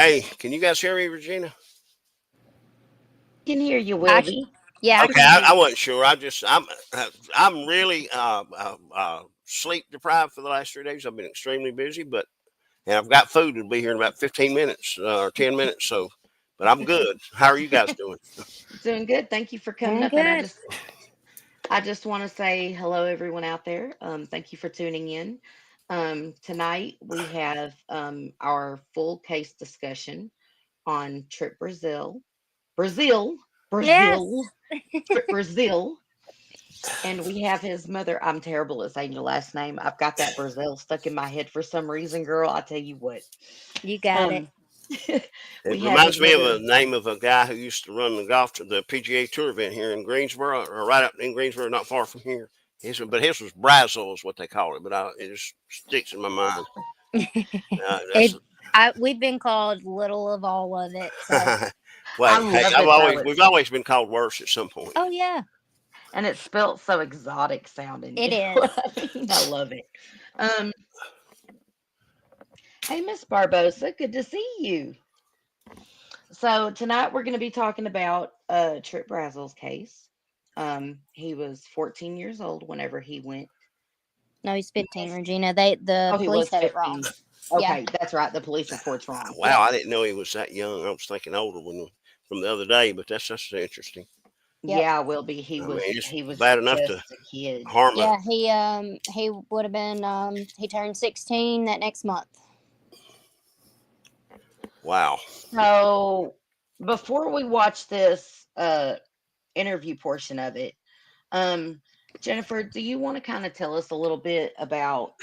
Hey, can you guys hear me, Regina? Can hear you, I can, Wilby. yeah, I Okay, can hear I you. wasn't sure. I'm really sleep deprived for the last 3 days. I've been extremely busy, and I've got food to be here in about 15 minutes or 10 minutes. So, but I'm good. How are you guys doing? Doing good. Thank you for coming Doing up. And good. I just want to say hello, everyone out there. Thank you for tuning in. Tonight we have our full case discussion on Trip Brazil, Brazil, Yes. Trip Brazil, and we have his mother. I'm terrible at saying your last name. I've got that Brazil stuck in my head for some reason, girl. I tell you what. You got it. Um, It we have his reminds me of mother. a name of a guy who used to run the PGA Tour event here in Greensboro, or right up in Greensboro, not far from here. His was Brazeale, is what they call it, but it just sticks in my mind. That's it we've been called little of all of it. So I Wait, hey, love it though. we've always been called worse at some point. oh yeah, And it's spelled so exotic sounding. You it know is. what I mean? I love it. Um, hey, Miss Barbosa, good to see you. So tonight we're going to be talking about Trip Brazel's case. He was 14 years old whenever he went. No, he's 15, Regina. The Oh, he police was had it wrong. 15. Yeah. Okay, that's right. The police report's wrong. Wow, Yep. I didn't know he was that young. I was thinking older from the other day, but that's interesting. Yep. Yeah, will be. He I mean, was it's he was bad enough to just a kid. harm a. Yeah, he would have been he turned 16 that next month. Wow. So before we watch this interview portion of it, Um, Jennifer, do you want to kind of tell us a little bit about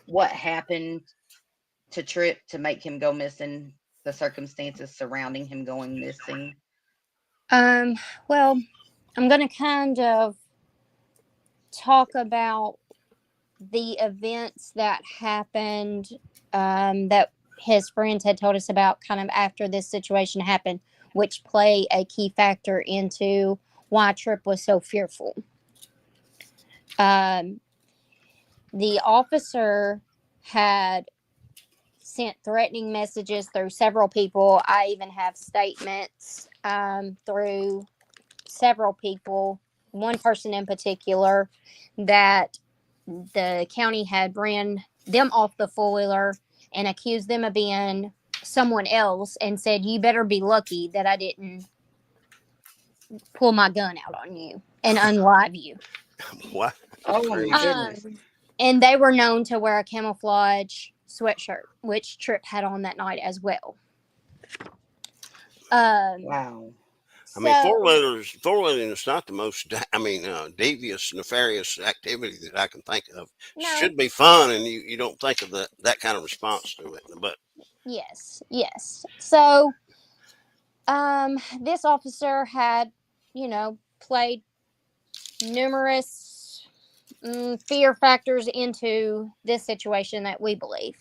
what happened to Tripp to make him go missing, the circumstances surrounding him going missing? Um, well, I'm gonna kind of talk about the events that happened that his friends had told us about kind of after this situation happened, which play a key factor into why Tripp was so fearful. Um, the officer had sent threatening messages through several people. I even have statements through several people, one person in particular, that the county had ran them off the four-wheeler and accused them of being someone else and said, you better be lucky that I didn't pull my gun out on you and unlive you. What? Oh my Crazy. goodness. And they were known to wear a camouflage sweatshirt, which Tripp had on that night as well. Wow. I mean, So, four wheeling is not the most. Devious, nefarious activity that I can think of. no, Should be fun, and you don't think of that kind of response to it. But yes. So, this officer had, played numerous fear factors into this situation that we believe.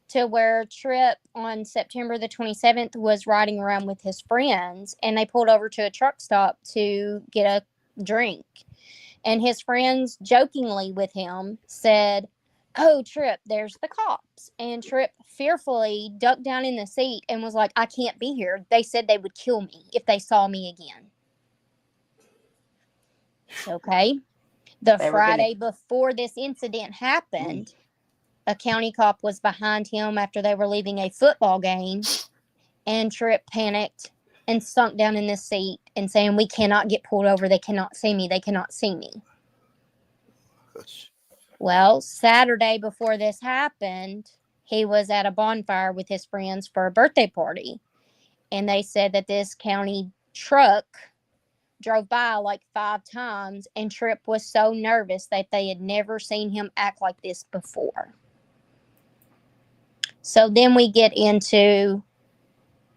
To where Tripp on September the 27th was riding around with his friends and they pulled over to a truck stop to get a drink. And his friends jokingly with him said, "Oh, Tripp, there's the cops." And Tripp fearfully ducked down in the seat and was like, "I can't be here. They said they would kill me if they saw me again." Okay. The They were gonna. Friday before this incident happened, a county cop was behind him after they were leaving a football game, and Tripp panicked and sunk down in the seat and saying, "We cannot get pulled over. They cannot see me. They cannot see me." Well, Saturday before this happened, he was at a bonfire with his friends for a birthday party. And they said that this county truck drove by like 5 times, and Tripp was so nervous that they had never seen him act like this before. So then we get into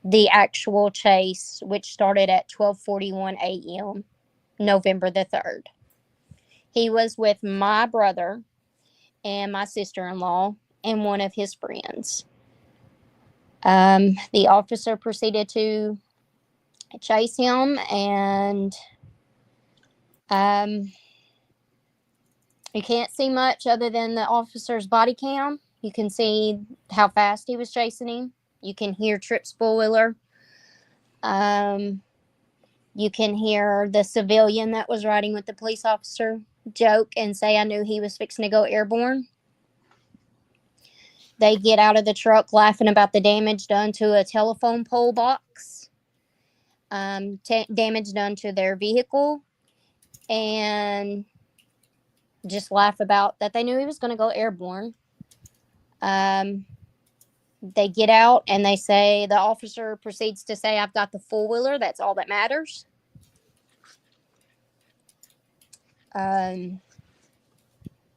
the actual chase, which started at 12:41 a.m., November the 3rd. He was with my brother and my sister-in-law and one of his friends. The officer proceeded to chase him, and you can't see much other than the officer's body cam, You can see how fast he was chasing him. You can hear Tripp's four-wheeler. You can hear the civilian that was riding with the police officer joke and say, I knew he was fixing to go airborne. They get out of the truck laughing about the damage done to a telephone pole box, damage done to their vehicle, and just laugh about that they knew he was going to go airborne. They get out and they say, the officer proceeds to say, I've got the four-wheeler. That's all that matters.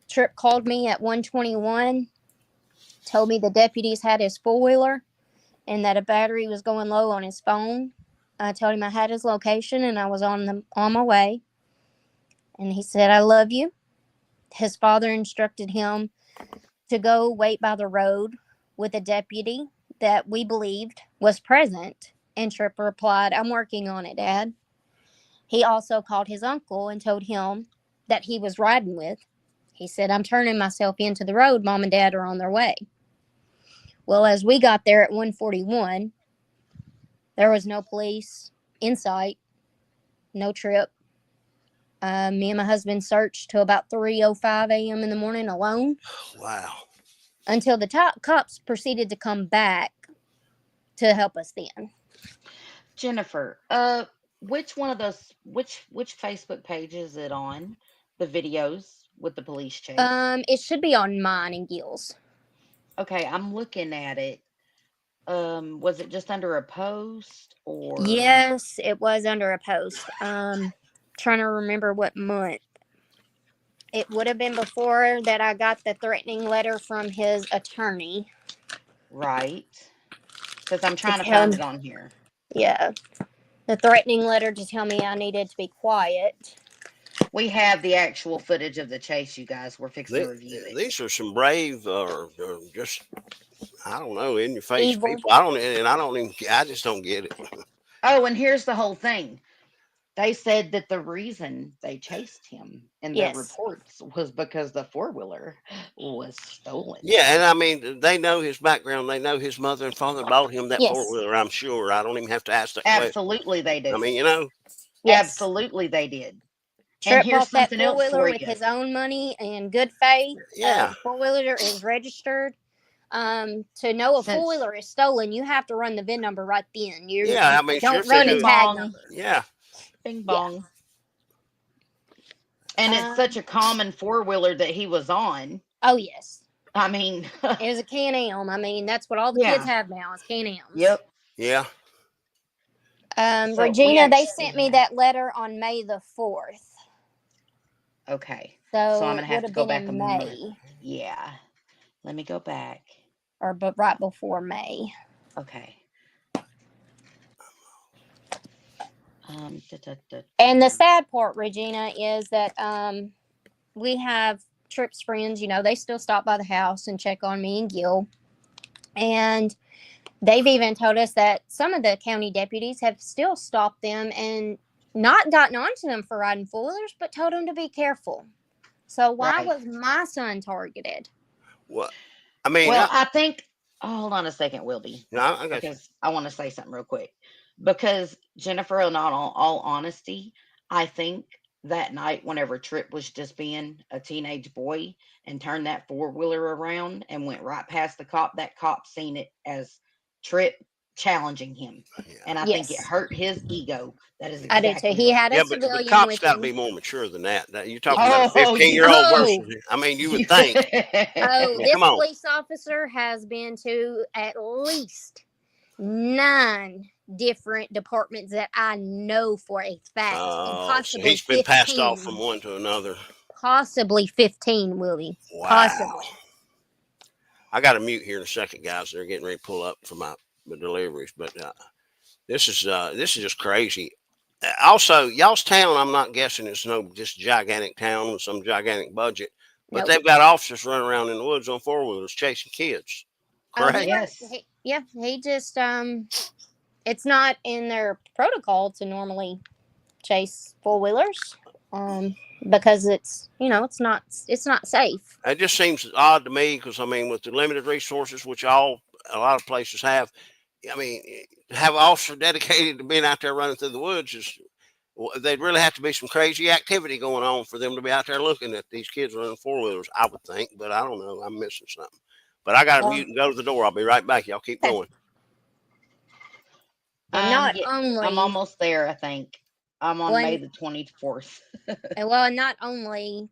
Tripp called me at 1:21, told me the deputies had his four-wheeler and that a battery was going low on his phone. I told him I had his location and I was on my way. And he said, I love you. His father instructed him to go wait by the road with a deputy that we believed was present. And Tripp replied, I'm working on it, Dad. He also called his uncle and told him that he was riding with. He said, I'm turning myself into the road. Mom and Dad are on their way. Well, as we got there at 1:41, there was no police in sight, no Tripp. Me and my husband searched till about 3:05 a.m. in the morning alone. Wow. Until the cops proceeded to come back to help us then. Jennifer, which one of those, which Facebook page is it on? The videos with the police chase? It should be on mine and Gill's. Okay, I'm looking at it. Was it just under a post or? Yes, it was under a post. Trying to remember what month. It would have been before that I got the threatening letter from his attorney. Right. Because I'm trying to find it on here. Yeah. The threatening letter to tell me I needed to be quiet. We have the actual footage of the chase, you guys. We're fixing to review it. These are some brave or just, I don't know, in your face Evil. people. I just don't get it. Oh, and here's the whole thing. They said that the reason they chased him in the reports was because the four-wheeler was stolen. Yeah, and I mean, they know his background. They know his mother and father bought him that four-wheeler, I'm sure. I don't even have to ask that question. Absolutely, they did. I mean, you know. Yes. Absolutely, they did. Tripp bought that four-wheeler with his own money in good faith. Yeah. The four-wheeler is registered. To know a four-wheeler is stolen, you have to run the VIN number right then. I mean, don't run a tag number. Yeah. Bing bong. Yeah. And it's such a common four-wheeler that he was on. Oh, yes. I mean. It was a Can-Am. I mean, that's what all the kids have now is Can-Ams. Yep. Yeah. Regina, they sent me that letter on May the 4th. Okay. So I'm going to have to go back in May. Yeah. Let me go back. But right before May. Okay. And the sad part, Regina, is that we have Tripp's friends, they still stop by the house and check on me and Gill. And they've even told us that some of the county deputies have still stopped them and not gotten onto them for riding four-wheelers, but told them to be careful. So why was my son targeted? What? I mean, I think, hold on a second, Wilby. No, I got because I want to say something real quick. Because Jennifer, in all honesty, I think that night, whenever Tripp was just being a teenage boy and turned that four-wheeler around and went right past the cop, that cop seen it as Tripp challenging him. Yeah. And I think it hurt his ego. That is exactly I do too. He had a civilian but the cops with got to him. be more mature than that. You're talking about a 15-year-old versus, I mean, you would think. This police officer has been to at least 9 different departments that I know for a fact. And possibly so he's been passed off from one to another. Possibly 15, Willie. Wow. Possibly. I got to mute here in a second, guys. They're getting ready to pull up for my deliveries, but this is just crazy. Also, y'all's town, I'm not guessing it's just gigantic town with some gigantic budget, but they've got officers running around in the woods on four-wheelers chasing kids. Correct? Yes. He just it's not in their protocol to normally chase four-wheelers. because it's it's not safe. It just seems odd to me because I mean, with the limited resources, which a lot of places have, I mean, to have an officer dedicated to being out there running through the woods is they'd really have to be some crazy activity going on for them to be out there looking at these kids running four wheelers. I would think, but I don't know. I'm missing something. But I got to mute Well, and go to the door. I'll be right back. Y'all keep okay. going. Not Yeah, I'm only almost there, I think. I'm on May one, the 24th. not only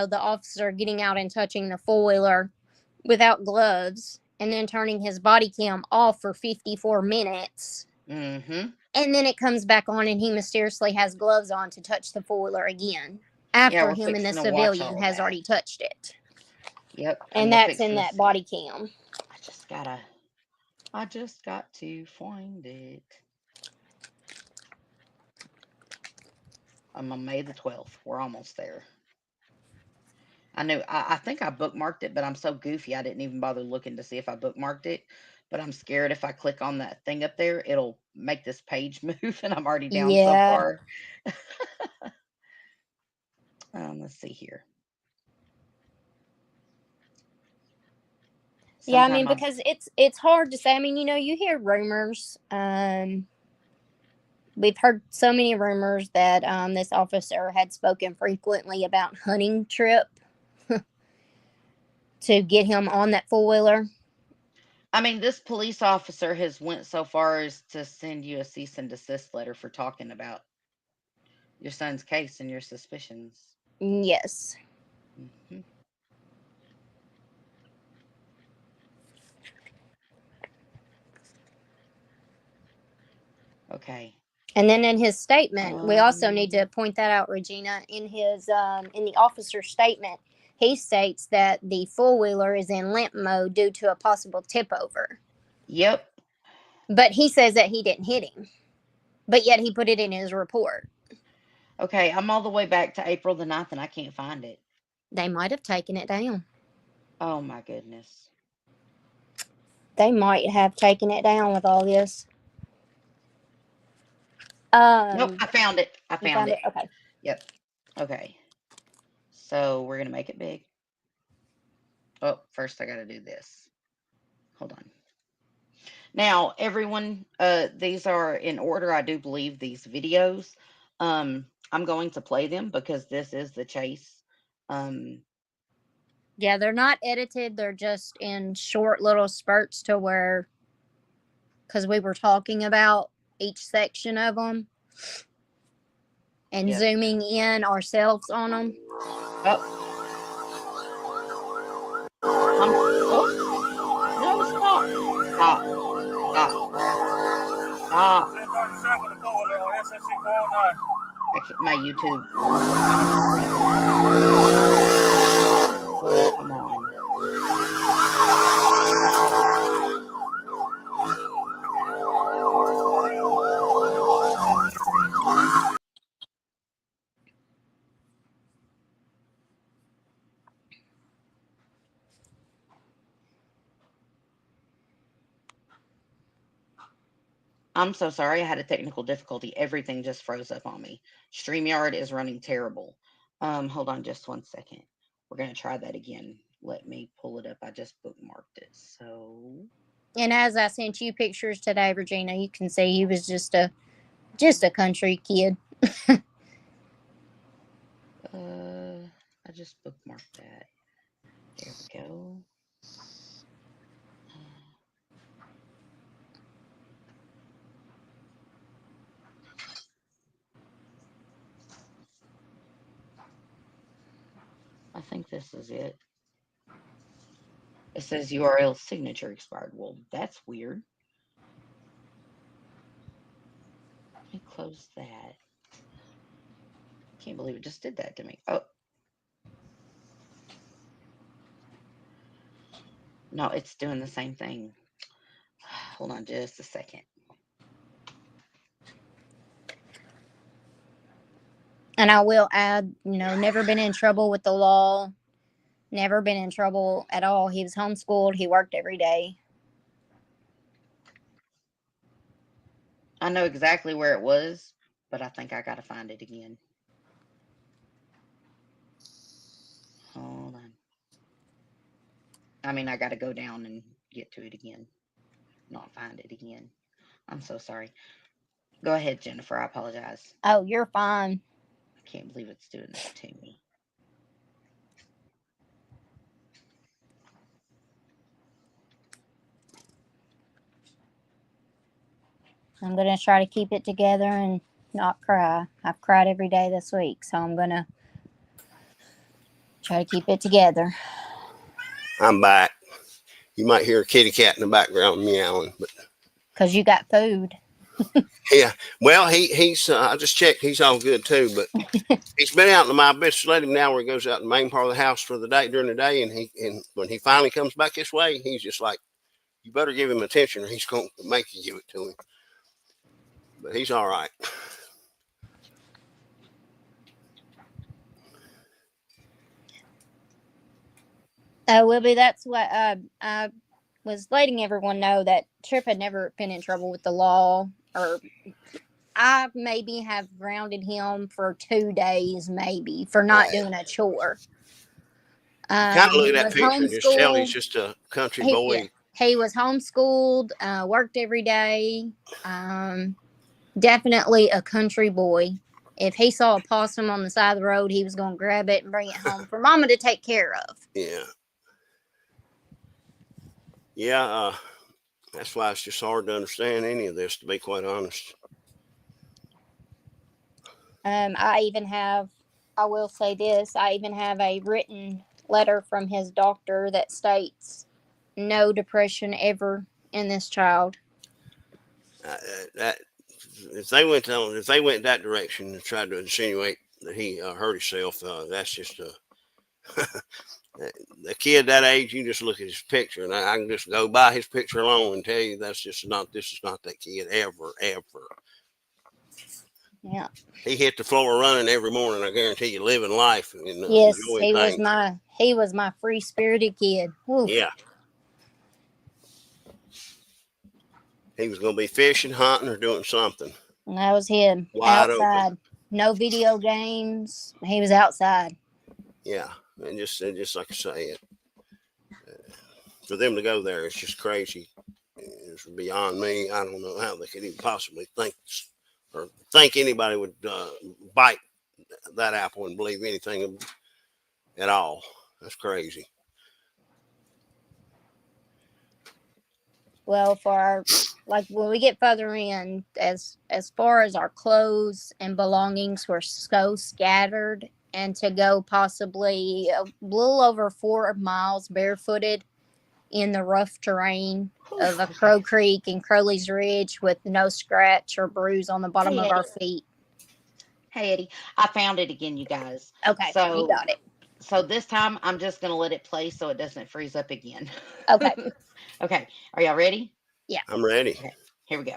the officer getting out and touching the four wheeler without gloves, and then turning his body cam off for 54 minutes. Mm-hmm. And then it comes back on and he mysteriously has gloves on to touch the four wheeler again Yeah, after we're him and the fixing to watch civilian all of has that. already touched it. Yep, and And we're that's in fixing to that see. body cam. I just got to find it. I'm on May the 12th. We're almost there. I think I bookmarked it, but I'm so goofy I didn't even bother looking to see if I bookmarked it. But I'm scared if I click on that thing up there, it'll make this page move, and I'm already down so Yeah. far. Let's see here. Yeah, I mean, Sometime because it's hard to say. I mean, you hear rumors. We've heard so many rumors that this officer had spoken frequently about hunting Tripp to get him on that four wheeler. I mean, this police officer has went so far as to send you a cease and desist letter for talking about your son's case and your suspicions. Yes. Hmm. Okay. And then in his statement, we also need to Um. point that out, Regina. In his in the officer's statement, he states that the four wheeler is in limp mode due to a possible tip over. Yep. But he says that he didn't hit him. But yet he put it in his report. Okay. I'm all the way back to April the 9th, and I can't find it. They might have taken it down. Oh my goodness. They might have taken it down with all this. Nope. I found it. I You found found it. it? Okay. Yep. Okay. So we're gonna make it big. Oh, first I got to do this. Hold on. Now, everyone, these are in order, I do believe, these videos. I'm going to play them because this is the chase. Um, Yeah, they're not edited. They're just in short little spurts to where, because we were talking about each section of them and yep. zooming in ourselves on them. Oh, oh, no, stop. Stop. Stop. Stop. My YouTube won't let me play this. Oh, come on. I'm so sorry. I had a technical difficulty. Everything just froze up on me. StreamYard is running terrible. Hold on just 1 second. We're going to try that again. Let me pull it up. I just bookmarked it. So, And as I sent you pictures today, Regina, you can see he was just a country kid. I just bookmarked that. There we go. I think this is it. It says URL signature expired. Well, that's weird. Let me close that. Can't believe it just did that to me. Oh. No, it's doing the same thing. Hold on just a second. And I will add, never been in trouble with the law, never been in trouble at all. He was homeschooled, he worked every day. I know exactly where it was, but I think I got to find it again. I mean, I got to go down and get to it again, not find it again. I'm so sorry. Go ahead, Jennifer. I apologize. Oh, you're fine. I can't believe it's doing that to me. I'm going to try to keep it together and not cry. I've cried every day this week, so I'm going to try to keep it together. I'm back. You might hear a kitty cat in the background meowing, but Because you got food. yeah. Well, he's I just checked. He's all good too, but he's been out in my bitch. Let him now where he goes out in the main part of the house for the day during the day, and when he finally comes back this way, he's just like, you better give him attention, or he's going to make you give it to him. But he's all right. Wilby, that's what I was letting everyone know, that Tripp had never been in trouble with the law, or I maybe have grounded him for 2 days, maybe, for not doing a chore. Kind of look He at that was picture and just tell he's homeschooled. just a country boy. He was homeschooled, worked every day. Definitely a country boy. If he saw a possum on the side of the road, he was going to grab it and bring it home for Mama to take care of. Yeah. Yeah, that's why it's just hard to understand any of this, to be quite honest. I will say this, I even have a written letter from his doctor that states no depression ever in this child. That if they went that direction and tried to insinuate that he hurt himself, that's just the kid that age. You just look at his picture, and I can just go by his picture alone and tell you this is not that kid ever. Yeah. He hit the floor running every morning. I guarantee you, living life. And, yes, he was my free spirited kid. Oof. Yeah. He was going to be fishing, hunting, or doing something. And that was him. Wide outside. open. No video games. He was outside. Yeah, and just like I say, for them to go there, it's just crazy. It's beyond me. I don't know how they could even possibly think anybody would bite that apple and believe anything at all. That's crazy. Well, when we get further in, as far as our clothes and belongings were so scattered, and to go possibly a little over 4 miles barefooted in the rough terrain of a Crow Creek and Crowley's Ridge with no scratch or bruise on the bottom of our feet. Hey, Eddie, I found it again, you guys. Okay, so you got it. So this time I'm just going to let it play so it doesn't freeze up again. Okay. Okay. Are y'all ready? Yeah. I'm ready. Okay. Here we go.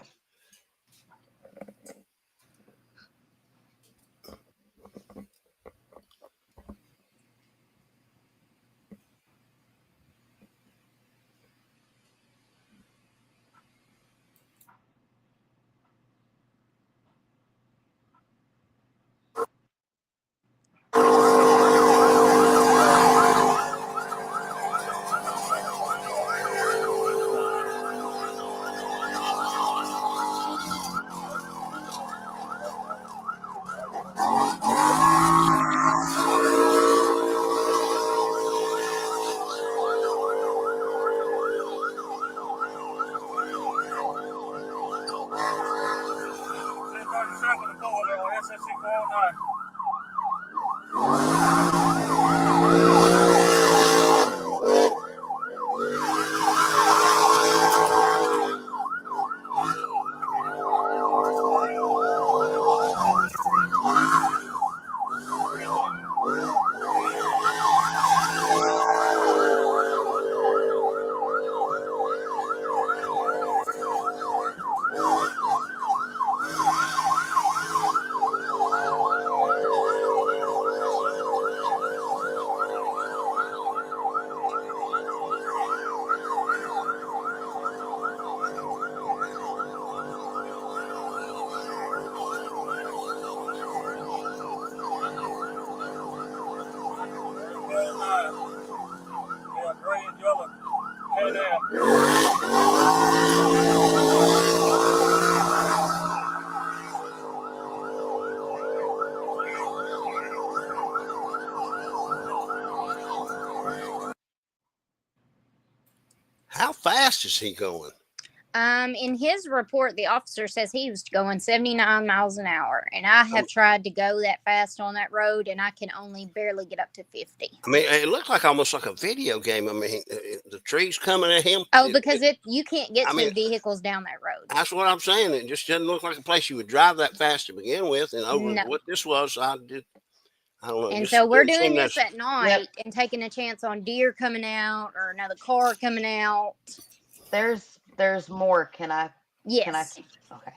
fast is he going? In his report, the officer says he was going 79 miles an hour, and I have tried to go that fast on that road, and I can only barely get up to 50. I mean, it looked like almost like a video game. I mean, the trees coming at him. Oh, because you can't get two vehicles down that road. That's what I'm saying. It just doesn't look like a place you would drive that fast to begin with. And over what this was, I don't know. And so we're doing this at night and taking a chance on deer coming out or another car coming out. There's more. Can I? Yes. Okay.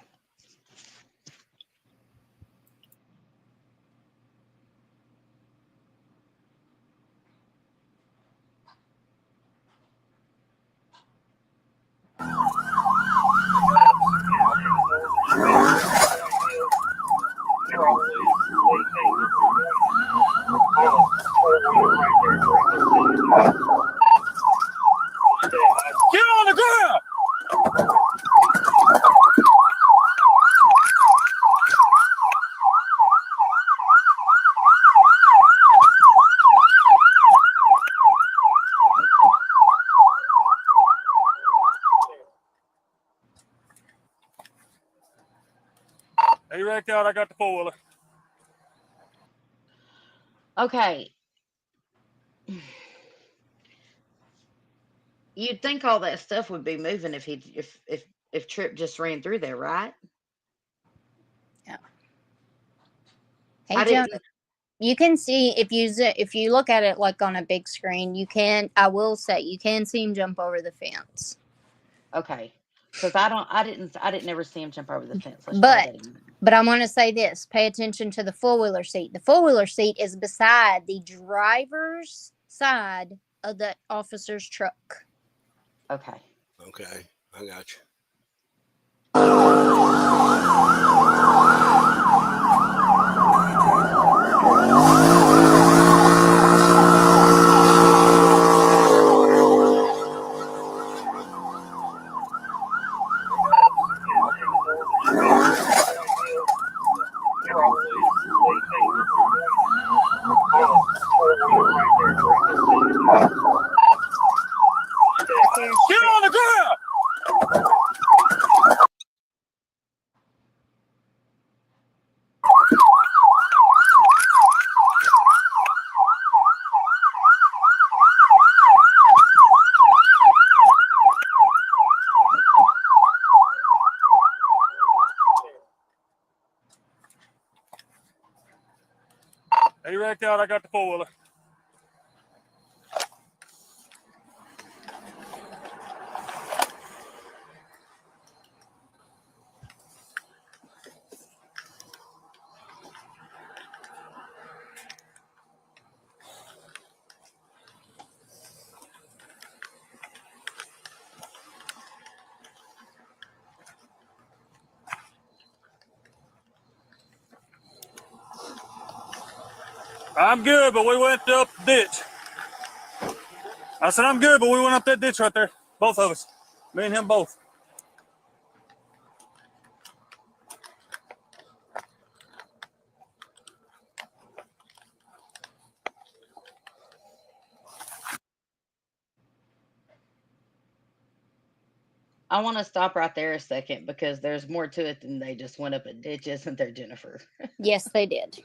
Get on the ground! Hey, wrecked out. I got the four-wheeler. Okay. You'd think all that stuff would be moving if Tripp just ran through there, right? Yeah. Hey, you can see if you look at it like on a big screen, you can. I will say you can see him jump over the fence. Okay, because I didn't ever see him jump over the fence. But I want to say this: pay attention to the four-wheeler seat. The four-wheeler seat is beside the driver's side of the officer's truck. Okay. Okay, I got you. Get on the ground! Hey, wrecked out. I got the four-wheeler. I'm good, but we went up the ditch. I said, I'm good, but we went up that ditch right there. Both of us. Me and him both. I want to stop right there a second because there's more to it than they just went up a ditch, isn't there, Jennifer? Yes, they did.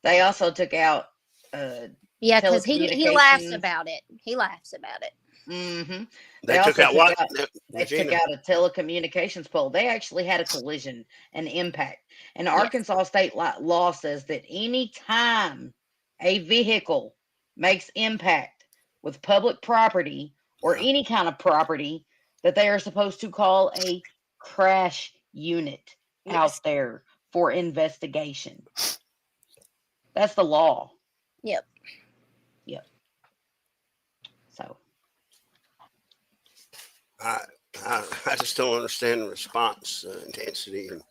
They also took out because he laughs about it. He laughs about it. Mm-hmm. They took out what? They took out a telecommunications pole. They actually had a collision, an impact. And Arkansas state law says that any time a vehicle makes impact with public property or any kind of property, that they are supposed to call a crash unit out there for investigation. That's the law. Yep. So I just don't understand the response intensity. And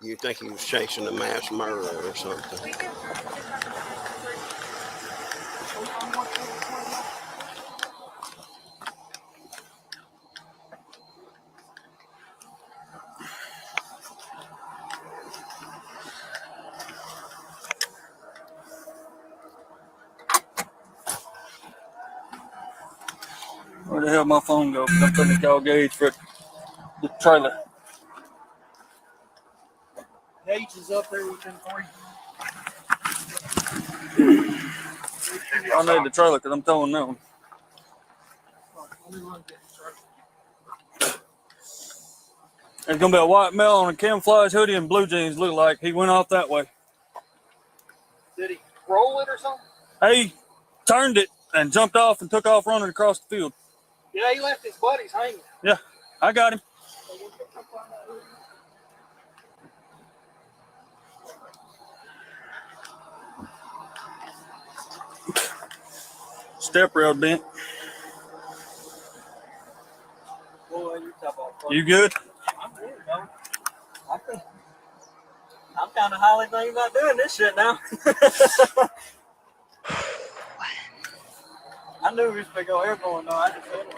you think he was chasing a mass murderer or something? Where the hell my phone go? I'm putting the call gauge for the trailer. Gauge is up there within 3. I need the trailer because I'm towing that one. Let me run this trailer. There's gonna be a white male on a camouflage hoodie and blue jeans. Look like he went off that way. Did he roll it or something? He turned it and jumped off and took off running across the field. Yeah, he left his buddies hanging. Yeah, I got him. Step rail bent. Boy, you top off. You good? I'm good, though. I'm kind of highly thinking about doing this shit now. I knew we was going to go airborne, though. I just said it.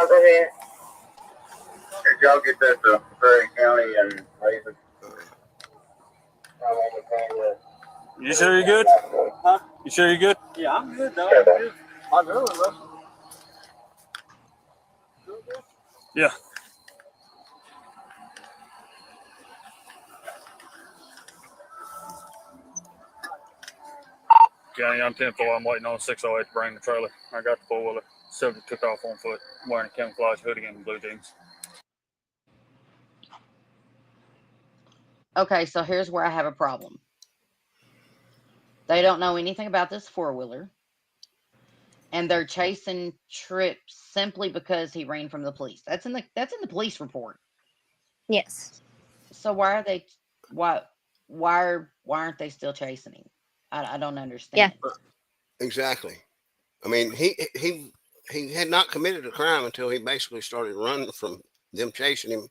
Ahead. Did y'all get that to Prairie County and Raven? You sure you're good? Huh? You sure you're good? Yeah, I'm good, though. I'm good. I'm good, Russell. Yeah. County on 10-4. I'm waiting on 608 to bring the trailer. I got the 4-wheeler. Subject took off on foot, wearing a camouflage hoodie and blue jeans. Okay, so here's where I have a problem. They don't know anything about this 4-wheeler. And they're chasing Tripp simply because he ran from the police. That's in the police report. Yes. So why aren't they still chasing him? I don't understand. Yeah. Exactly. I mean, he had not committed a crime until he basically started running from them chasing him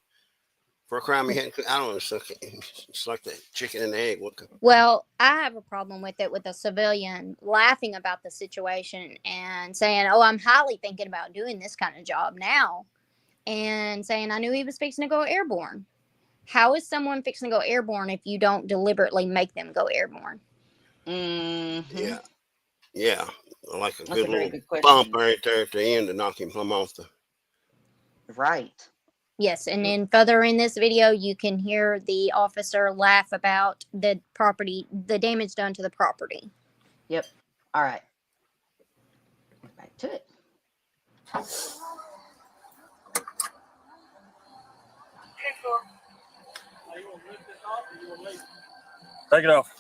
for a crime he hadn't. I don't know. It's like the chicken and the egg. Well, I have a problem with it, with a civilian laughing about the situation and saying, "Oh, I'm highly thinking about doing this kind of job now," and saying, "I knew he was fixing to go airborne." How is someone fixing to go airborne if you don't deliberately make them go airborne? Mm-hmm. Yeah. Like a That's good a very little good question. bump right there at the end to knock him plumb off the. Right. Yes, and then further in this video, you can hear the officer laugh about the property, the damage done to the property. Yep. All right. Back to it. Take it off.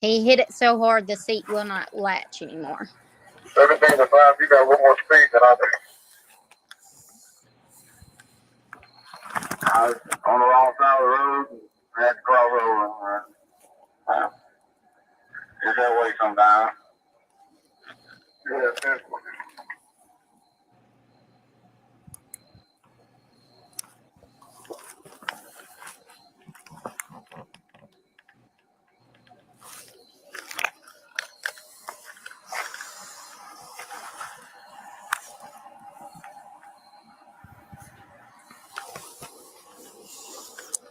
He hit it so hard the seat will not latch anymore. 17 to 5, you got one more speed than I do. I was on the wrong side of the road and had to cross over. It's that way sometimes. Yeah, seriously.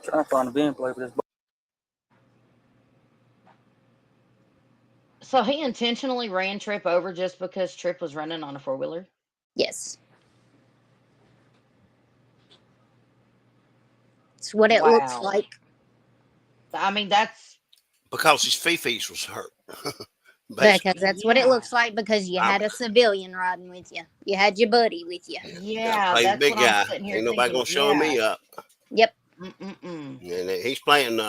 Trying to find a bin plate for this. So he intentionally ran Tripp over just because Tripp was running on a 4-wheeler? Yes. It's what it looks Wow. like. I mean, that's Because his fifis was hurt. Because that's what it Yeah. looks like, because you had a civilian riding with you. You had your buddy with you. yeah. Play the That's big what guy. I'm sitting here Ain't nobody thinking. gonna show me up. Yep. Mm-mm-mm. And he's playing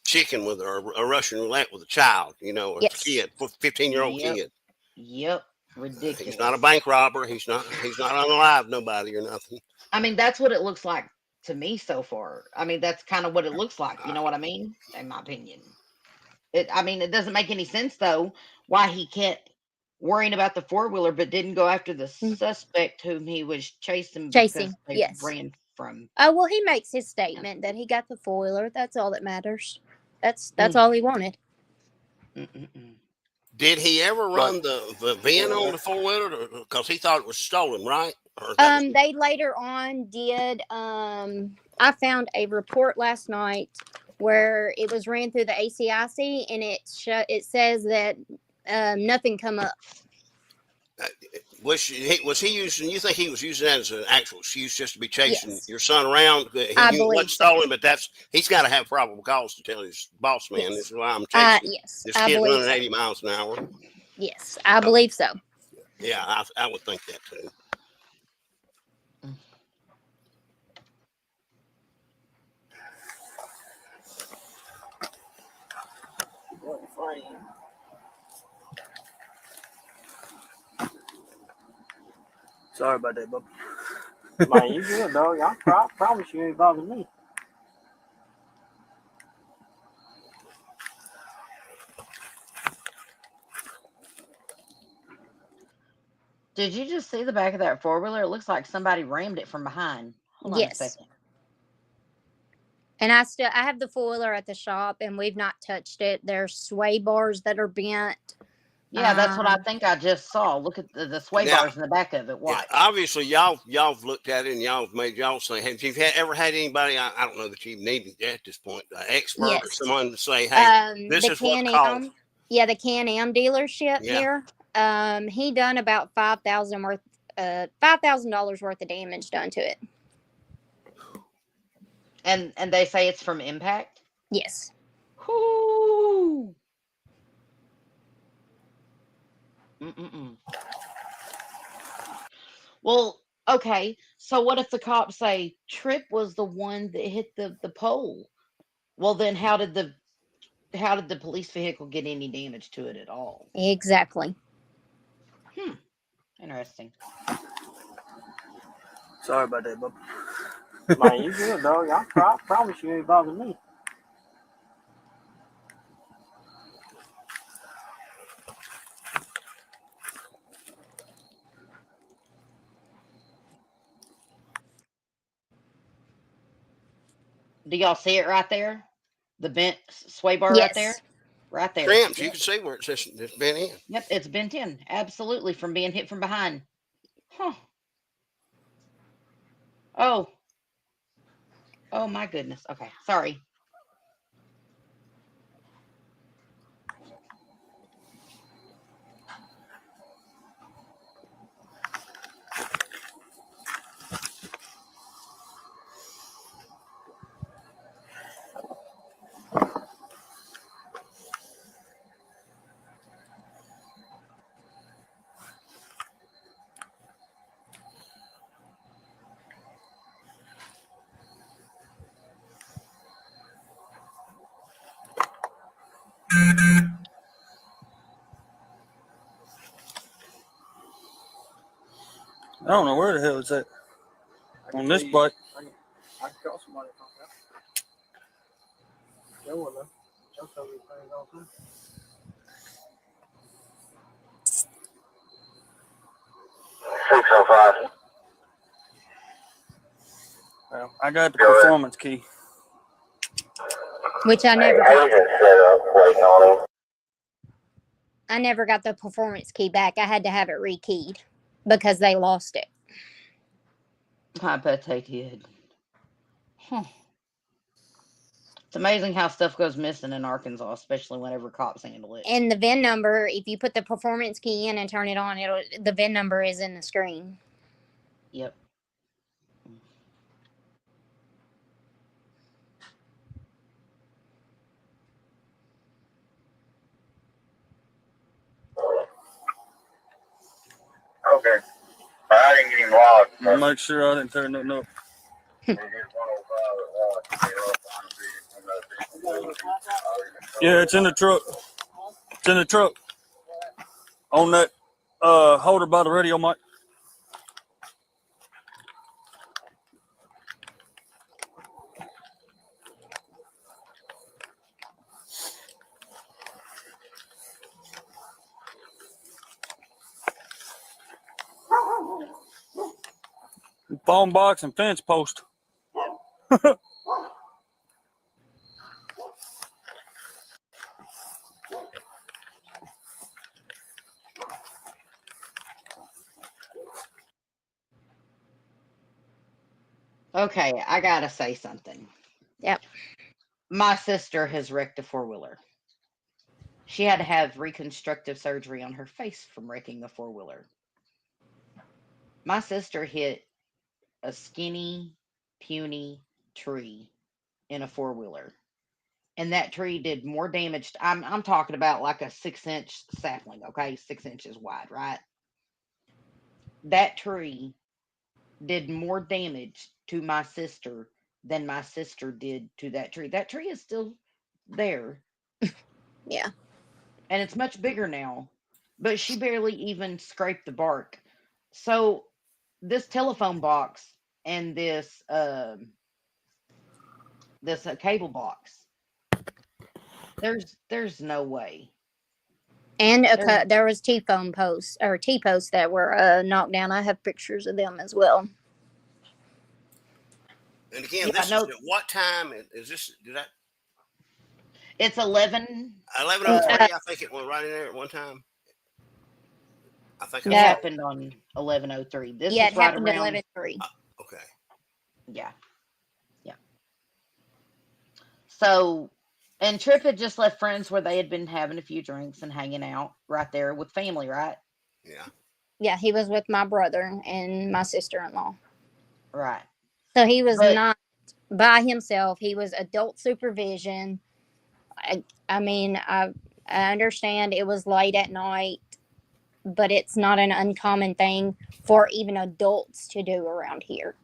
chicken with a Russian roulette with a child. You know, a Yes. kid, 15-year-old Yep. kid. Yep. Ridiculous. He's not a bank robber. He's not unalive nobody or nothing. I mean, that's what it looks like to me so far. I mean, that's kind of what it looks like. You know what I mean? In my opinion, I mean, it doesn't make any sense though why he kept worrying about the four-wheeler, but didn't go after the suspect whom he was chasing because they Yes. ran from. Oh, well, he makes his statement that he got the foiler. That's all that matters. That's all he wanted. Mm-mm-mm. Did he ever run the VIN on the four-wheeler? Because he thought it was stolen, right? They later on did. I found a report last night where it was ran through the ACIC, and it says that nothing come up. Was he using? You think he was using that as an actual excuse just to be chasing Yes. your son around? I He believe wasn't so. stolen, but he's got to have probable cause to tell his boss man. Yes. This is why I'm chasing Yes, this I kid believe running so. 80 miles an hour. Yes, I believe so. Yeah, I would think that too. Sorry about that, bub. Man, you good, dog. I promise you ain't bothering me. Did you just see the back of that four-wheeler? It looks like somebody rammed it from behind. Hold on a Yes. second. And I have the foiler at the shop, and we've not touched it. There's sway bars that are bent. Yeah, that's what I think I just saw. Look at the sway Now- bars in the back of it. Watch. Yeah, obviously, y'all have looked at it and y'all have made y'all say, have you ever had anybody? I don't know that you need at this point, an expert or Yes. someone to say, hey, this the is what Can-Am, caused. Yeah, the Can-Am dealership Yeah. here. He done about $5,000 worth of damage done to it. And they say it's from impact. Yes. Whoo. Mm-mm-mm. Well, okay. So what if the cops say Tripp was the one that hit the pole? Well, then how did the police vehicle get any damage to it at all? Exactly. Interesting. Sorry about that, bub. Man, you good, dog. I promise you ain't bothering me. Do y'all see it right there? The bent sway bar right there? Yes. Right there. Cramps, you Yep. can see where it says it's been in. Yep, it's bent in. Absolutely, from being hit from behind. Huh. Oh. Oh my goodness. Okay, sorry. I don't know where the hell it's at on this bike. I can call somebody from that. Joe will know. Joe tells me things all the time. Well, I got the performance key. Which I never got. I never got the performance key back. I had to have it rekeyed because they lost it. I bet they did. Huh. It's amazing how stuff goes missing in Arkansas, especially whenever cops handle it. And the VIN number, if you put the performance key in and turn it on, the VIN number is in the screen. Yep. Okay. I didn't get him lost. I'll make sure I didn't tear nothing up. Yeah, it's in the truck. It's in the truck. On that holder by the radio mic. Phone box and fence post. Okay, I gotta say something. Yep. My sister has wrecked a four-wheeler. She had to have reconstructive surgery on her face from wrecking a four-wheeler. My sister hit a skinny, puny tree in a four-wheeler. And that tree did more damage. I'm talking about like a 6-inch sapling, okay? 6 inches wide, right? That tree did more damage to my sister than my sister did to that tree. That tree is still there. Yeah. And it's much bigger now, but she barely even scraped the bark. So this telephone box and this cable box, there's no way. And There's, there was T-phone posts or T-posts that were knocked down. I have pictures of them as well. And again, yeah, this no, is at what time is this? Did that it's 11. 11:03? I think it went right in there at one time. I think It I saw. happened on 11:03. This Yeah, is it right happened at around. 11:03. Okay. Yeah. So, and Tripp had just left friends where they had been having a few drinks and hanging out right there with family, right? Yeah. Yeah, he was with my brother and my sister-in-law. Right. So he was But not by himself. He was adult supervision. I mean, I understand it was late at night, but it's not an uncommon thing for even adults to do around here.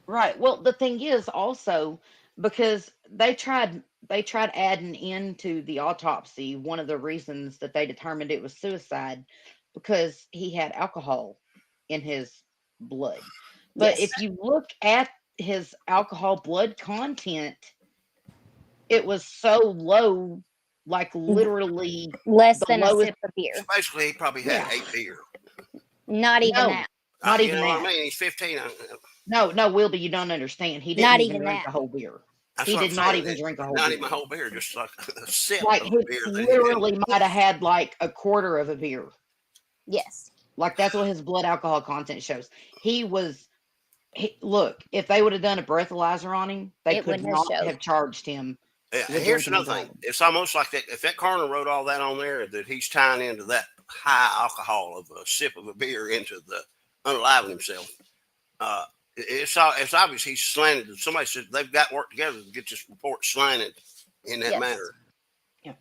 right. Well, the thing is also because they tried adding into the autopsy one of the reasons that they determined it was suicide because he had alcohol in his blood. But Yes. if you look at his alcohol blood content, it was so low, like literally Less the than a lowest. sip of beer. So basically, he probably had Yeah. 8 beer. Not even No, that. not You even know what I that. mean? He's 15. No, Wilby, you don't understand. He didn't Not even even drink that. a whole beer. That's He what I'm did not saying. even drink a whole Not beer. even a whole beer, just like a sip Like of he beer that he didn't. literally might have had like a quarter of a beer. Yes. Like that's what his blood alcohol content shows. Look, if they would have done a breathalyzer on him, they It could wouldn't have not showed. have charged him Yeah, with here's drinking and another thing. driving. It's almost like that. If that coroner wrote all that on there, that he's tying into that high alcohol of a sip of a beer into the unaliving himself. It's obvious he's slanted. Somebody said they've got work together to get this report slanted in that Yes. manner. Yeah.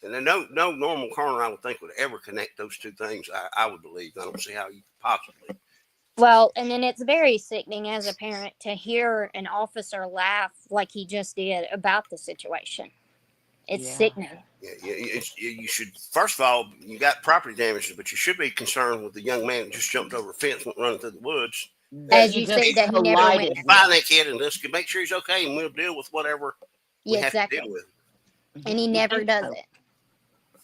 And then no normal coroner, I would think, would ever connect those two things. I would believe. I don't see how you could possibly. Well, and then it's very sickening as a parent to hear an officer laugh like he just did about the situation. It's Yeah. sickening. Yeah, you should, first of all, you got property damages, but you should be concerned with the young man that just jumped over a fence, went running through the woods. As He you just say that he never went. collided with. Find that kid and let's make sure he's okay, and we'll deal with whatever we Yeah, have exactly. to deal with. And he You'd never think does so. it.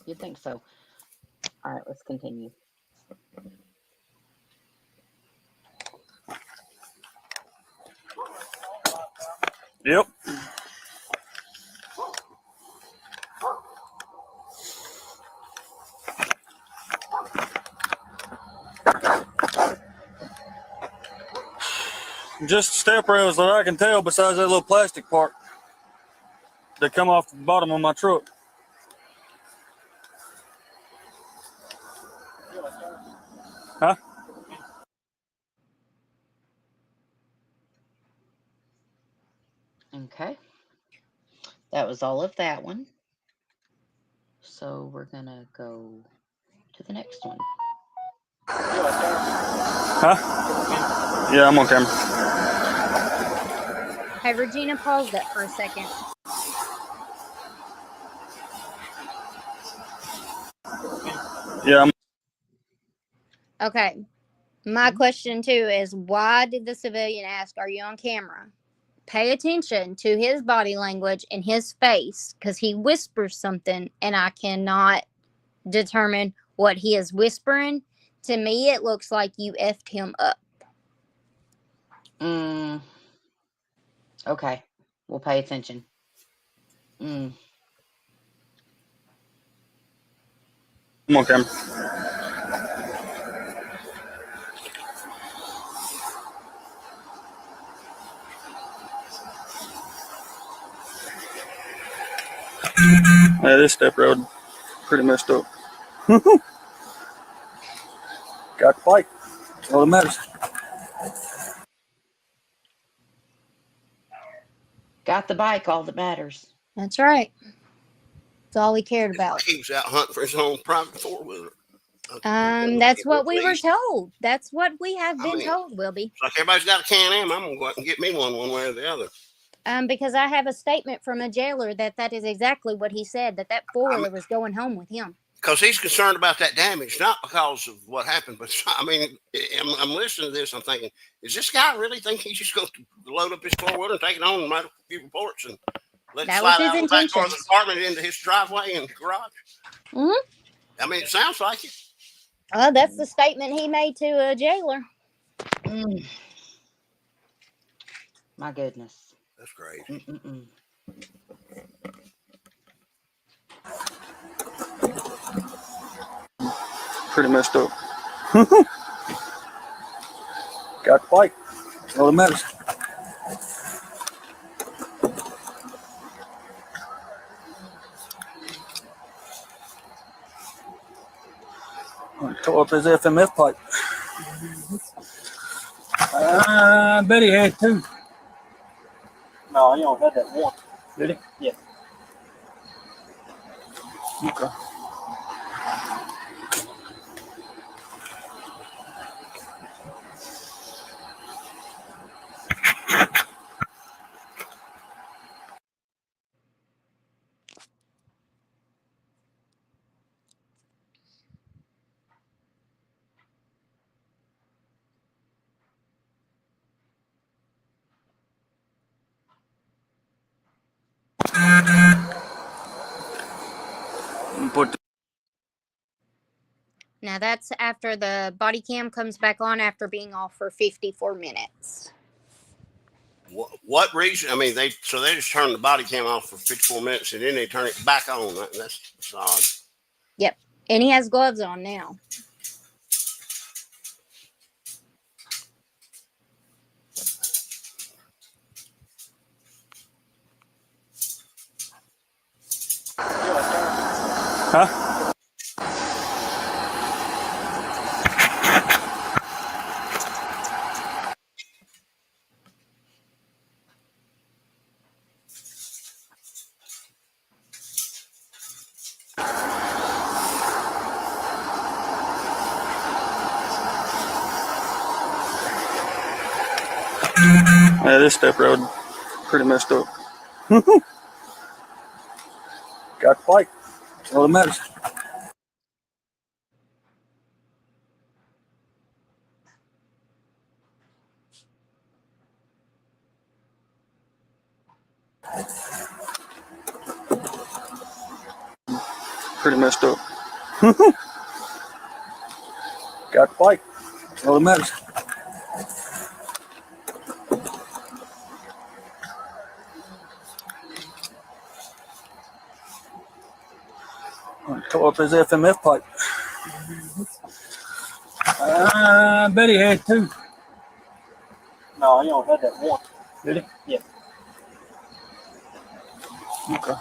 You think so? All right, let's continue. Yep. Just step rails that I can tell besides that little plastic part that come off the bottom of my truck. Huh? Okay. That was all of that one. So we're gonna go to the next one. Huh? Yeah, I'm on camera. Hey, Regina, pause that for a second. Yeah, Okay. My question, too, is why did the civilian ask, are you on camera? Pay attention to his body language and his face because he whispers something and I cannot determine what he is whispering. To me, it looks like you effed him up. Okay. We'll pay attention. Come on, camera. Yeah, this step road pretty messed up. Got the bike. That's all that matters. Got the bike, all that matters. That's right. That's all he cared It's like about. he was out hunting for his own private four-wheeler. That's what we were told. That's what we have been mean, told, Wilby. It's like everybody's got a Can-Am. I'm gonna go out and get me one way or the other. Because I have a statement from a jailer that is exactly what he said, that four-wheeler was going home with him. Because he's concerned about that damage, not because of what happened. But I mean, I'm listening to this. I'm thinking, is this guy really think he's just going to load up his four-wheeler and take it home and write a few reports and let it slide out the back door of the apartment into his driveway and garage? Mm-hmm. I mean, it sounds like it. That's the statement he made to a jailer. My goodness. That's crazy. Pretty messed up. Got the bike. That's all that matters. I tore up his FMF pipe. I bet he had two. No, he only had that one. Did he? Yeah. Okay. Now that's after the body cam comes back on after being off for 54 minutes. What reason? I mean, they just turn the body cam off for 54 minutes and then they turn it back on. That's odd. Yep. And he has gloves on now. Huh? Yeah, this step road pretty messed up. Got the bike. That's all that matters. Pretty messed up. Got the bike. That's all that matters. I tore up his FMF pipe. I bet he had two. No, he only had that one. Did he? Yeah. Okay.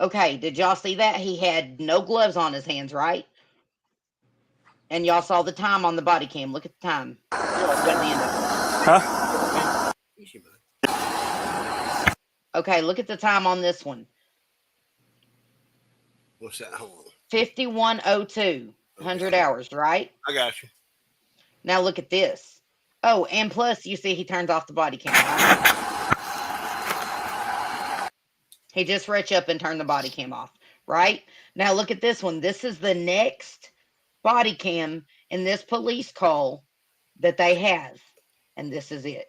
Okay, did y'all see that? He had no gloves on his hands, right? And y'all saw the time on the body cam. Look at the time. Huh? Okay, look at the time on this one. What's that? Hold on. 51:02. 100 hours, right? I got you. Now look at this. Oh, and plus, you see he turns off the body cam, right? He just reached up and turned the body cam off, right? Now look at this one. This is the next body cam in this police call that they have, and this is it.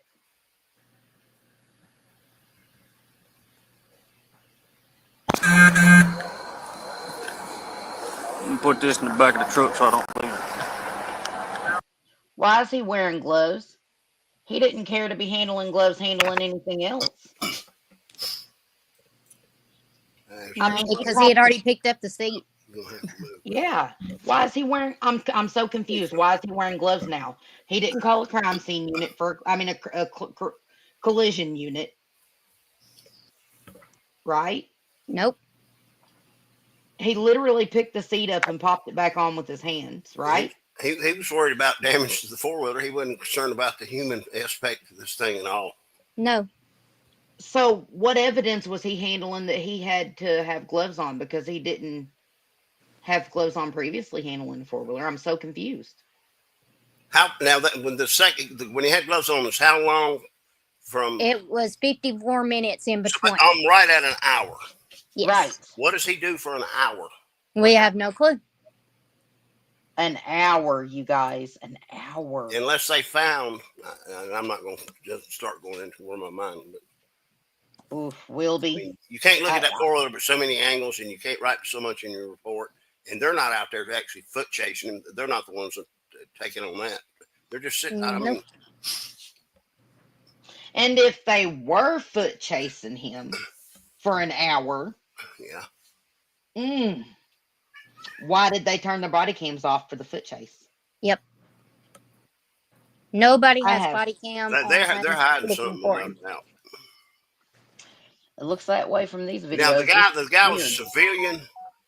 Put this in the back of the truck so I don't lose it. Why is he wearing gloves? He didn't care to be handling gloves, handling anything else. I mean, because he had already picked up the seat. Yeah. Why is he wearing? I'm so confused. Why is he wearing gloves now? He didn't call a crime scene unit a collision unit, right? Nope. He literally picked the seat up and popped it back on with his hands, right? He was worried about damage to the four-wheeler. He wasn't concerned about the human aspect of this thing at all. No. So what evidence was he handling that he had to have gloves on, because he didn't have gloves on previously handling the four-wheeler? I'm so confused. How now that when he had gloves on, was how long from? It was 54 minutes in between. I'm right at an hour. Yes. Right. What does he do for an hour? We have no clue. An hour, you guys, an hour. Unless they found, and I'm not going to just start going into where my mind, but Oof, will be. I mean, you can't look at that four-wheeler but so many angles, and you can't write so much in your report. And they're not out there to actually foot chasing him. They're not the ones that taking on that. They're just sitting. I mean, and if they were foot chasing him for an hour, yeah. Why did they turn the body cams off for the foot chase? Yep. Nobody has body cam. They're hiding something out. It looks that way from these videos. Now the guy was a civilian.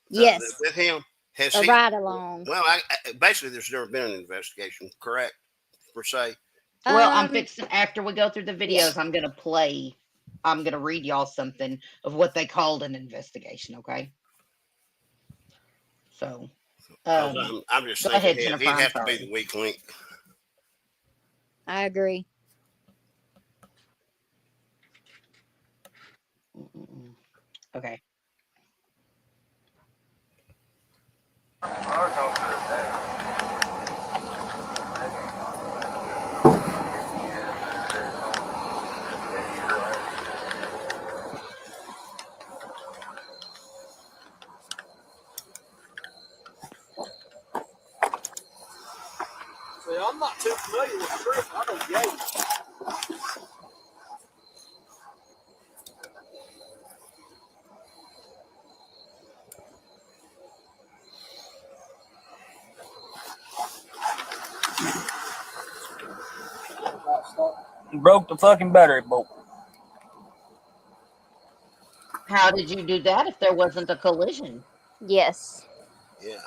Yes. With him. Has a ride along. Well, basically, there's never been an investigation, correct? Per se. Well, I'm fixing, after we go through the videos, I'm going to read y'all something of what they called an investigation, okay? So, I'm just thinking he'd have to be the weak link. I agree. Okay. See, I'm not too familiar with Tripp. I know Yates. Broke the fucking battery bolt. How did you do that if there wasn't a collision? Yes. Yeah.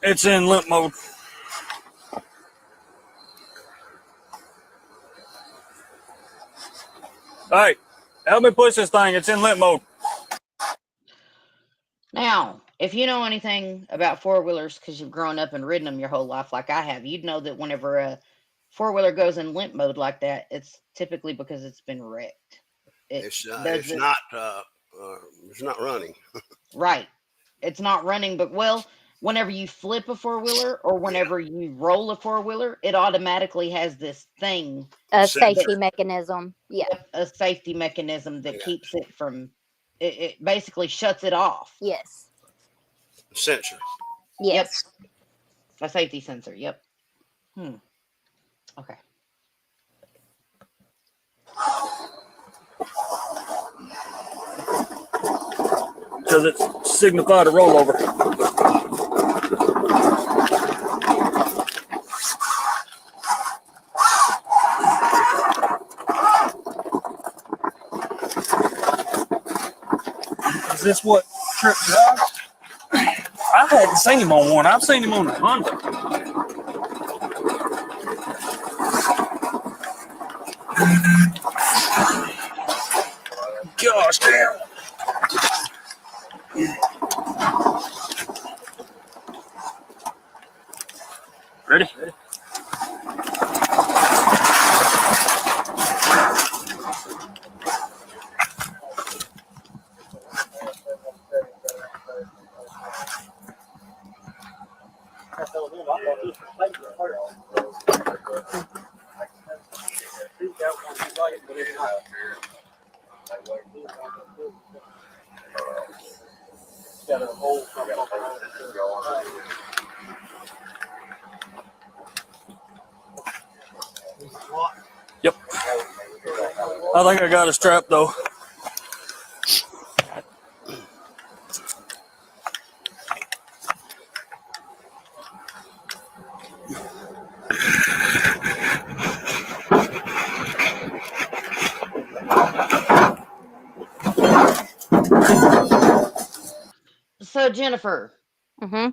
It's in limp mode. All right, help me push this thing. It's in limp mode. Now, if you know anything about four-wheelers, because you've grown up and ridden them your whole life like I have, you'd know that whenever a four-wheeler goes in limp mode like that, it's typically because it's been wrecked. It's not running. Right. It's not running, but whenever you flip a four-wheeler or whenever you roll a four-wheeler, it automatically has this thing. A safety mechanism. Yeah. A safety mechanism that keeps it from, it basically shuts it off. Yes. Sensor. Yes. Yep. A safety sensor. Yep. Okay. Because it signified a rollover. Is this what Tripp drives? I hadn't seen him on one. I've seen him on a Honda. Gosh damn. Ready? Got a hole from Yep. I think I got a strap though. So Jennifer, Mm-hmm.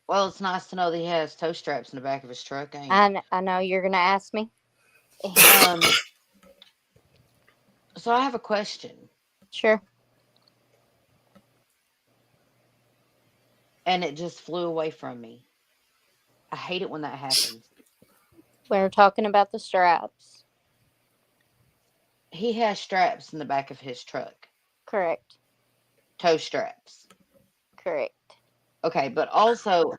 well, it's nice to know that he has toe straps in the back of his truck, ain't it? I know you're gonna ask me. Um, so I have a question, Sure. and it just flew away from me. I hate it when that happens. We're talking about the straps. He has straps in the back of his truck, Correct. toe straps. Correct. Okay, but also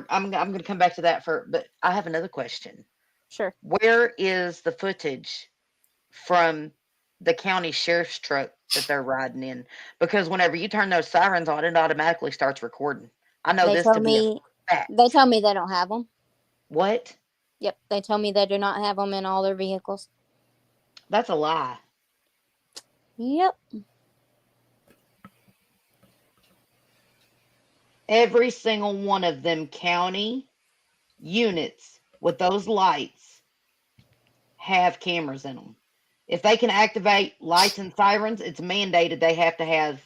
I'm going to come back to that but I have another question. Sure. Where is the footage from the county sheriff's truck that they're riding in? Because whenever you turn those sirens on, it automatically starts recording. I know They this to told be a me. fact. They told me they don't have them. What? Yep. They told me they do not have them in all their vehicles. That's a lie. Yep. Every single one of them county units with those lights have cameras in them. If they can activate lights and sirens, it's mandated they have to have.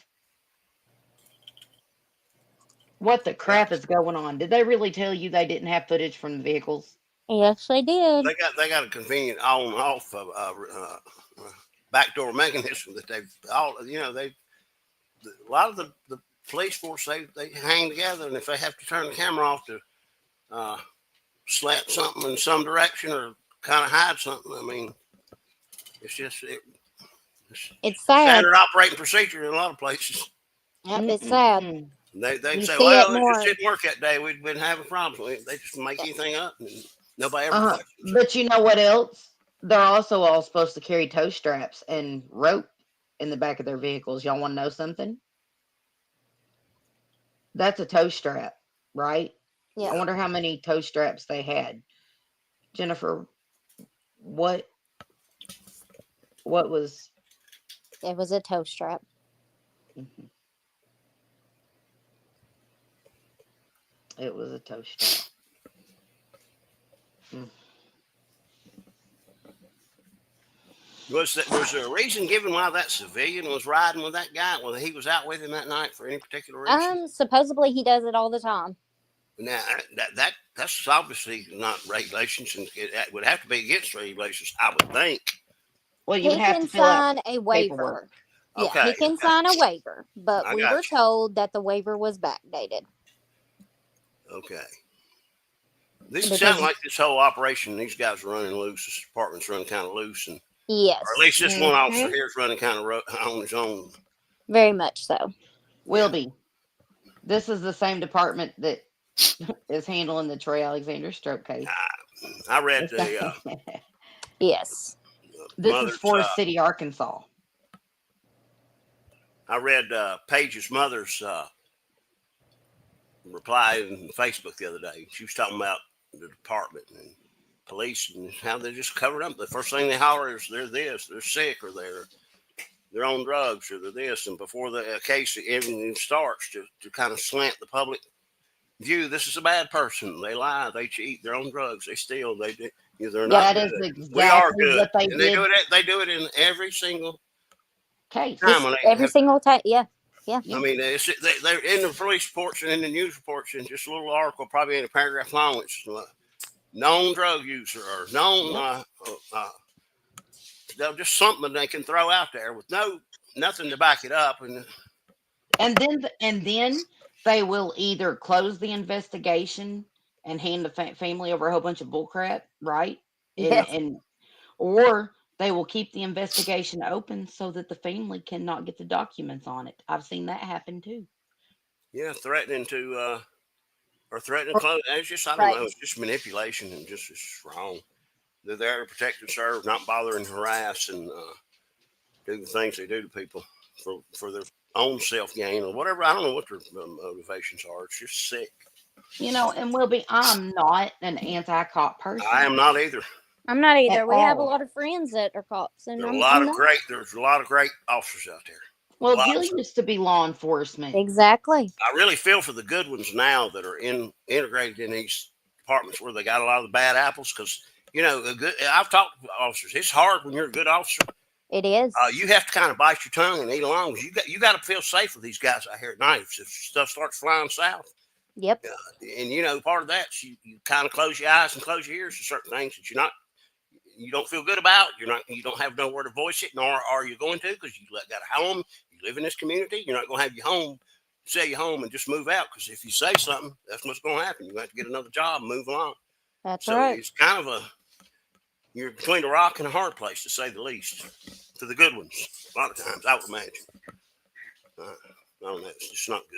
What the crap is going on? Did they really tell you they didn't have footage from the vehicles? Yes, they did. They got a convenient on and off backdoor mechanism that they've all a lot of the police force they hang together, and if they have to turn the camera off to slant something in some direction or kind of hide something, I mean, it's just It's sad. standard operating procedure in a lot of places. Yep, it's sad. Mm-mm. They You say, see well, it it more. just didn't work that day. We've been having problems. They just make anything up, and nobody ever questions. But you know what else? They're also all supposed to carry toe straps and rope in the back of their vehicles. Y'all want to know something? That's a toe strap, right? Yeah. I wonder how many toe straps they had. Jennifer, what was? It was a toe strap. Mhm. It was a toe strap. Was there a reason given why that civilian was riding with that guy? Whether he was out with him that night for any particular reason? Supposedly he does it all the time. Now that's obviously not regulations, and it would have to be against regulations, I would think. Well, you He would have can to fill out sign a waiver. paperwork. Yeah, Okay, he can okay. sign a waiver, but I we got were you. told that the waiver was backdated. Okay. This Because- sounds like this whole operation. These guys are running loose. This department's running kind of loose, and Yes, or at least this one Mhm. officer here is running kind of on his own. very much so. Will be. This is the same department that is handling the Troy Alexander stroke case. I read the Yes. This mother's. is Forest City, Arkansas. I read Paige's mother's reply on Facebook the other day. She was talking about the department and police and how they're just covered up. The first thing they holler is they're this, they're sick, or they're on drugs, or they're this. And before the case even starts, to kind of slant the public view, this is a bad person. They lie, they cheat, they're on drugs, they steal, they're not That is good. exactly We are good. what they And did. they do it in every single Case. time. when they Every have- single time. Yeah. I mean, they're in the police reports and in the news reports, and just a little article, probably in a paragraph long, which is known drug user or known they'll just something they can throw out there with nothing to back it up, and then they will either close the investigation and hand the family over a whole bunch of bullcrap, right? Yes. And or they will keep the investigation open so that the family cannot get the documents on it. I've seen that happen too. yeah, threatening to or threatening to close. It's just, I don't Right. know. It's just manipulation, and just it's wrong. They're there to protect and serve, not bother and harass and do the things they do to people for their own self gain or whatever. I don't know what their motivations are. It's just sick. And I'm not an anti-cop person I am not either. I'm not at either. We have a all. lot of friends that are cops, and There's I'm not. There's a lot of great officers out there. Well, Gill used to be law enforcement. Exactly. I really feel for the good ones now that are integrated in these departments where they got a lot of the bad apples. Because I've talked to officers. It's hard when you're a good officer. It is. You have to kind of bite your tongue and eat along. You got to feel safe with these guys out here at night. If stuff starts flying south, Yep. and part of that, you kind of close your eyes and close your ears to certain things that you don't feel good about. You don't have nowhere to voice it, nor are you going to, because you got a home. You live in this community. You're not going to have sell your home and just move out, because if you say something, that's what's going to happen. You're going to have to get another job and move along. That's So right. it's kind of you're between a rock and a hard place, to say the least, to the good ones. A lot of times, I would imagine. I don't know. It's just not good.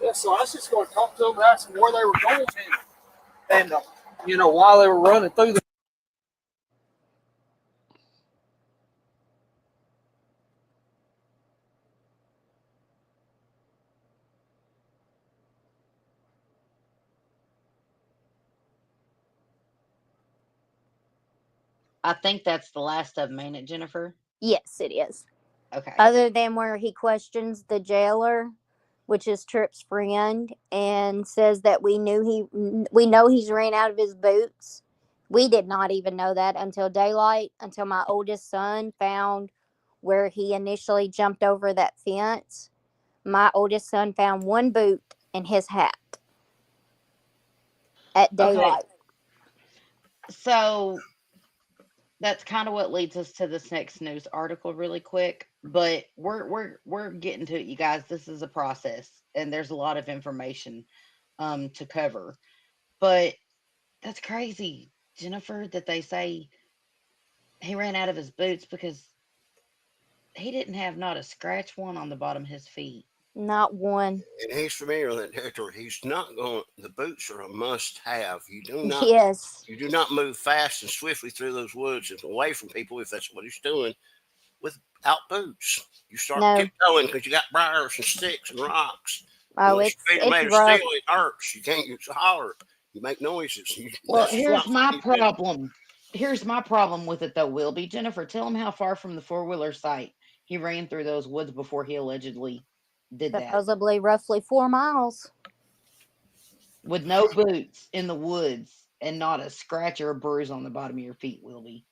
Yeah, so I was just going to talk to them and ask them where they were going and while they were running through the. I think that's the last of them, ain't it, Jennifer? Yes, it is. Okay. Other than where he questions the jailer, which is Tripp's friend, and says that we know he's ran out of his boots. We did not even know that until daylight, until my oldest son found where he initially jumped over that fence. My oldest son found one boot and his hat at daylight. Okay. So that's kind of what leads us to this next news article really quick, but we're getting to it, you guys. This is a process and there's a lot of information to cover. But that's crazy, Jennifer, that they say he ran out of his boots because he didn't have not a scratch one on the bottom of his feet. Not one. And he's familiar with that territory. He's not going. The boots are a must-have. You do not. Yes. You do not move fast and swiftly through those woods and away from people if that's what he's doing without boots. You start tiptoeing because you got briars and sticks and rocks. Oh, Unless your feet are made of rough. steel, it hurts. You can't use a holler. You make noises. Well, here's my problem. Here's my problem with it, though, Wilby. Jennifer, tell him how far from the four-wheeler site he ran through those woods before he allegedly did that. Supposedly roughly 4 miles. With no boots in the woods and not a scratch or a bruise on the bottom of your feet, Wilby.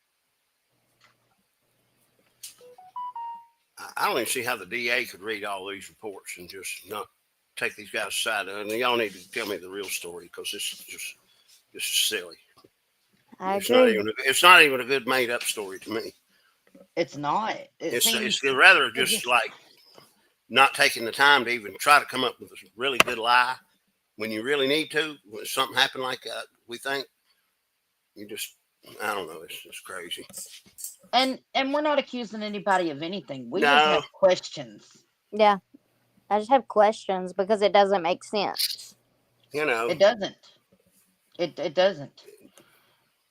I don't even see how the DA could read all these reports and just not take these guys aside. And y'all need to tell me the real story, because this is just silly. I agree. It's not even a good made up story to me. It's not. It's rather just like not taking the time to even try to come up with a really good lie when you really need to. When something happened like that, we think I don't know. It's just crazy. And we're not accusing anybody of anything. We No. just have questions. Yeah. I just have questions because it doesn't make sense. You know, It doesn't. It doesn't.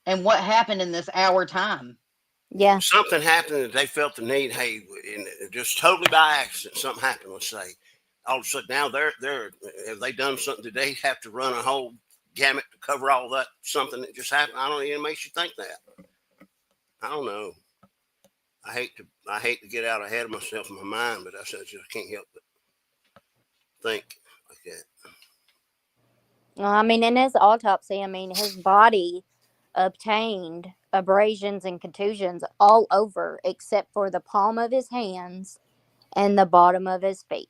And what happened in this hour time? Yeah. Something happened that they felt the need. Hey, just totally by accident, something happened. Let's say, all of a sudden now they're have they done something? Did they have to run a whole gamut to cover all that? Something that just happened. I don't know. It makes you think that. I don't know. I hate to get out ahead of myself in my mind, but I just can't help but think like that. Well, I mean, in his autopsy, I mean, his body obtained abrasions and contusions all over except for the palm of his hands and the bottom of his feet.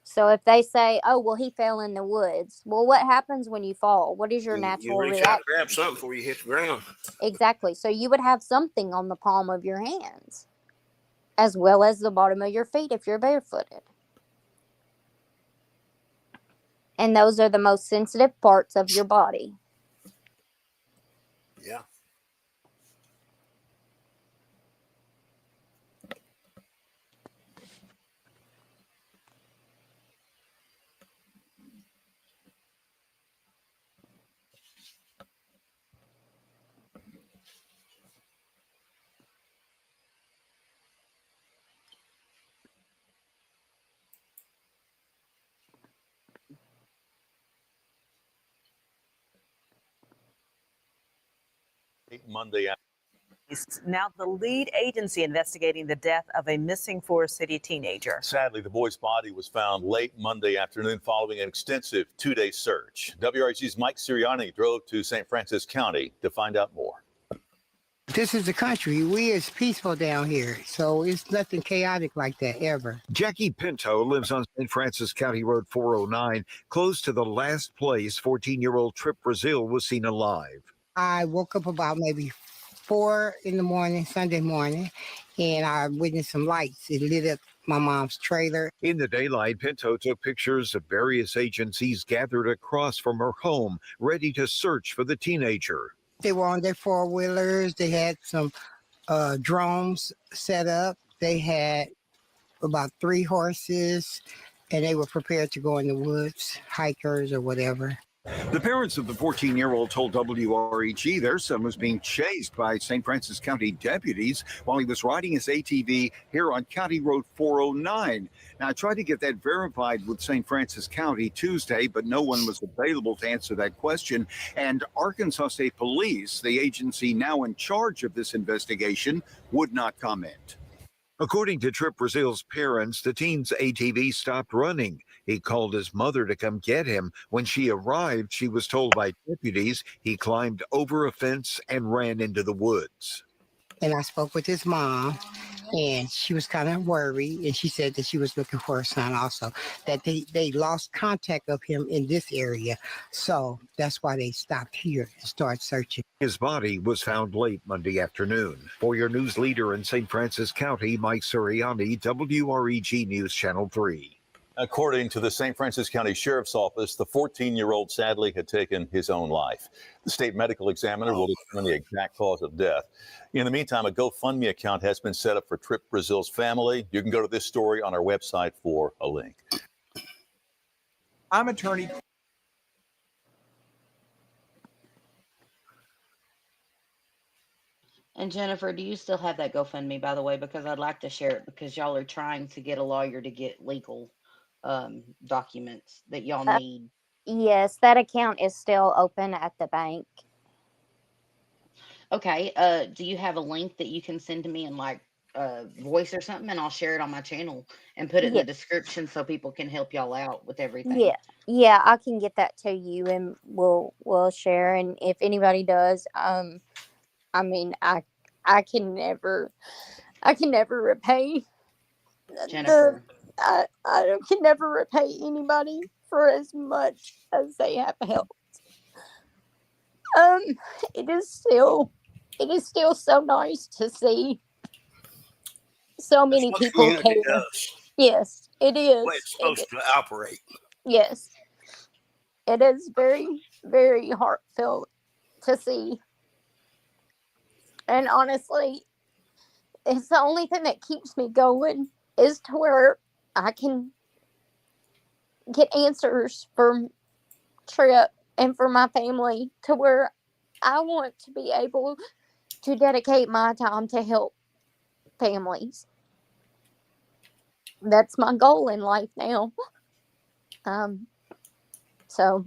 So if they say, oh, well, he fell in the woods, well, what happens when you fall? What is your You natural reach out to reaction? grab something before you hit the ground. Exactly. So you would have something on the palm of your hands as well as the bottom of your feet if you're barefooted. And those are the most sensitive parts of your body. Yeah. Monday. Now the lead agency investigating the death of a missing Forest City teenager. Sadly, the boy's body was found late Monday afternoon following an extensive two-day search. WRG's Mike Sirianni drove to St. Francis County to find out more. This is the country. We is peaceful down here, so it's nothing chaotic like that ever. Jackie Pinto lives on St. Francis County Road 409, close to the last place 14-year-old Tripp Brazeale was seen alive. I woke up about maybe 4 in the morning, Sunday morning, and I witnessed some lights. It lit up my mom's trailer. In the daylight, Pinto took pictures of various agencies gathered across from her home, ready to search for the teenager. They were on their four-wheelers. They had some drones set up. They had about 3 horses, and they were prepared to go in the woods, hikers or whatever. The parents of the 14-year-old told WREG their son was being chased by St. Francis County deputies while he was riding his ATV here on County Road 409. Now, I tried to get that verified with St. Francis County Tuesday, but no one was available to answer that question. And Arkansas State Police, the agency now in charge of this investigation, would not comment. According to Tripp Brazeale's parents, the teen's ATV stopped running. He called his mother to come get him. When she arrived, she was told by deputies he climbed over a fence and ran into the woods. And I spoke with his mom, and she was kind of worried, and she said that she was looking for her son also, that they lost contact of him in this area. So that's why they stopped here and started searching. His body was found late Monday afternoon. For your news leader in St. Francis County, Mike Sirianni, WREG News Channel 3. According to the St. Francis County Sheriff's Office, the 14-year-old sadly had taken his own life. The state medical examiner will determine the exact cause of death. In the meantime, a GoFundMe account has been set up for Tripp Brazeale's family. You can go to this story on our website for a link. I'm attorney. And Jennifer, do you still have that GoFundMe, by the way? Because I'd like to share it because y'all are trying to get a lawyer to get legal documents that y'all need. Yes, that account is still open at the bank. Okay. Do you have a link that you can send to me in like voice or something, and I'll share it on my channel and put it in the description so people can help y'all out with everything? Yeah, I can get that to you, and we'll share. And if anybody does, I mean, I can never repay Jennifer. I can never repay anybody for as much as they have helped. It is still so nice to see so many people care. Yes, it is. The way it's supposed to operate. Yes, it is very, very heartfelt to see. And honestly, it's the only thing that keeps me going is to where I can get answers from Tripp and for my family, to where I want to be able to dedicate my time to help families. That's my goal in life now. So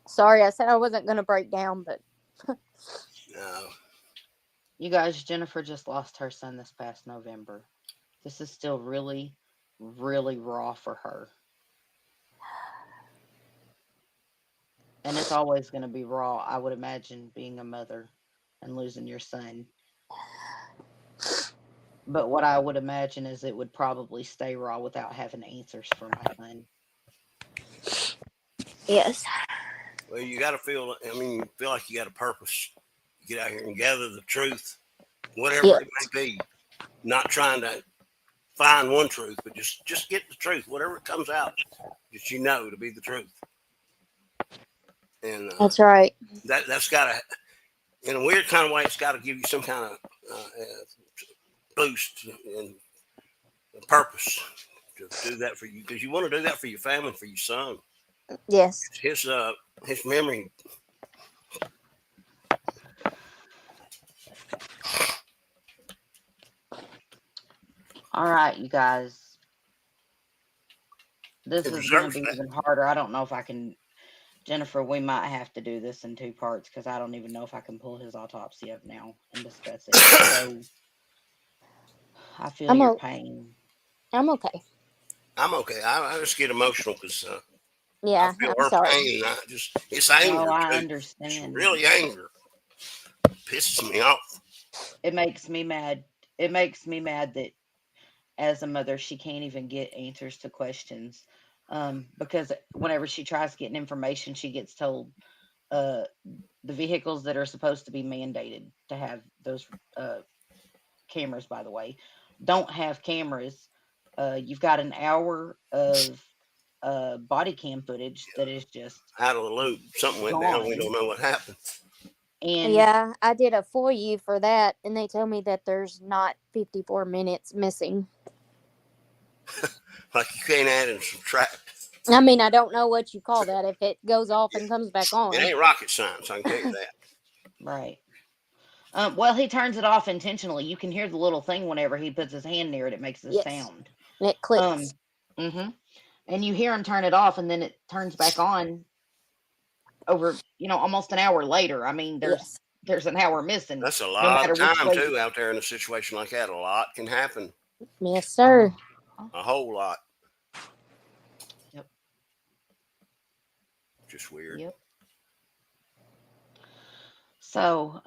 sorry, I said I wasn't going to break down, but No. You guys, Jennifer just lost her son this past November. This is still really, really raw for her. And it's always going to be raw, I would imagine, being a mother and losing your son. But what I would imagine is it would probably stay raw without having answers for my son. yes. Well, you got to feel. I mean, you feel like you got a purpose. Get out here and gather the truth, whatever Yes. it may be. Not trying to find one truth, but just get the truth, whatever it comes out, that you know to be the truth. And That's right. that's got to, in a weird kind of way, it's got to give you some kind of boost and purpose to do that for you, because you want to do that for your family, for your son. Yes. His memory. All right, you guys. This It is going to deserves be that. even harder. I don't know if I can. Jennifer, we might have to do this in 2 parts because I don't even know if I can pull his autopsy up now and discuss it. So I feel I'm your o- pain. I'm okay. I'm okay. I just get emotional because I Yeah, feel I'm her sorry. pain. It's anger No, I too. It's understand. really anger. Pisses me off. It makes me mad. It makes me mad that as a mother, she can't even get answers to questions. Because whenever she tries getting information, she gets told the vehicles that are supposed to be mandated to have those cameras, by the way, don't have cameras. You've got an hour of body cam footage that is just Out of the loop. Something went down. We gone. don't know what happened. And Yeah, I did a FOIA for that, and they told me that there's not 54 minutes missing. Like you can't add and subtract. I mean, I don't know what you call that if it goes off and comes back It on. ain't rocket science, I can tell you that. right. Well, he turns it off intentionally. You can hear the little thing whenever he puts his hand near it. It makes a Yes. sound. And it clicks. And you hear him turn it off, and then it turns back on over, almost an hour later. I mean, there's an hour missing. That's a no lot matter of which time way. too out there in a situation like that. A lot can happen. Yes, sir. A whole lot. Yep. Just weird. Yep. So,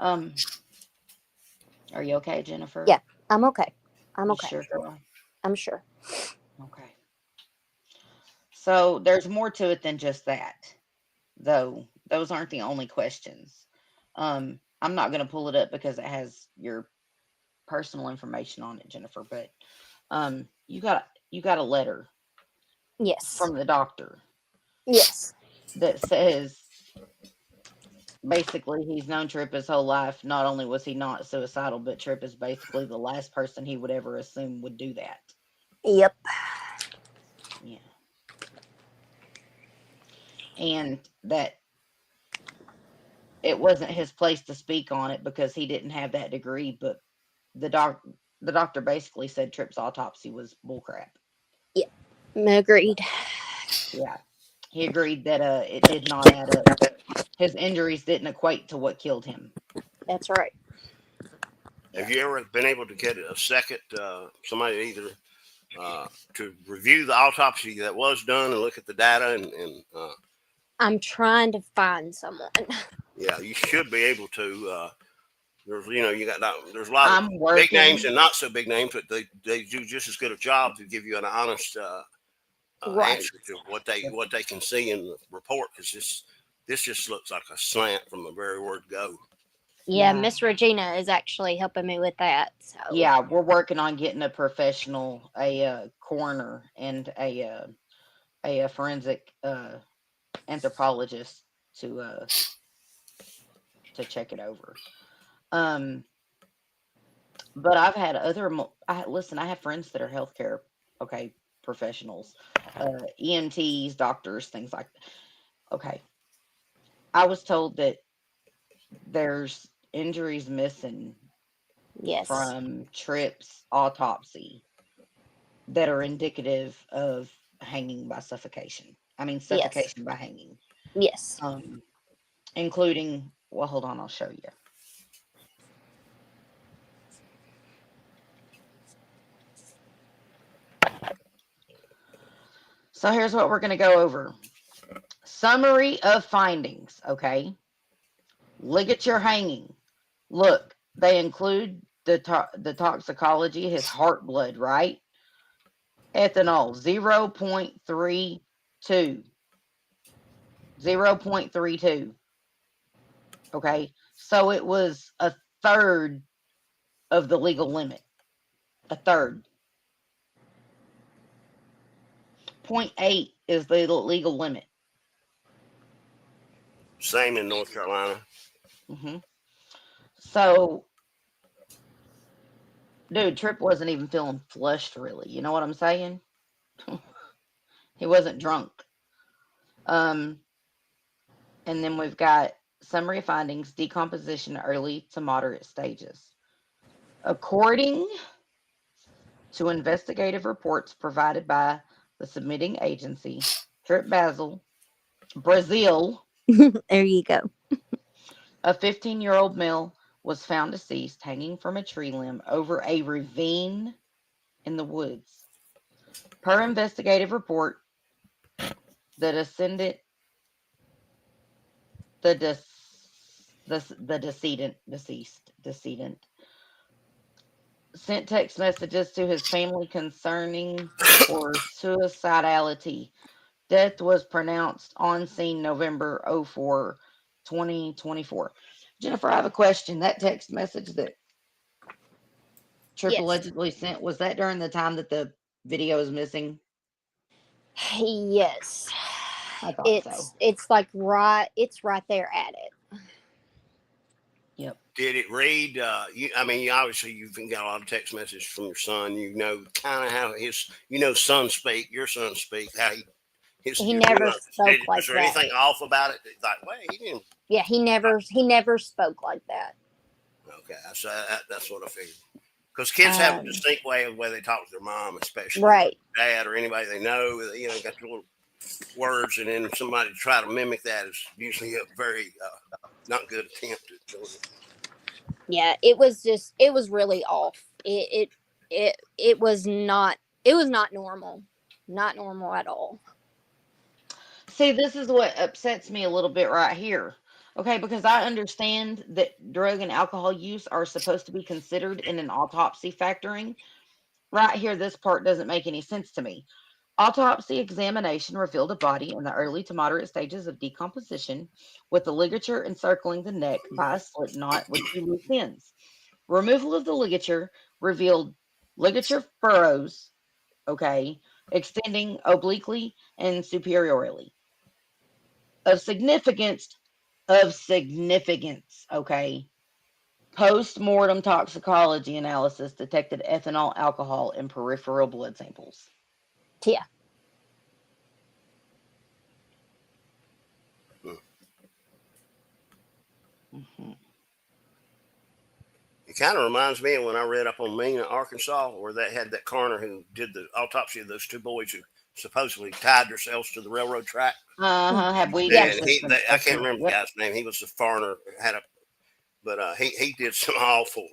are you okay, Jennifer? Yeah, I'm okay. I'm You okay. sure, girl? I'm sure. Okay. So there's more to it than just that, though. Those aren't the only questions. I'm not going to pull it up because it has your personal information on it, Jennifer. But you got a letter Yes. from the doctor Yes. that says basically he's known Tripp his whole life. Not only was he not suicidal, but Tripp is basically the last person he would ever assume would do that. Yep. Yeah. And that it wasn't his place to speak on it because he didn't have that degree, but the doctor basically said Tripp's autopsy was bullcrap. Yep. Agreed. Yeah. He agreed that it did not add up. His injuries didn't equate to what killed him. That's right. Have you ever been able to get a second, somebody either to review the autopsy that was done and look at the data and I'm trying to find someone. yeah, you should be able to. There's there's a lot I'm of big working. names and not so big names, but they do just as good a job to give you an honest Right. answer to what they can see in the report, because this just looks like a slant from the very word go. Yeah, Yeah. Miss Regina is actually helping me with that. So Yeah, we're working on getting a professional, a coroner and a forensic anthropologist to check it over. But I've had I have friends that are healthcare, professionals, EMTs, doctors, things like that. Okay. I was told that there's injuries missing Yes. from Tripp's autopsy that are indicative of hanging by suffocation. I mean, suffocation by hanging. Yes. Including, well, hold on, I'll show you. So here's what we're going to go over. Summary of findings, okay? Ligature hanging. Look, they include the toxicology, his heart blood, right? Ethanol, 0.32. 0.32. Okay, so it was a third of the legal limit. A third. 0.8 is the legal limit. Same in North Carolina. So, dude, Tripp wasn't even feeling flushed, really. You know what I'm saying? He wasn't drunk. And then we've got summary findings, decomposition, early to moderate stages. According to investigative reports provided by the submitting agency, Tripp Brazeale, There you go. a 15-year-old male, was found deceased hanging from a tree limb over a ravine in the woods. Per investigative report, the decedent sent text messages to his family concerning or suicidality. Death was pronounced on scene November 04, 2024. Jennifer, I have a question. That text message that Tripp Yes. allegedly sent, was that during the time that the video is missing? Yes. I thought so. It's like it's right there at it. Yep. Did it read? I mean, obviously you've got a lot of text messages from your son. You know kind of how his, son speak. Your son speak. How He never spoke like was there that. anything off about it? Like, wait, he didn't. Yeah, he never spoke like that. Okay, so that's what I figured. Because kids have a distinct way of the way they talk to their mom, especially right. dad or anybody they know. Got the little words, and then somebody try to mimic that is usually a very not good attempt at doing it. Yeah, it was really off. It was not normal. Not normal at all. See, this is what upsets me a little bit right here. Okay, because I understand that drug and alcohol use are supposed to be considered in an autopsy factoring. Right here, this part doesn't make any sense to me. Autopsy examination revealed a body in the early to moderate stages of decomposition with the ligature encircling the neck by a slip knot with 2 loose ends. Removal of the ligature revealed ligature furrows, okay, extending obliquely and superiorly. Of significance, okay. Post-mortem toxicology analysis detected ethanol alcohol in peripheral blood samples. Yeah. Mm-hmm. It kind of reminds me of when I read up on Maine, Arkansas, where they had that coroner who did the autopsy of those 2 boys who supposedly tied themselves to the railroad track. Have we? And I can't remember the guy's name. He was a foreigner, but he did some awful,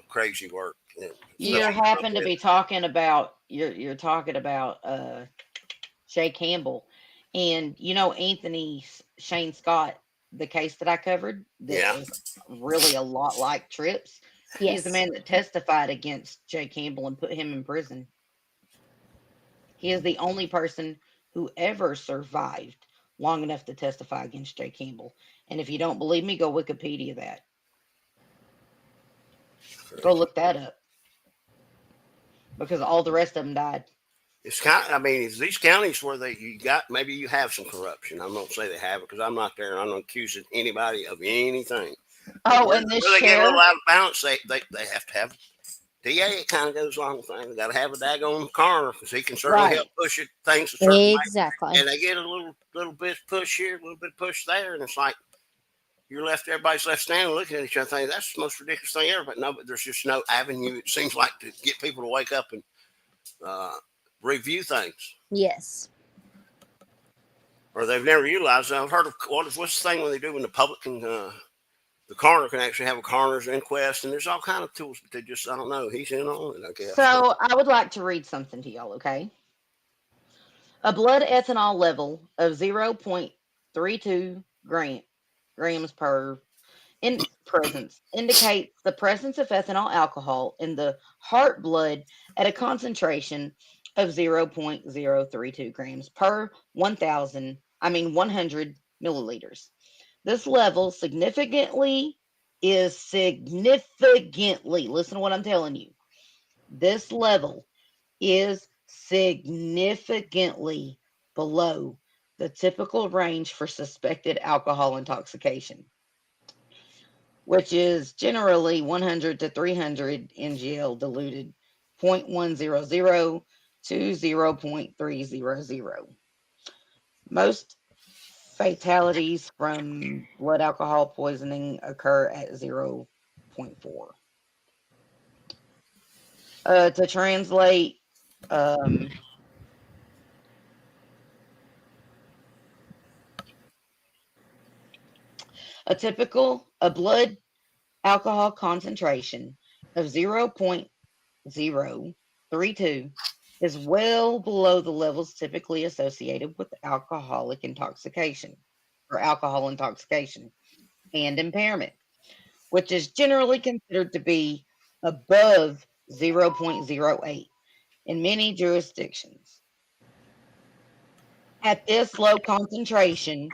crazy work. You happen to be talking about you're talking about Jay Campbell, and Anthony Shane Scott, the case that I covered that is really a lot like Tripp's. Yes. He's the man that testified against Jay Campbell and put him in prison. He is the only person who ever survived long enough to testify against Jay Campbell. And if you don't believe me, go Wikipedia that. Go look that up. Because all the rest of them died. It's it's these counties where maybe you have some corruption. I'm not saying they have it because I'm not there and I'm not accusing anybody of anything. Oh, and this they get a sheriff, little out of balance, they have to have DA, it kind of goes along with things. They got to have a daggone coroner because he can certainly Right. help push it things a certain way. Exactly. And they get a little bit push here, a little bit push there, and it's like everybody's left standing looking at each other thinking, that's the most ridiculous thing ever. But no, but there's just no avenue, it seems like, to get people to wake up and review things. Yes. Or they've never utilized it. I've heard of what's the thing when they do when the public can, the coroner can actually have a coroner's inquest, and there's all kind of tools, but they just, I don't know, he's in on it, I guess. So I would like to read something to y'all, okay? A blood ethanol level of 0.32 grams per in presence indicates the presence of ethanol alcohol in the heart blood at a concentration of 0.032 grams per 100 milliliters. This level significantly, listen to what I'm telling you. This level is significantly below the typical range for suspected alcohol intoxication, which is generally 100 to 300 NGL diluted 0.100 to 0.300. Most fatalities from blood alcohol poisoning occur at 0.4. To translate, a blood alcohol concentration of 0.032 is well below the levels typically associated with alcohol intoxication and impairment, which is generally considered to be above 0.08 in many jurisdictions. At this low concentration,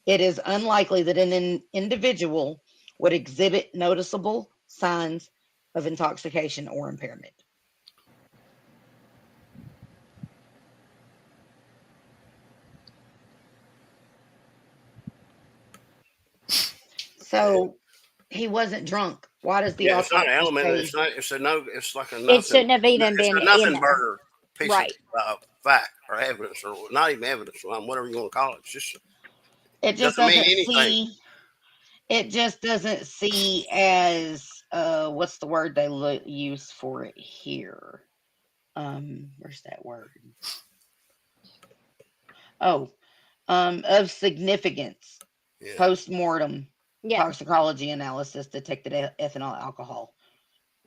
it is unlikely that an individual would exhibit noticeable signs of intoxication or impairment. So he wasn't drunk. Why does the Yeah, it's not an autopsy element. say It's not. It's a no. It's like a It nothing. shouldn't have even It's been a in nothing there. burger piece Right. of fact or evidence, or not even evidence, whatever you want to call it. It's just it just doesn't mean doesn't anything. see it just doesn't see as what's the word they use for it here? Where's that word? Oh, of significance. Yeah. Post-mortem Yeah. toxicology analysis detected ethanol alcohol.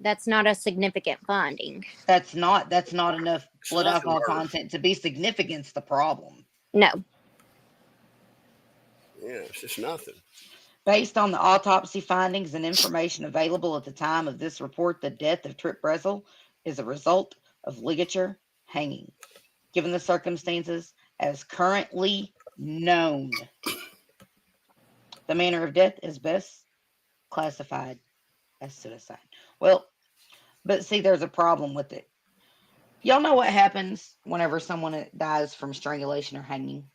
That's not a significant finding. That's not enough It's blood nothing alcohol burger. content to be significance the problem. No. Yeah, it's just nothing. Based on the autopsy findings and information available at the time of this report, the death of Tripp Brazeale is a result of ligature hanging. Given the circumstances as currently known, the manner of death is best classified as suicide. Well, but see, there's a problem with it. Y'all know what happens whenever someone dies from strangulation or hanging?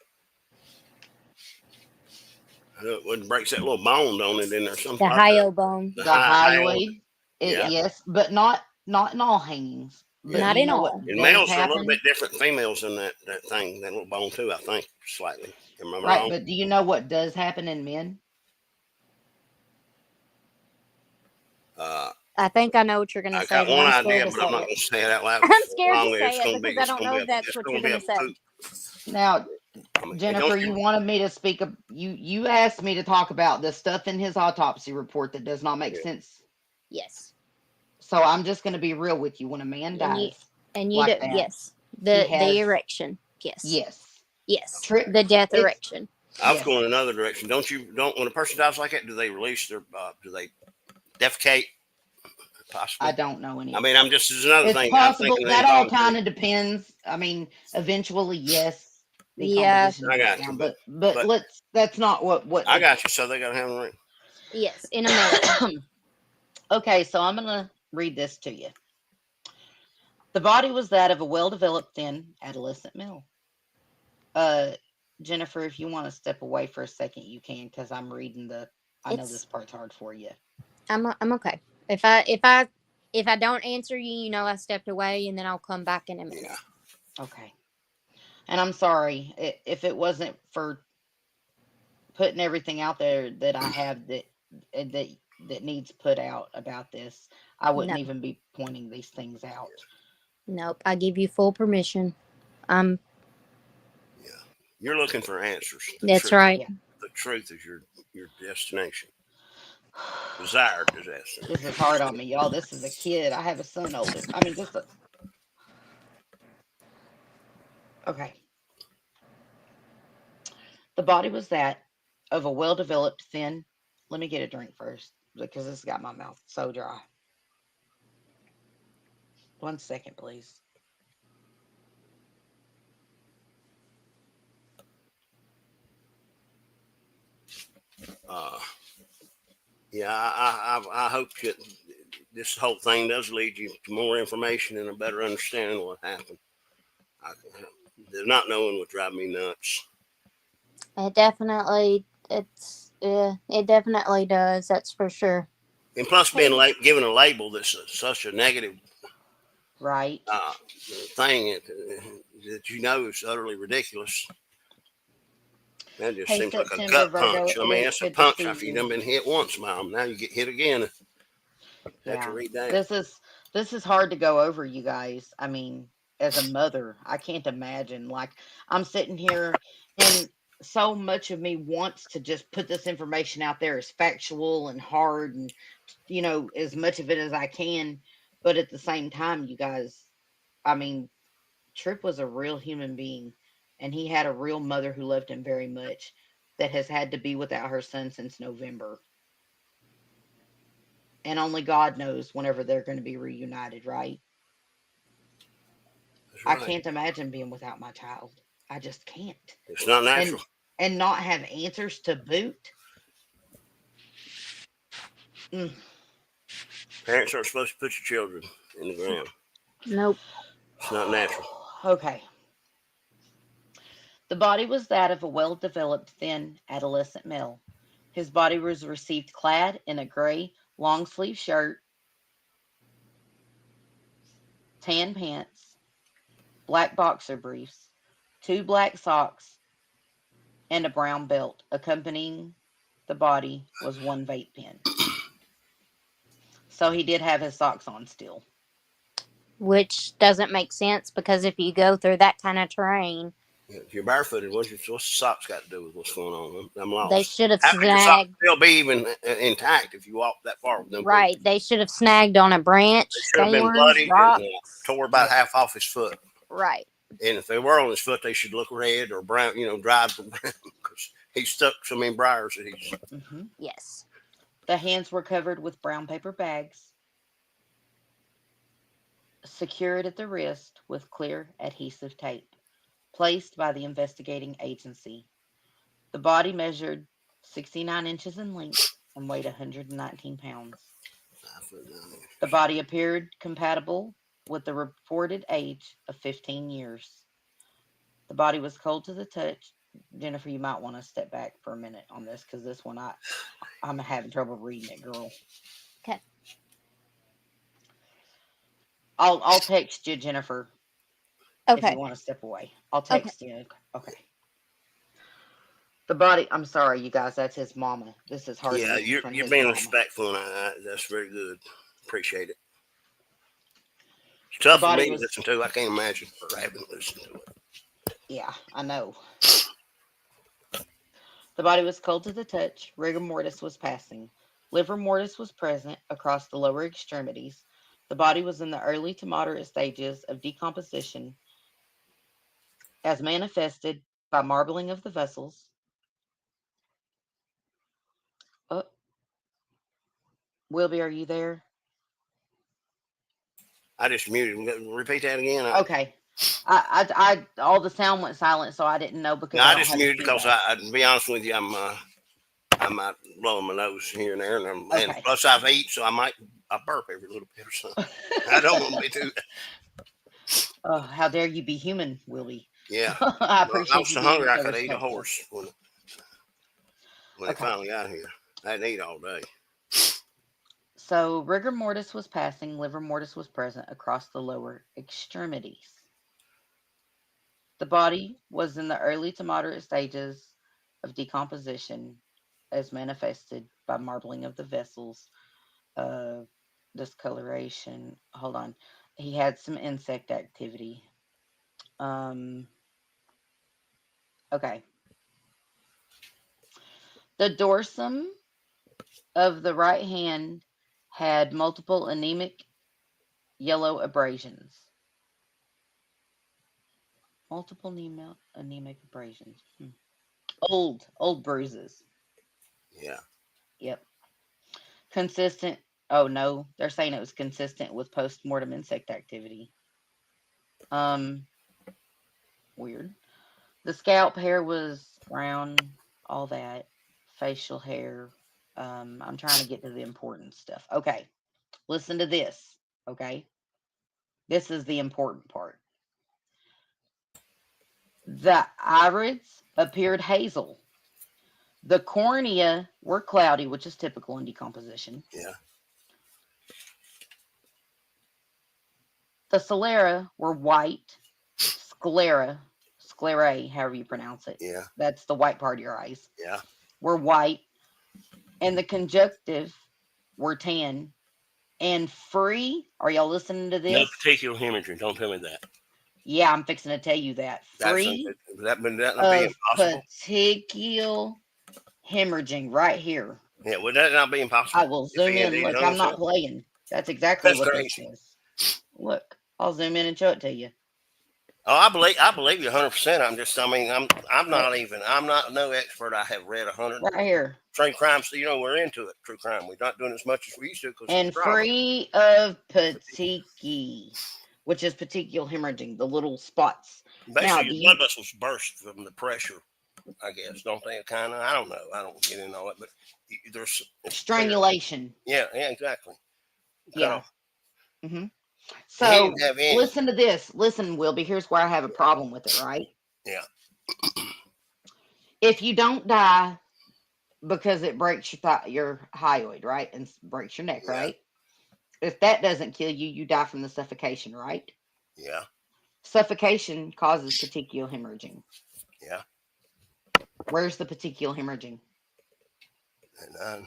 It breaks that little bone, don't it, in there? Something The like that. hyoid bone. The hyoid. Yeah. Yes, but not in all hangings. But Not you in know all. what And does males are a happen? little bit different than females in that thing, that little bone too, I think, slightly. Am I Right, wrong? but do you know what does happen in men? I think I know what you're going I to say, got but one I'm idea, scared to but I'm say not it. going to say it out loud. I'm scared to It's say it gonna be- because I it's don't gonna know be if that's it's what gonna you're be going a to say. poop. Now, I mean, Jennifer, don't you wanted me to speak. You asked me to talk about the stuff in his autopsy report that does not make Yeah. sense. Yes. So I'm just going to be real with you. When a man dies, And you like do. that, Yes. he The has- erection. Yes. yes, Yes. Tripp- The death it's- erection. I was yes. going another direction. Don't when a person dies like that, do they release their do they defecate? Possibly. I don't know any. I mean, I'm just, there's another It's thing. I'm possible. thinking That they all concrete. kind of depends. I mean, eventually, yes. Yeah. decomposition I got breaks you, down, but but let's. That's not what. I got you. So they got to have them right. Yes. In America. Okay, so I'm gonna read this to you. The body was that of a well-developed, thin adolescent male. Jennifer, if you want to step away for a second, you can, because I'm reading the. I know this part's hard for you. I'm okay. If I If I don't answer you, you know I stepped away, and then I'll come back in a minute. Yeah. Okay. And I'm sorry if it wasn't for putting everything out there that I have that needs put out about this, I wouldn't No. even be pointing these things out. Nope. I give you full permission. Yeah. You're looking for answers. That's truth. right. Yeah. The truth is your destination. Desired disaster. This is hard on me, y'all. This is a kid. I have a son older. I mean, okay. The body was that of a well-developed, thin. Let me get a drink first because this got my mouth so dry. 1 second, please. Yeah, I hope that this whole thing does lead you to more information and a better understanding of what happened. The not knowing would drive me nuts. It definitely does. That's for sure. And plus, being given a label that's such a negative Right. thing that you know is utterly ridiculous. That just Hey, seems like a September, gut Virgo, punch. I it mean, is that's a good to punch see after you've you. done been hit once, Mom. Now you get hit again. Have to Yeah, read that. this is hard to go over, you guys. I mean, as a mother, I can't imagine. Like, I'm sitting here, and so much of me wants to just put this information out there as factual and hard, and as much of it as I can. But at the same time, you guys, I mean, Tripp was a real human being, and he had a real mother who loved him very much, that has had to be without her son since November. And only God knows whenever they're going to be reunited, right? That's I right. can't imagine being without my child. I just can't. It's not natural. And not have answers to boot. Parents aren't supposed to put your children in the ground. Nope. It's not natural. Okay. The body was that of a well-developed, thin, adolescent male. His body was received clad in a gray, long-sleeve shirt, tan pants, black boxer briefs, 2 black socks, and a brown belt. Accompanying the body was 1 vape pen. So he did have his socks on still. Which doesn't make sense because if you go through that kind of terrain, If you're barefooted, what's the socks got to do with what's going on? I'm lost. they should have How could your socks snagged. still be even intact if you walk that far with them? Right. They should have snagged on a branch, They should have been thorns, bloody rocks. and tore about half off his foot. Right. And if they were on his foot, they should look red or brown, dried from brown, because he stuck so many briars that he's. Yes. The hands were covered with brown paper bags, secured at the wrist with clear adhesive tape, placed by the investigating agency. The body measured 69 inches in length and weighed 119 pounds. The body appeared compatible with the reported age of 15 years. The body was cold to the touch. Jennifer, you might want to step back for a minute on this because this one I'm having trouble reading it, girl. Okay. I'll text you, Jennifer. Okay. If you want to step away, I'll text you. Okay. The body. I'm sorry, you guys. That's his mama. This is hard. Yeah, you're being respectful, and that's very good. Appreciate it. It's tough for me to listen to. I can't imagine her having to listen to it. Yeah, I know. The body was cold to the touch. Rigor mortis was passing. Livor mortis was present across the lower extremities. The body was in the early to moderate stages of decomposition, as manifested by marbling of the vessels. Wilby, are you there? I just muted. Repeat that again. Okay. I all the sound went silent, so I didn't know because I just muted because to be honest with you, I might blow my nose here and there, and plus I've eaten, so I burp every little bit or something. I don't want to be too. Oh, how dare you be human, Willie? Yeah, I appreciate. I was so hungry I could eat a horse when they finally got here. I didn't eat all day. So rigor mortis was passing, livor mortis was present across the lower extremities. The body was in the early to moderate stages of decomposition, as manifested by marbling of the vessels, discoloration. Hold on. He had some insect activity. Okay. The dorsum of the right hand had multiple anemic yellow abrasions. Multiple anemic abrasions. Old bruises. Yeah. Yep. Consistent. Oh no, they're saying it was consistent with post-mortem insect activity. Weird. The scalp hair was brown, all that. Facial hair. I'm trying to get to the important stuff. Okay. Listen to this. Okay. This is the important part. The irids appeared hazel. The cornea were cloudy, which is typical in decomposition. Yeah. The sclera were white. Sclerae, however you pronounce it. Yeah. That's the white part of your eyes. Yeah. Were white. And the conjunctive were tan and free. Are y'all listening to this? No particular hemorrhaging. Don't tell me that. Yeah, I'm fixing to tell you that. Free would that be impossible? Particular hemorrhaging right here. Yeah, would that not be impossible? I will zoom in. Look, I'm not playing. That's exactly what this is. Look, I'll zoom in and show it to you. Oh, I believe you 100%. I'm not no expert. I have read 100 right here. True crime, so we're into it. True crime. We're not doing as much as we used to. And free of petechiae, which is petechial hemorrhaging, the little spots. Basically, your blood vessels burst from the pressure, I guess. Don't they? Kind of. I don't know. I don't get into all that, but there's strangulation. Yeah, exactly. Yeah. So listen to this. Listen, Wilby. Here's where I have a problem with it. Right? Yeah. If you don't die because it breaks your hyoid, right, and breaks your neck, right? If that doesn't kill you, you die from the suffocation, right? Yeah. Suffocation causes petechial hemorrhaging. Yeah. Where's the petechial hemorrhaging? None.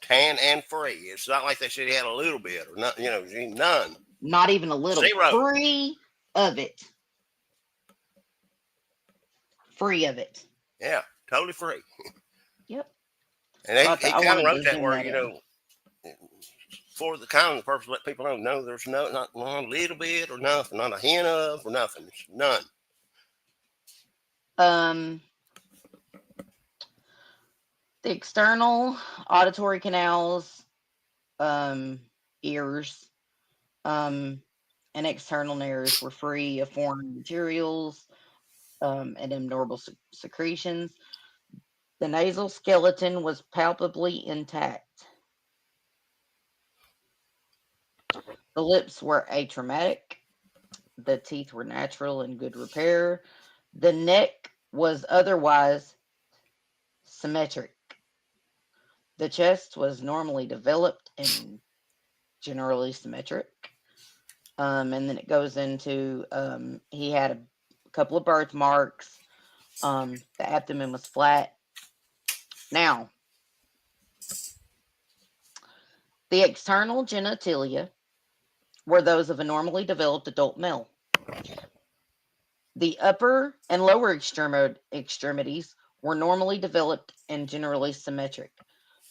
Tan and free. It's not like they said he had a little bit or not. None. Not even a little. Zero. Free of it. Free of it. Yeah, totally free. Yep. And he kind of wrote that where for the kind of purpose to let people know, no, there's not one little bit or nothing, not a hint of or nothing. It's none. The external auditory canals, ears, and external nerves were free of foreign materials and abnormal secretions. The nasal skeleton was palpably intact. The lips were atraumatic. The teeth were natural and good repair. The neck was otherwise symmetric. The chest was normally developed and generally symmetric. And then it goes into he had a couple of birthmarks. The abdomen was flat. Now, the external genitalia were those of a normally developed adult male. The upper and lower extremities were normally developed and generally symmetric.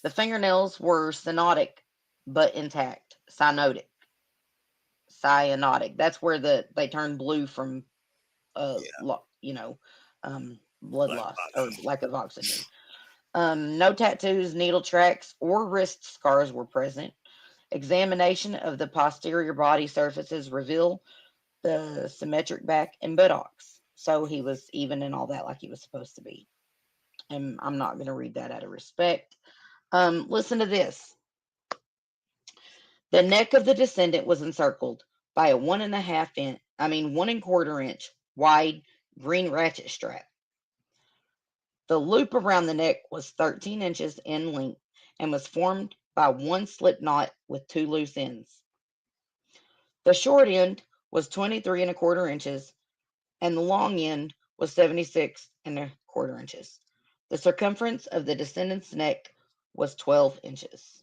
The fingernails were cyanotic but intact. Cyanotic. That's where they turn blue from blood loss or lack of oxygen. No tattoos, needle tracks, or wrist scars were present. Examination of the posterior body surfaces reveal the symmetric back and buttocks. So he was even in all that like he was supposed to be. And I'm not going to read that out of respect. Listen to this. The neck of the descendant was encircled by a 1.25 inch wide green ratchet strap. The loop around the neck was 13 inches in length and was formed by one slip knot with 2 loose ends. The short end was 23¼ inches, and the long end was 76¼ inches. The circumference of the descendant's neck was 12 inches.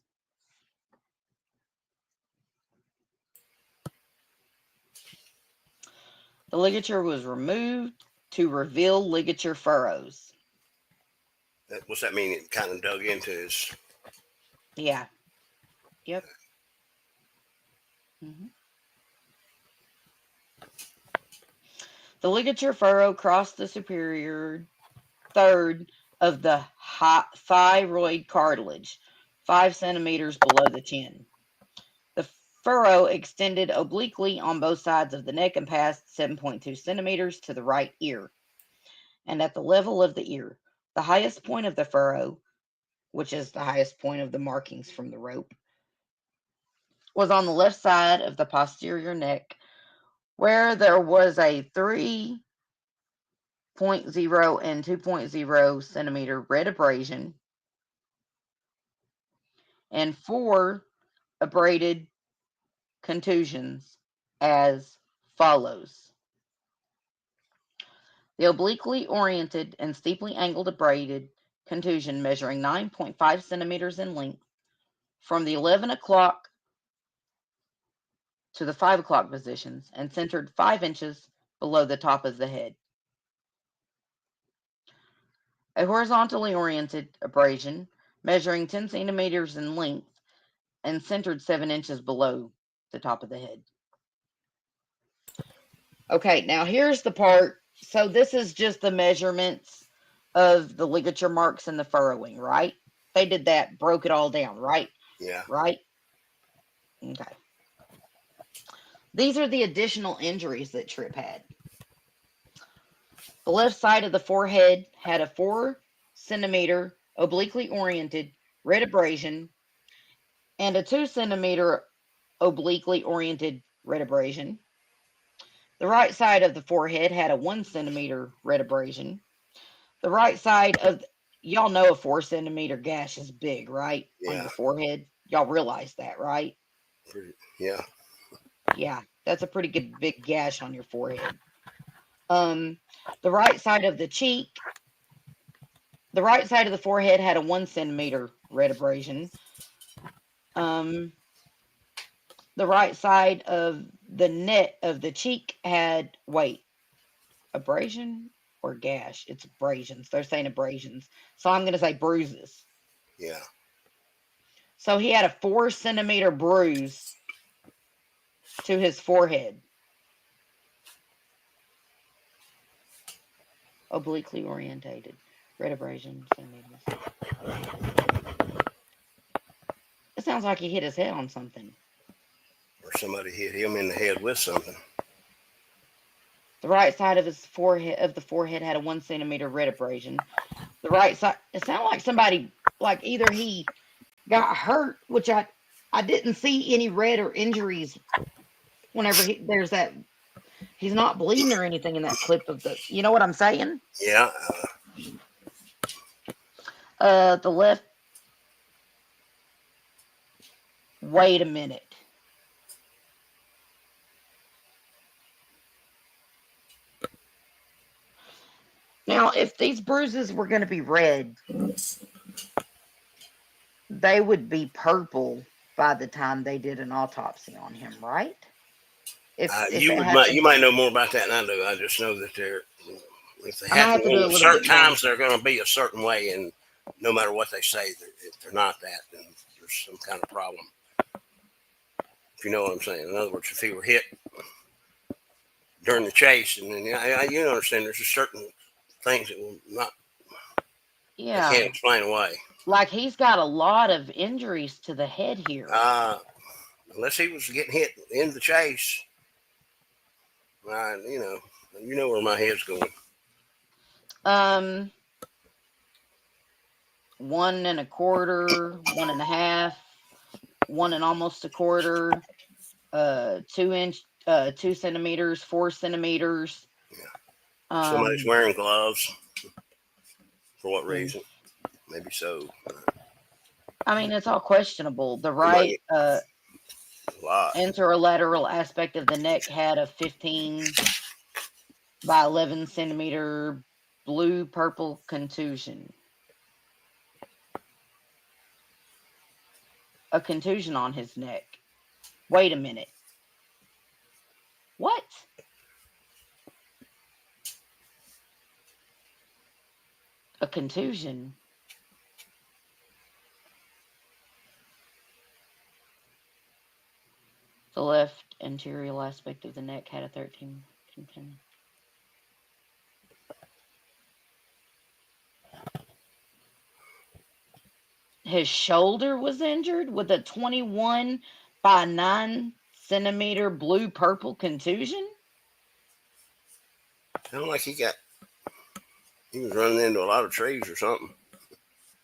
The ligature was removed to reveal ligature furrows. What's that mean? It kind of dug into his. Yeah. Yep. Mm-hmm. The ligature furrow crossed the superior third of the thyroid cartilage, 5 centimeters below the chin. The furrow extended obliquely on both sides of the neck and passed 7.2 centimeters to the right ear. And at the level of the ear, the highest point of the furrow, which is the highest point of the markings from the rope, was on the left side of the posterior neck, where there was a 3.0 and 2.0 centimeter red abrasion and 4 abraded contusions as follows. The obliquely oriented and steeply angled abraded contusion measuring 9.5 centimeters in length from the 11 o'clock to the 5 o'clock positions and centered 5 inches below the top of the head. A horizontally oriented abrasion measuring 10 centimeters in length and centered 7 inches below the top of the head. Okay, now here's the part. So this is just the measurements of the ligature marks and the furrowing, right? They did that, broke it all down, right? Yeah. Right? Okay. These are the additional injuries that Tripp had. The left side of the forehead had a 4 centimeter obliquely oriented red abrasion and a 2 centimeter obliquely oriented red abrasion. The right side of the forehead had a 1 centimeter red abrasion. The right side of, y'all know a 4 centimeter gash is big, right? Yeah. On your forehead. Y'all realize that, right? Yeah. Yeah, that's a pretty good big gash on your forehead. The right side of the cheek, the right side of the forehead had a 1 centimeter red abrasion. The right side of the neck of the cheek had, abrasion or gash? It's abrasions. They're saying abrasions. So I'm going to say bruises. Yeah. So he had a 4 centimeter bruise to his forehead. Obliquely orientated. Red abrasion centimeters. It sounds like he hit his head on something. Or somebody hit him in the head with something. The right side of his forehead had a 1 centimeter red abrasion. The right side, it sounded like somebody, like either he got hurt, which I didn't see any red or injuries whenever there's that, he's not bleeding or anything in that clip of the, you know what I'm saying? Yeah. The left, wait a minute. Now, if these bruises were going to be red, they would be purple by the time they did an autopsy on him, right? If you might know more about that than I do. I just know that if they happen at certain times, they're going to be a certain way, and no matter what they say, if they're not that, then there's some kind of problem. If you know what I'm saying. In other words, if he were hit during the chase, and then you understand, there's just certain things that will not. Yeah. They can't explain away. Like he's got a lot of injuries to the head here. Unless he was getting hit in the chase. You know where my head's going. 1 1/4, 1 1/2, 1 and almost 1/4, 2 centimeters, 4 centimeters. Yeah. Somebody's wearing gloves. For what reason? Maybe so. I mean, it's all questionable. The Somebody- right Wow. anterolateral aspect of the neck had a 15 by 11 centimeter blue purple contusion. A contusion on his neck. Wait a minute. What? A contusion? The left anterior aspect of the neck had a 13 contusion. His shoulder was injured with a 21 by 9 centimeter blue purple contusion. Sounded like he was running into a lot of trees or something.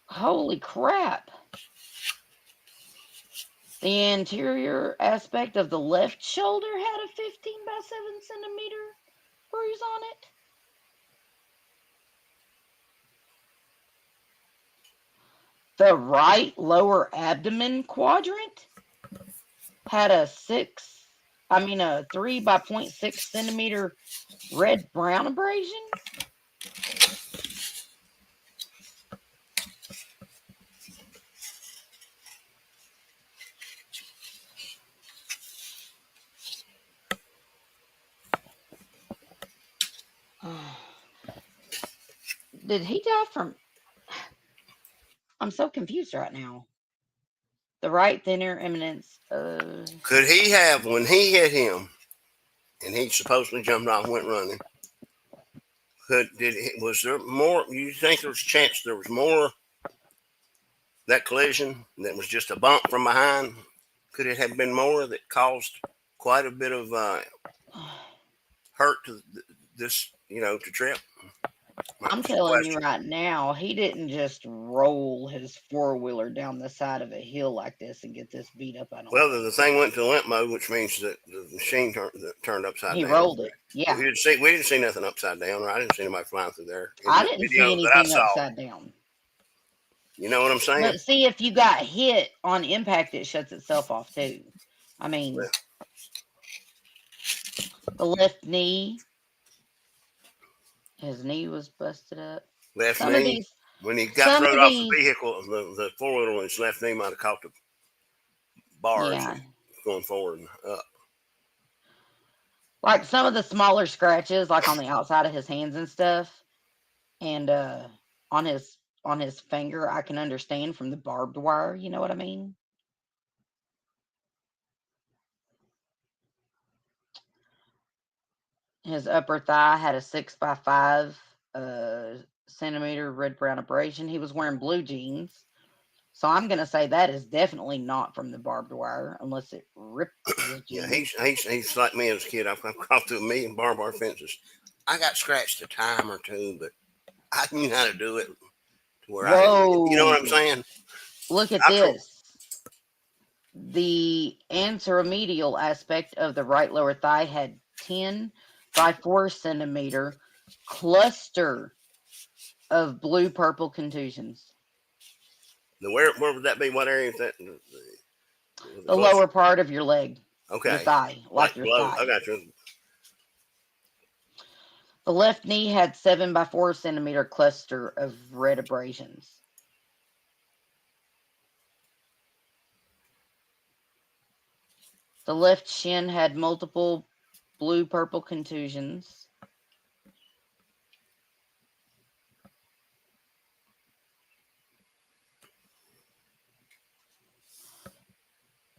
Holy crap. The anterior aspect of the left shoulder had a 15 by 7 centimeter bruise on it. The right lower abdomen quadrant had a 3 by 0.6 centimeter red brown abrasion. Did he die from? I'm so confused right now. The right thinner eminence. Could he have, when he hit him, and he supposedly jumped off and went running? Was there more? You think there was a chance there was more? That collision that was just a bump from behind. Could it have been more that caused quite a bit of hurt to this? To Tripp. I'm telling you right now, he didn't just roll his four-wheeler down the side of a hill like this and get this beat up. Well, the thing went to limp mode, which means that the machine turned upside down. He rolled it. Yeah. We didn't see nothing upside down, or I didn't see anybody flying through there. I didn't see anything upside down. You know what I'm saying? But see, if you got hit on impact, it shuts itself off too. I mean, the left knee. His knee was busted up. Left knee. When he got thrown off the vehicle, the four-wheeler, his left knee might have caught the bars going forward and up. Like some of the smaller scratches, like on the outside of his hands and stuff, and on his finger, I can understand from the barbed wire. You know what I mean? His upper thigh had a 6 by 5 centimeter red-brown abrasion. He was wearing blue jeans. So I'm going to say that is definitely not from the barbed wire, unless it ripped his jeans. Yeah, he's like me as a kid. I've crossed through a million barbed wire fences. I got scratched a time or two, but I knew how to do it to where you know what I'm saying? Look at this. The anteromedial aspect of the right lower thigh had 10 by 4 centimeter cluster of blue purple contusions. Where would that be? What area is that? The lower part of your leg. Okay. Your thigh. Like your thigh. I got you. The left knee had 7 by 4 centimeter cluster of red abrasions. The left shin had multiple blue-purple contusions.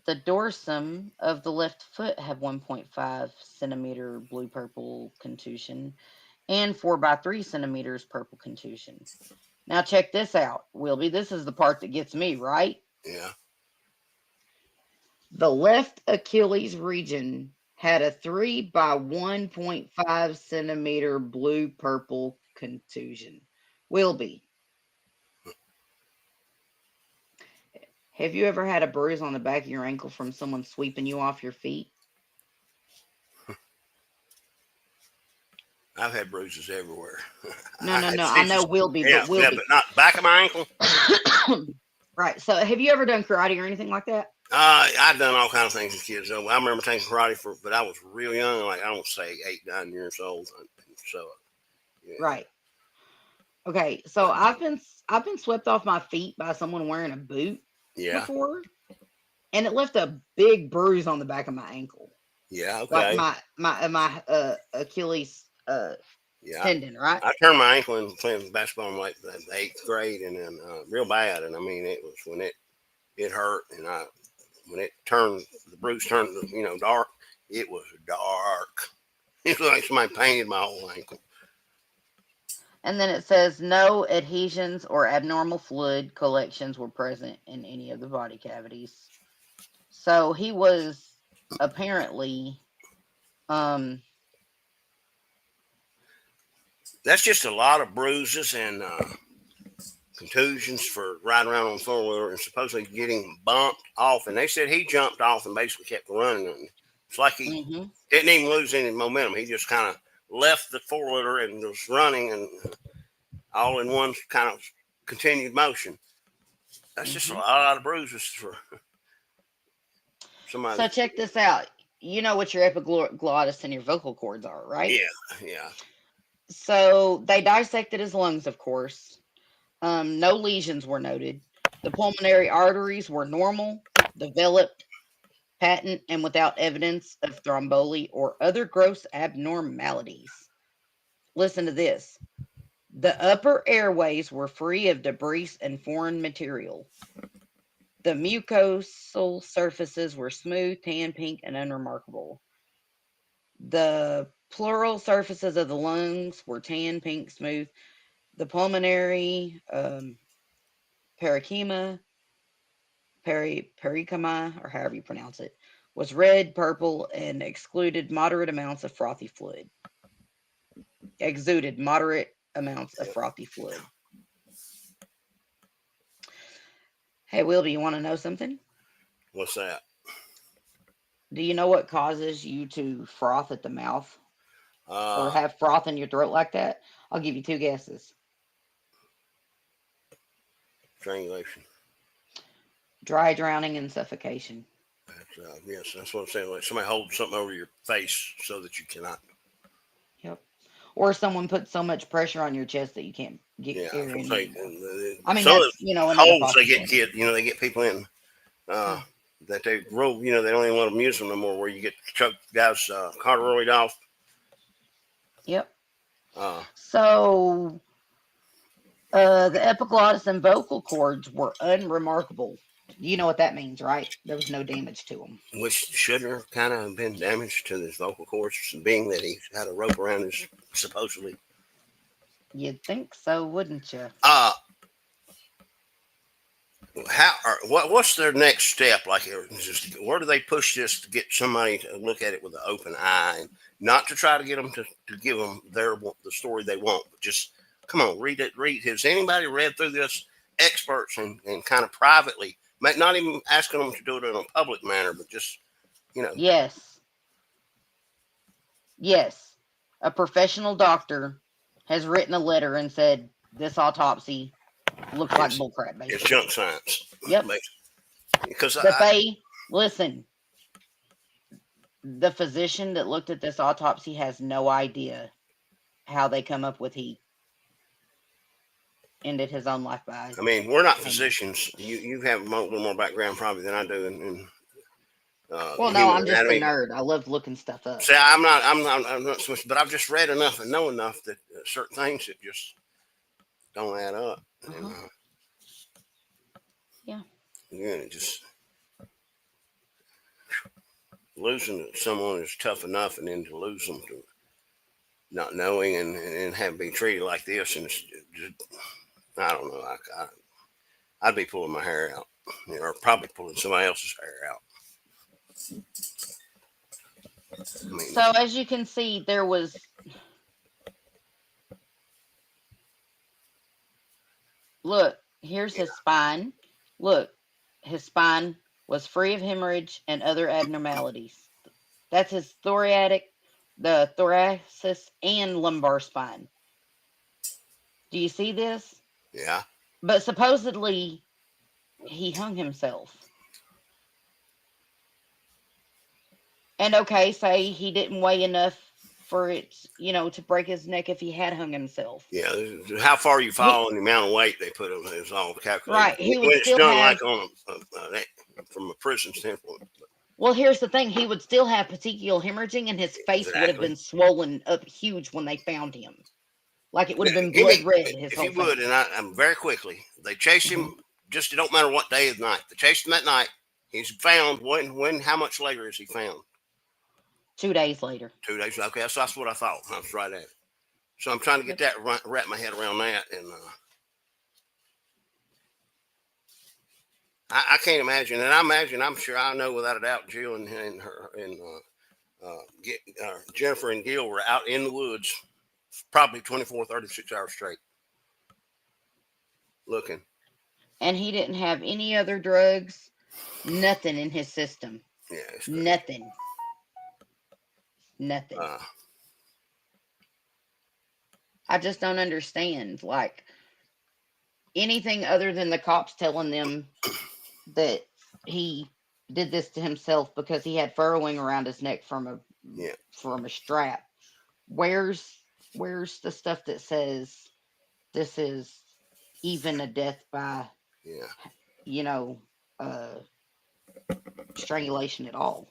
The dorsum of the left foot had 1.5 centimeter blue-purple contusion and 4 by 3 centimeters purple contusion. Now check this out, Wilby. This is the part that gets me, right? Yeah. The left Achilles region had a 3 by 1.5 centimeter blue-purple contusion. Wilby, have you ever had a bruise on the back of your ankle from someone sweeping you off your feet? I've had bruises everywhere. No. I know Wilby, but not back of my ankle. Right. So have you ever done karate or anything like that? I've done all kinds of things as kids. I remember taking karate but I was real young, like I don't say 8, 9 years old. So, yeah. Right. Okay. So I've been swept off my feet by someone wearing a boot Yeah. before, and it left a big bruise on the back of my ankle. Yeah. Like Okay. my Achilles Yeah. tendon, right? I turned my ankle in playing basketball in like the 8th grade, and then real bad. And I mean, it was when it hurt, and when it turned, the bruise turned, dark. It was dark. It was like somebody painted my whole ankle. And then it says no adhesions or abnormal fluid collections were present in any of the body cavities. So he was apparently, That's just a lot of bruises and contusions for riding around on the four-wheeler and supposedly getting bumped off. And they said he jumped off and basically kept running. And it's like he didn't even lose any momentum. He just kind of left the four-wheeler and was running, and all in one kind of continued motion. That's just a lot of bruises for somebody. So check this out. You know what your epiglottis and your vocal cords are, right? Yeah. So they dissected his lungs, of course. No lesions were noted. The pulmonary arteries were normal, developed, patent, and without evidence of thromboly or other gross abnormalities. Listen to this. The upper airways were free of debris and foreign material. The mucosal surfaces were smooth, tan, pink, and unremarkable. The pleural surfaces of the lungs were tan, pink, smooth. The pulmonary parenchyma, or however you pronounce it, was red, purple, and exuded moderate amounts of frothy fluid. Hey, Will, do you want to know something? What's that? Do you know what causes you to froth at the mouth or have froth in your throat like that? I'll give you 2 guesses. Strangulation. Dry drowning and suffocation. Yes, that's what I'm saying. Like somebody holds something over your face so that you cannot. Yep. Or someone puts so much pressure on your chest that you can't get air in. I mean, that's, holes they get they get people in that they roll. They don't even want to use them no more. Where you get choke guys corduroyed off. Yep. So the epiglottis and vocal cords were unremarkable. You know what that means, right? There was no damage to them. Which should have kind of been damage to his vocal cords, being that he had a rope around his, supposedly. You'd think so, wouldn't you? What's their next step? Like, where do they push this to get somebody to look at it with an open eye, and not to try to get them to give them the story they want, but just come on, read it. Has anybody read through this? Experts and kind of privately. Not even asking them to do it in a public manner, but just, Yes. A professional doctor has written a letter and said this autopsy looks like bullcrap, basically. It's junk science. Yep. Because listen, the physician that looked at this autopsy has no idea how they come up with he ended his own life by. I mean, we're not physicians. You have a little more background probably than I do. Well, no, I'm just a nerd. I love looking stuff up. See, I'm not so much, but I've just read enough and know enough that certain things that just don't add up. Yeah. Again, it just losing someone is tough enough, and then to lose them to not knowing and have been treated like this, and it's just, I don't know. I'd be pulling my hair out, or probably pulling somebody else's hair out. So as you can see, there was here's his spine. Look, his spine was free of hemorrhage and other abnormalities. That's his the thoracic and lumbar spine. Do you see this? Yeah. But supposedly he hung himself. And okay, say he didn't weigh enough for it, to break his neck if he had hung himself. Yeah, how far you fall and the amount of weight they put on it is all calculated. Right, he when would it's still done have. like on from a prison standpoint. Well, here's the thing: he would still have petechial hemorrhaging, and his face would have Exactly. been swollen up huge when they found him. Like it would have been Give me, blood red. His if whole you would, face. and I'm very quickly. They chased him. Just it don't matter what day of the night. They chased him that night. He's found when? How much later is he found? 2 days later. 2 days. Okay, that's what I thought. I was right at it. So I'm trying to get that wrap my head around that, and I can't imagine. And I'm sure I know without a doubt, Jill and her and Jennifer and Gill were out in the woods, probably 24, 36 hours straight, looking. And he didn't have any other drugs, nothing in his system. Yeah, nothing. I just don't understand. Like anything other than the cops telling them that he did this to himself because he had furrowing around his neck from a strap. Where's the stuff that says this is even a death by strangulation at all?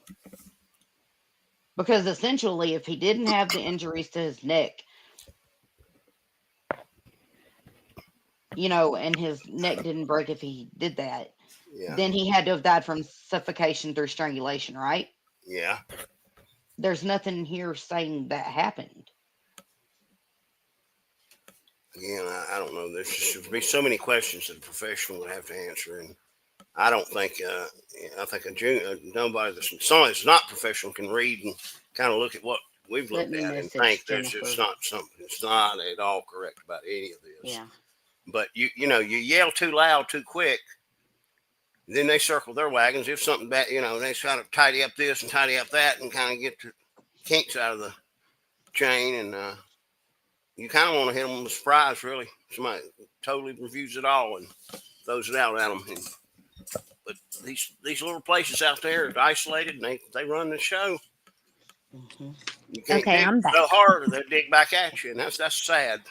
Because essentially, if he didn't have the injuries to his neck, and his neck didn't break if he did that, then he had to have died from suffocation through strangulation, right? Yeah. There's nothing here saying that happened. Again, I don't know. There's just be so many questions that a professional would have to answer, and I don't think. I think somebody that's not professional can read and kind of look at what we've looked at and think there's just not something. It's not at all correct about any of this. Yeah. But you yell too loud too quick, then they circle their wagons. If something bad, they try to tidy up this and tidy up that and kind of get the kinks out of the chain, and you kind of want to hit them with a surprise, really. Somebody totally reviews it all and throws it out at them. But these little places out there are isolated, and they run the show. Mm-hmm. You can't Okay, dig I'm back. so hard, or they'll dig back at you, and that's sad.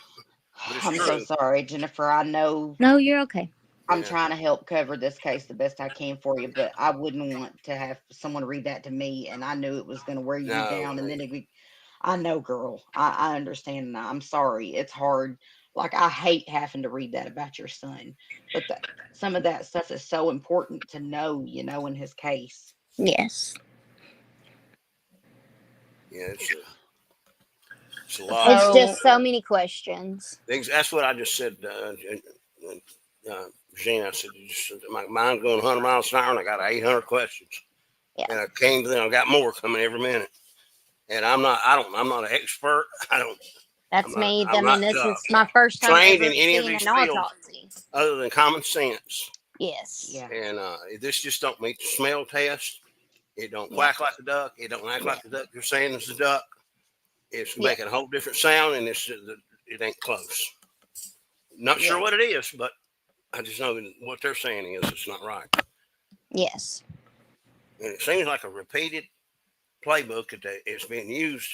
But it's I'm true. so sorry, Jennifer. I know. No, you're okay. I'm trying to help cover this case the best I can for you, but I wouldn't want to have someone read that to me, and I knew it was going to wear you down, and then it'd be. I know, girl. I understand. And I'm sorry. It's hard. Like, I hate having to read that about your son, but some of that stuff is so important to know, in his case. Yes. Yeah, it's a lot. It's just so many questions. That's what I just said, Gina. I said, my mind's going 100 miles an hour, and I got 800 questions. Yeah. And I came to them. I got more coming every minute. And I'm not an expert. That's me. This is my first time trained ever in any of seeing these an fields autopsy. other than common sense. Yes. Yeah. And this just don't meet the smell test. It don't quack like a duck. It don't act like the duck you're saying is a duck. It's making a whole different sound, and it ain't close. Not sure what it is, but I just know that what they're saying is it's not right. Yes. And it seems like a repeated playbook that it's being used.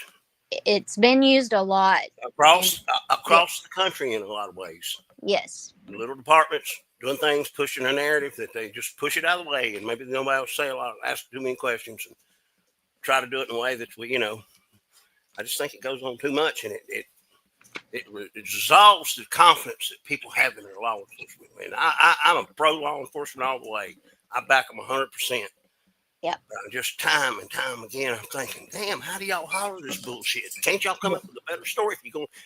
It's been used a lot across the country in a lot of ways. Yes. Little departments doing things, pushing a narrative that they just push it out of the way, and maybe nobody will say a lot, ask too many questions, and try to do it in a way that I just think it goes on too much, and it dissolves the confidence that people have in their law enforcement. And I'm a pro law enforcement all the way. I back them 100%. Yeah. Just time and time again, I'm thinking, damn, how do y'all holler this bullshit? Can't y'all come up with a better story?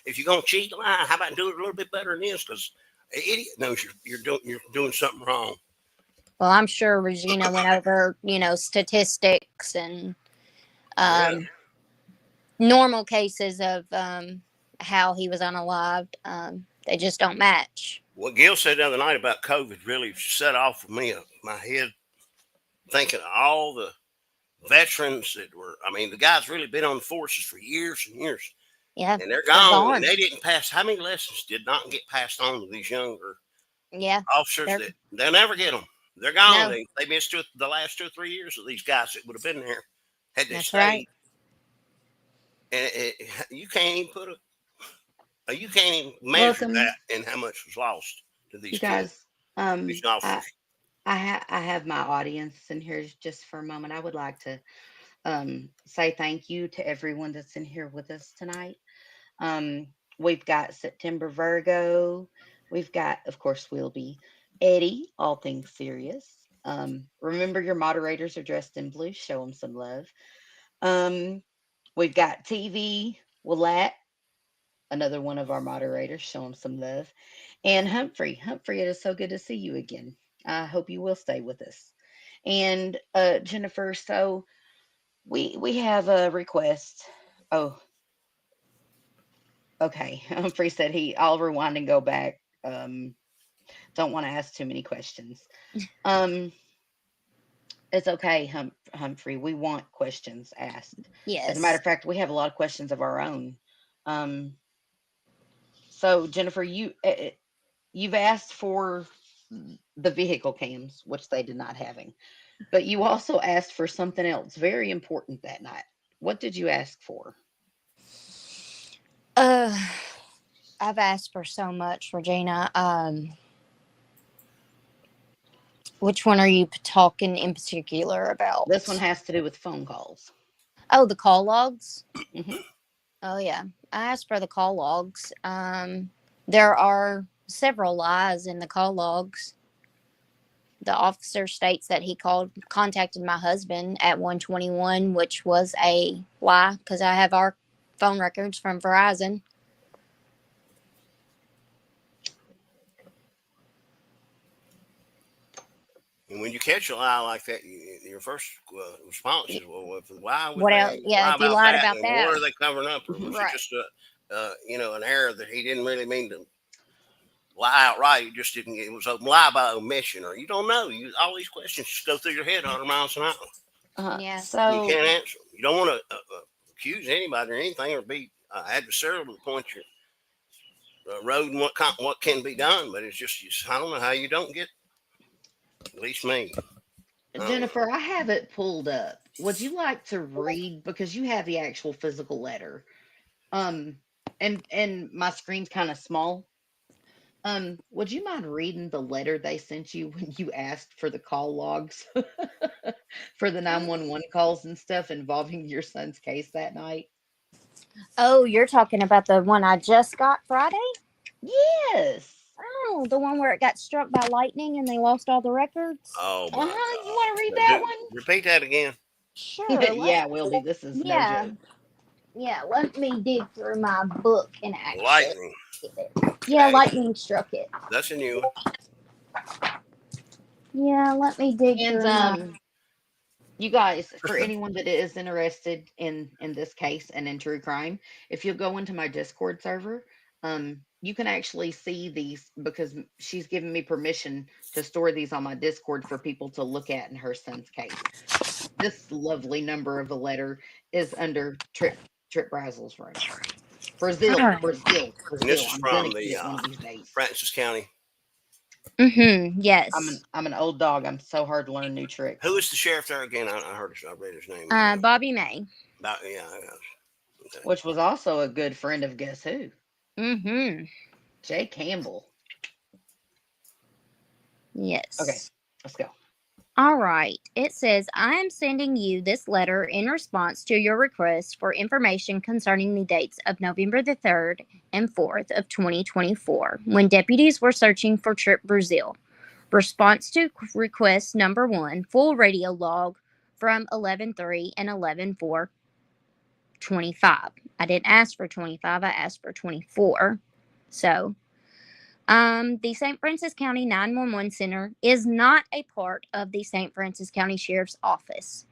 If you're gonna cheat, lie, how about do it a little bit better than this? Because an idiot knows you're doing something wrong. Well, I'm sure Regina went over, statistics and normal cases of how he was unalived. They just don't match. What Gill said the other night about COVID really set off for me my head, thinking of all the veterans that were. I mean, the guys really been on the forces for years and years. Yeah, and they're gone. And they didn't pass. How many lessons did not get passed on to these younger officers? That they'll never get them. They're gone. No. They missed the last 2 or 3 years of these guys that would have been there had they That's stayed. right. And you can't even you can't even measure Welcome, that and how much was lost to these you kids, guys. these officers. I have my audience in here just for a moment. I would like to say thank you to everyone that's in here with us tonight. We've got September Virgo. We've got, of course, Wilby, Eddie, all things serious. Remember, your moderators are dressed in blue. Show them some love. We've got TV, Willat, another one of our moderators. Show them some love. And Humphrey. Humphrey, it is so good to see you again. I hope you will stay with us. And Jennifer, so we have a request. Oh, okay. Humphrey said I'll rewind and go back. Don't want to ask too many questions. It's okay, Humphrey. We want questions asked. Yes. As a matter of fact, we have a lot of questions of our own. So Jennifer, you've asked for the vehicle cams, which they did not having, but you also asked for something else very important that night. What did you ask for? I've asked for so much, Regina. Which one are you talking in particular about? This one has to do with phone calls. Oh, the call logs? Mhm. Oh, yeah. I asked for the call logs. There are several lies in the call logs. The officer states that he contacted my husband at 1:21, which was a lie because I have our phone records from Verizon. And when you catch a lie like that, your first response is, "Well, why would What they else? Yeah, lie if you about lied that? about And that. what are they covering up? Or was Right. it just an error that he didn't really mean to lie outright? He just didn't. It was a lie by omission, or you don't know. All these questions just go through your head 100 miles an hour. Yeah. You So can't answer. You don't want to accuse anybody or anything, or be adversarial to the point you're road and what can be done. But it's just I don't know how you don't get. At least me. Jennifer, I have it pulled up. Would you like to read, because you have the actual physical letter? And my screen's kind of small. Would you mind reading the letter they sent you when you asked for the call logs for the 911 calls and stuff involving your son's case that night? Oh, you're talking about the one I just got Friday? Yes. Oh, the one where it got struck by lightning and they lost all the records? Oh my You God. want to read that one? Repeat that again. Sure. Yeah, Wilby, this is no joke. Yeah, let me dig through my book and actually. Lightning. Yeah, Okay. lightning struck it. That's a new one. Yeah, let me dig through my... And you guys, for anyone that is interested in this case and in true crime, if you'll go into my Discord server, you can actually see these, because she's given me permission to store these on my Discord for people to look at in her son's case. This lovely number of a letter is under Tripp Brazeale's room. Brazeale. And this is I'm from gonna the get it one of these days. Francis County. Yes. I'm an old dog. I'm so hard to learn new tricks. Who is the sheriff there again? I read his name. Bobby May. Yeah. Okay. Which was also a good friend of guess who? Mm-hmm. Jay Campbell. Yes. Okay, let's go. All right. It says, I am sending you this letter in response to your request for information concerning the dates of November the 3rd and 4th of 2024, when deputies were searching for Tripp Brazeale. Response to request number 1, full radio log from 11/3 and 11/4/25. I didn't ask for 25. I asked for 24. So... the St. Francis County 911 Center is not a part of the St. Francis County Sheriff's Office.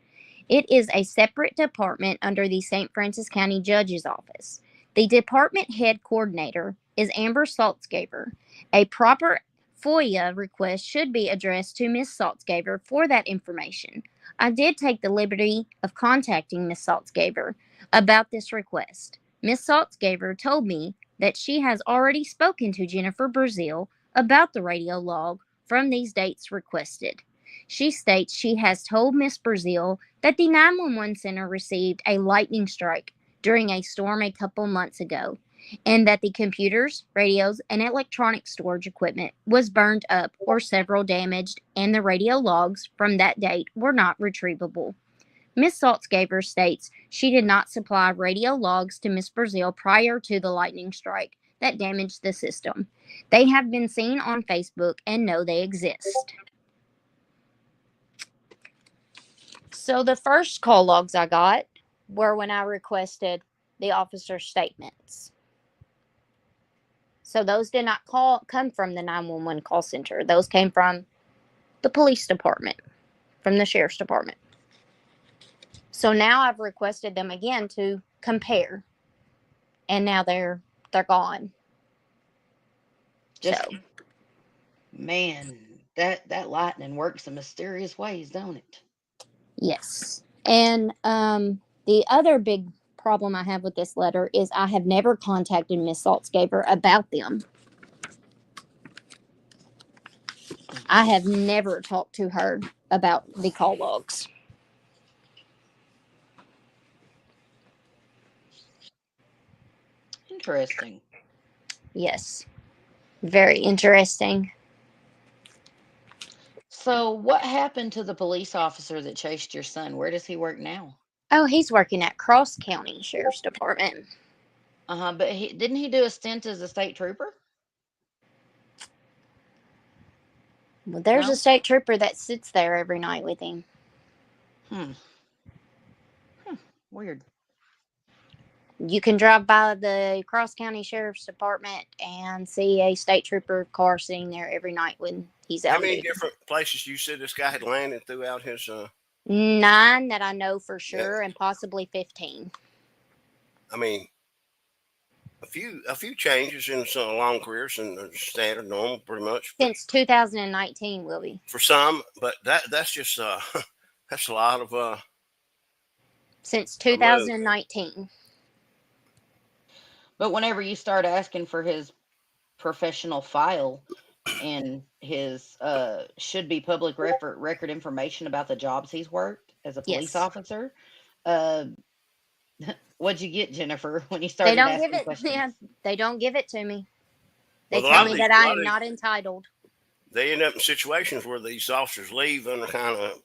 It is a separate department under the St. Francis County Judge's Office. The department head coordinator is Amber Saltzgaver. A proper FOIA request should be addressed to Ms. Saltzgaver for that information. I did take the liberty of contacting Ms. Saltzgaver about this request. Ms. Saltzgaver told me that she has already spoken to Jennifer Brazeale about the radio log from these dates requested. She states she has told Miss Brazeale that the 911 center received a lightning strike during a storm a couple months ago, and that the computers, radios, and electronic storage equipment was burned up or several damaged, and the radio logs from that date were not retrievable. Miss Saltzgaver states she did not supply radio logs to Miss Brazeale prior to the lightning strike that damaged the system. They have been seen on Facebook and know they exist. So the first call logs I got were when I requested the officer's statements. So those did not come from the 911 call center. Those came from the police department, from the sheriff's department. So now I've requested them again to compare, and now they're gone. Just So man, that lightning works in mysterious ways, don't it? yes, and the other big problem I have with this letter is I have never contacted Miss Saltzgaver about them. I have never talked to her about the call logs. Interesting. Yes, very interesting. So, what happened to the police officer that chased your son? Where does he work now? Oh, he's working at Cross County Sheriff's Department. But didn't he do a stint as a state trooper? Well, there's No? a state trooper that sits there every night with him. Weird. You can drive by the Cross County Sheriff's Department and see a state trooper car sitting there every night when he's out. How many different places you said this guy had landed throughout his? 9 that I know for sure, and possibly 15. I mean, a few changes in some long careers and standard normal, pretty much. Since 2019, Willie. For some, but that's just that's a lot of. Since 2019. But whenever you start asking for his professional file and his should be public record information about the jobs he's worked as a police officer, what'd you get, Jennifer, when you started asking questions? Yeah, they don't give it to me. They Well, tell me that I am not entitled. They end up in situations where these officers leave under kind of,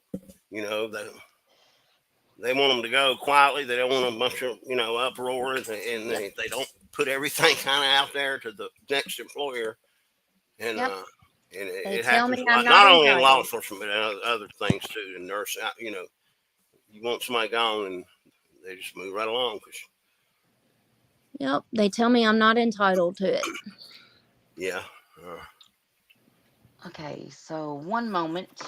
they want them to go quietly. They don't want a bunch of, uproar, and they don't put everything kind of out there to the next employer. And it happens not only in law enforcement, but other things too. And nurse, you want somebody gone, and they just move right along. Yep, they tell me I'm not entitled to it. Yeah. Okay, so one moment.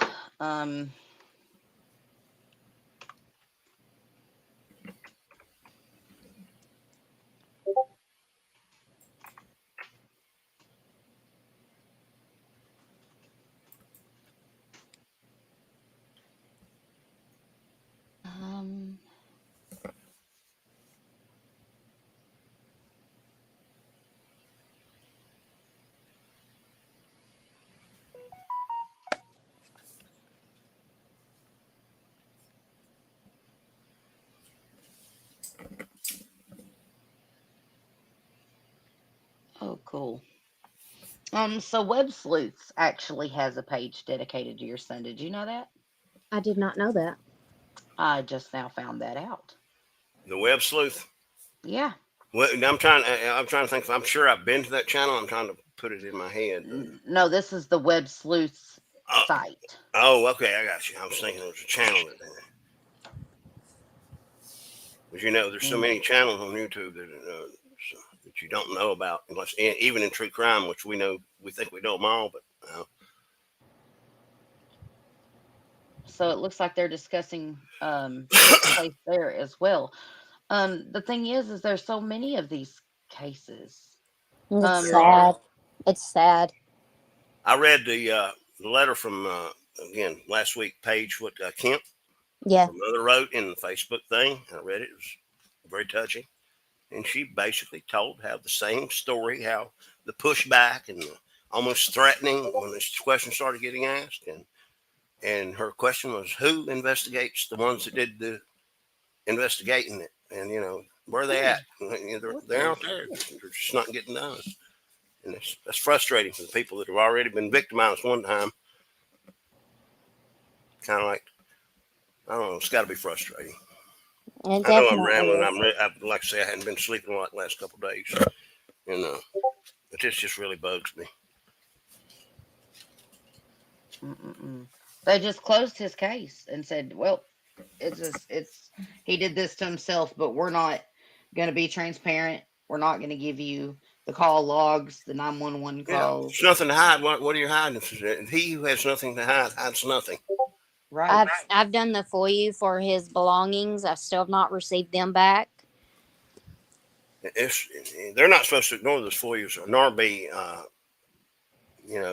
Oh, cool. So Web Sleuths actually has a page dedicated to your son. Did you know that? I did not know that. I just now found that out. The Web Sleuth. Yeah. Well, I'm trying to think. I'm sure I've been to that channel. I'm trying to put it in my head. No, this is the Web Sleuths site. Oh, okay, I got you. I was thinking there was a channel there. But there's so many channels on YouTube that you don't know about, unless even in true crime, which we think we know them all, but. So it looks like they're discussing case there as well. The thing is there's so many of these cases. It's sad. It's sad. I read the letter from again last week. Paige, Kemp. Yeah. Her mother wrote in the Facebook thing. I read it. It was very touching, and she basically told how the same story, how the pushback and the almost threatening when this question started getting asked, and And her question was, who investigates the ones that did the investigating it? And, where are they at? They're out there. They're just not getting done. And that's frustrating for the people that have already been victimized one time. Kind of like, I don't know, it's got to be frustrating. It I know I'm definitely rambling. is. Like I say, I hadn't been sleeping a lot the last couple of days. But this just really bugs me. They just closed his case and said, well, he did this to himself, but we're not going to be transparent. We're not going to give you the call logs, the 911 calls. There's nothing to hide. What are you hiding? He who has nothing to hide hides nothing. Right. I've done the FOIA for his belongings. I still have not received them back. They're not supposed to ignore those FOIAs, nor be,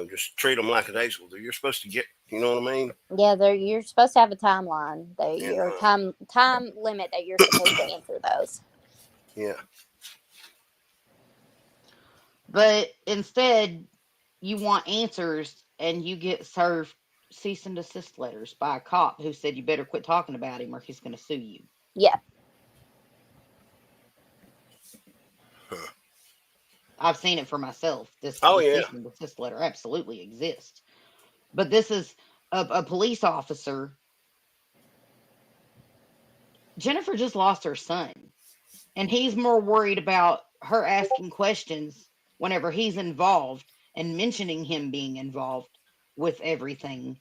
just treat them like a days. You're supposed to get, you know what I mean? Yeah, you're supposed to have a timeline. Your time limit that you're supposed to answer those. Yeah. But instead, you want answers, and you get served cease and desist letters by a cop who said you better quit talking about him or he's going to sue you. Yeah. Huh. I've seen it for myself. This yeah. cease and desist letter absolutely exists. But this is a police officer. Jennifer just lost her son, and he's more worried about her asking questions whenever he's involved and mentioning him being involved with everything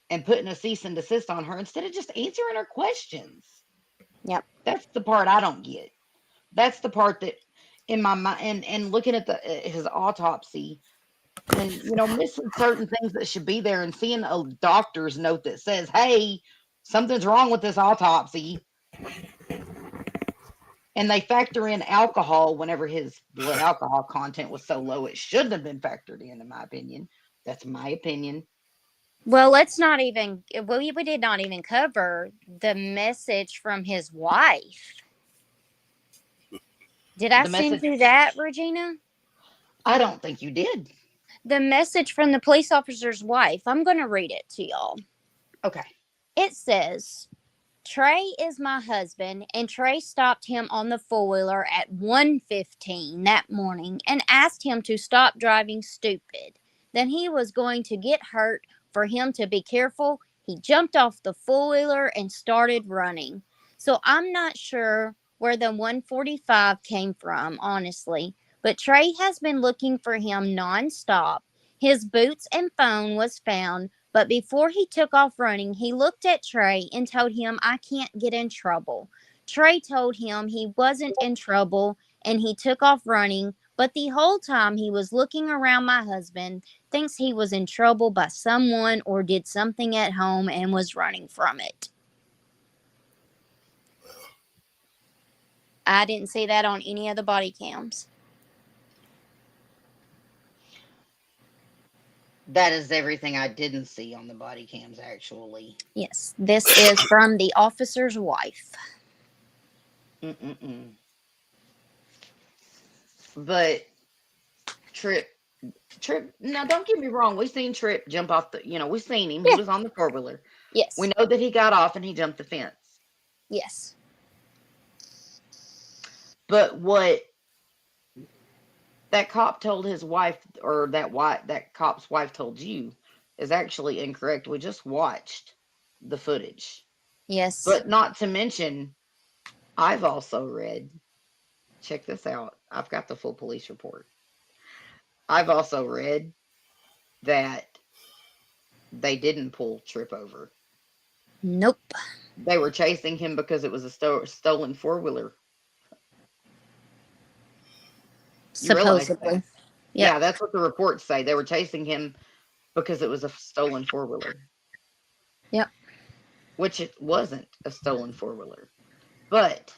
and putting a cease and desist on her instead of just answering her questions. Yep. That's the part I don't get. That's the part that in my mind, and looking at his autopsy and, missing certain things that should be there and seeing a doctor's note that says, hey, something's wrong with this autopsy. And they factor in alcohol whenever his blood alcohol content was so low, it shouldn't have been factored in my opinion. That's my opinion. Well, we did not even cover the message from his wife. Did I send you that, Regina? I don't think you did. The message from the police officer's wife. I'm going to read it to y'all. Okay. It says, Trey is my husband, and Trey stopped him on the four-wheeler at 1:15 that morning and asked him to stop driving stupid. Then he was going to get hurt. For him to be careful, he jumped off the four-wheeler and started running. So I'm not sure where the 145 came from, honestly. But Trey has been looking for him nonstop. His boots and phone was found, but before he took off running, he looked at Trey and told him, I can't get in trouble. Trey told him he wasn't in trouble, and he took off running. But the whole time he was looking around, my husband thinks he was in trouble by someone or did something at home and was running from it. I didn't see that on any of the body cams. That is everything I didn't see on the body cams, actually. Yes, this is from the officer's wife. But Tripp, now don't get me wrong. We seen Tripp jump off we seen him. Yeah. He was on the four-wheeler. Yes. We know that he got off and he jumped the fence. Yes. But what that cop told his wife, or that cop's wife told you, is actually incorrect. We just watched the footage. Yes. But not to mention, I've also read, check this out. I've got the full police report. I've also read that they didn't pull Tripp over. Nope. They were chasing him because it was a stolen four-wheeler. Supposedly. Yeah, that's what the reports say. They were chasing him because it was a stolen four-wheeler. Yep. Which it wasn't a stolen four-wheeler. But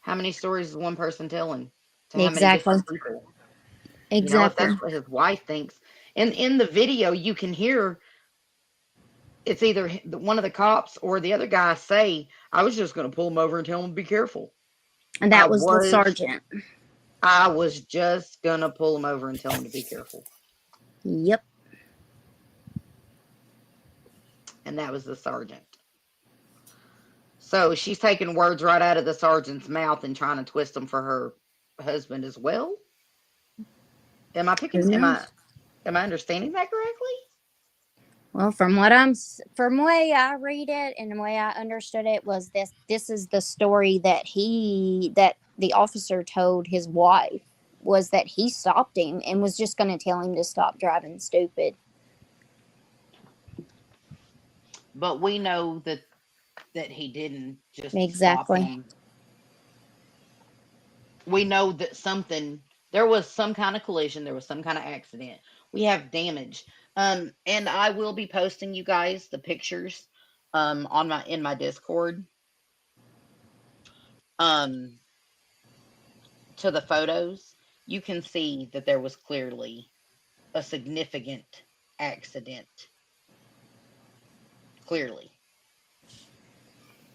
how many stories is one person telling? To how many different people? Exactly. If that's what his wife thinks. And in the video, you can hear it's either one of the cops or the other guy say, I was just going to pull him over and tell him to be careful. And that was the sergeant. I was just going to pull him over and tell him to be careful. Yep. and that was the sergeant. So she's taking words right out of the sergeant's mouth and trying to twist them for her husband as well. Am I understanding that correctly? Well, from the way I read it and the way I understood it was this is the story that the officer told his wife, was that he stopped him and was just going to tell him to stop driving stupid. But we know that he didn't just stop Exactly. him. We know that there was some kind of collision, there was some kind of accident. We have damage. And I will be posting you guys the pictures in my Discord. To the photos, you can see that there was clearly a significant accident. Clearly.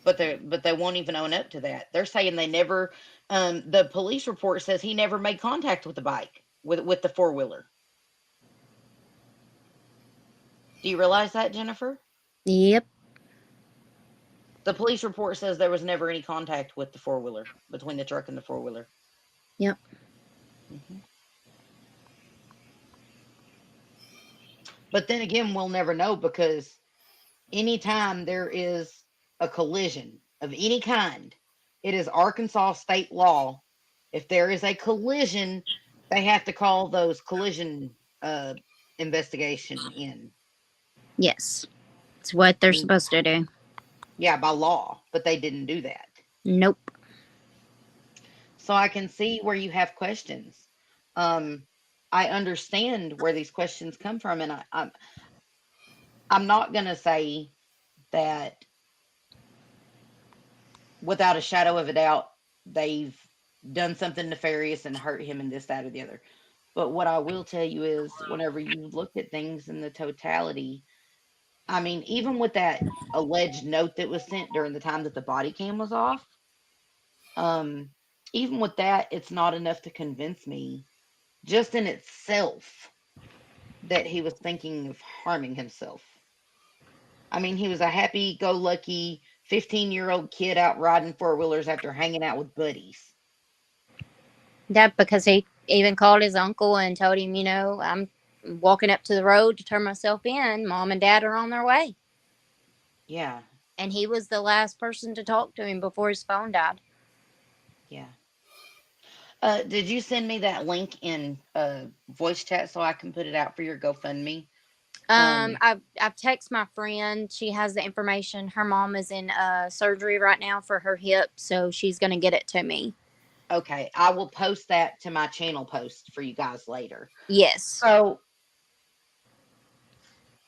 But they won't even own up to that. They're saying they never the police report says he never made contact with the bike, with the four-wheeler. Do you realize that, Jennifer? Yep. The police report says there was never any contact with the four-wheeler, between the truck and the four-wheeler. Yep. Mm-hmm. But then again, we'll never know, because anytime there is a collision of any kind, it is Arkansas state law. If there is a collision, they have to call those collision investigation in. Yes. It's what they're supposed to do. Yeah, by law, but they didn't do that. Nope. So I can see where you have questions. I understand where these questions come from, and I'm not gonna say that without a shadow of a doubt they've done something nefarious and hurt him and this, that, or the other. But what I will tell you is, whenever you look at things in the totality, I mean, even with that alleged note that was sent during the time that the body cam was off, even with that, it's not enough to convince me, just in itself, that he was thinking of harming himself. I mean, he was a happy-go-lucky 15-year-old kid out riding four-wheelers after hanging out with buddies. That because he even called his uncle and told him, I'm walking up to the road to turn myself in. Mom and Dad are on their way. Yeah. And he was the last person to talk to him before his phone died. Yeah. Did you send me that link in voice chat so I can put it out for your GoFundMe? I've texted my friend. She has the information. Her mom is in surgery right now for her hip, so she's going to get it to me. Okay, I will post that to my channel post for you guys later. Yes. So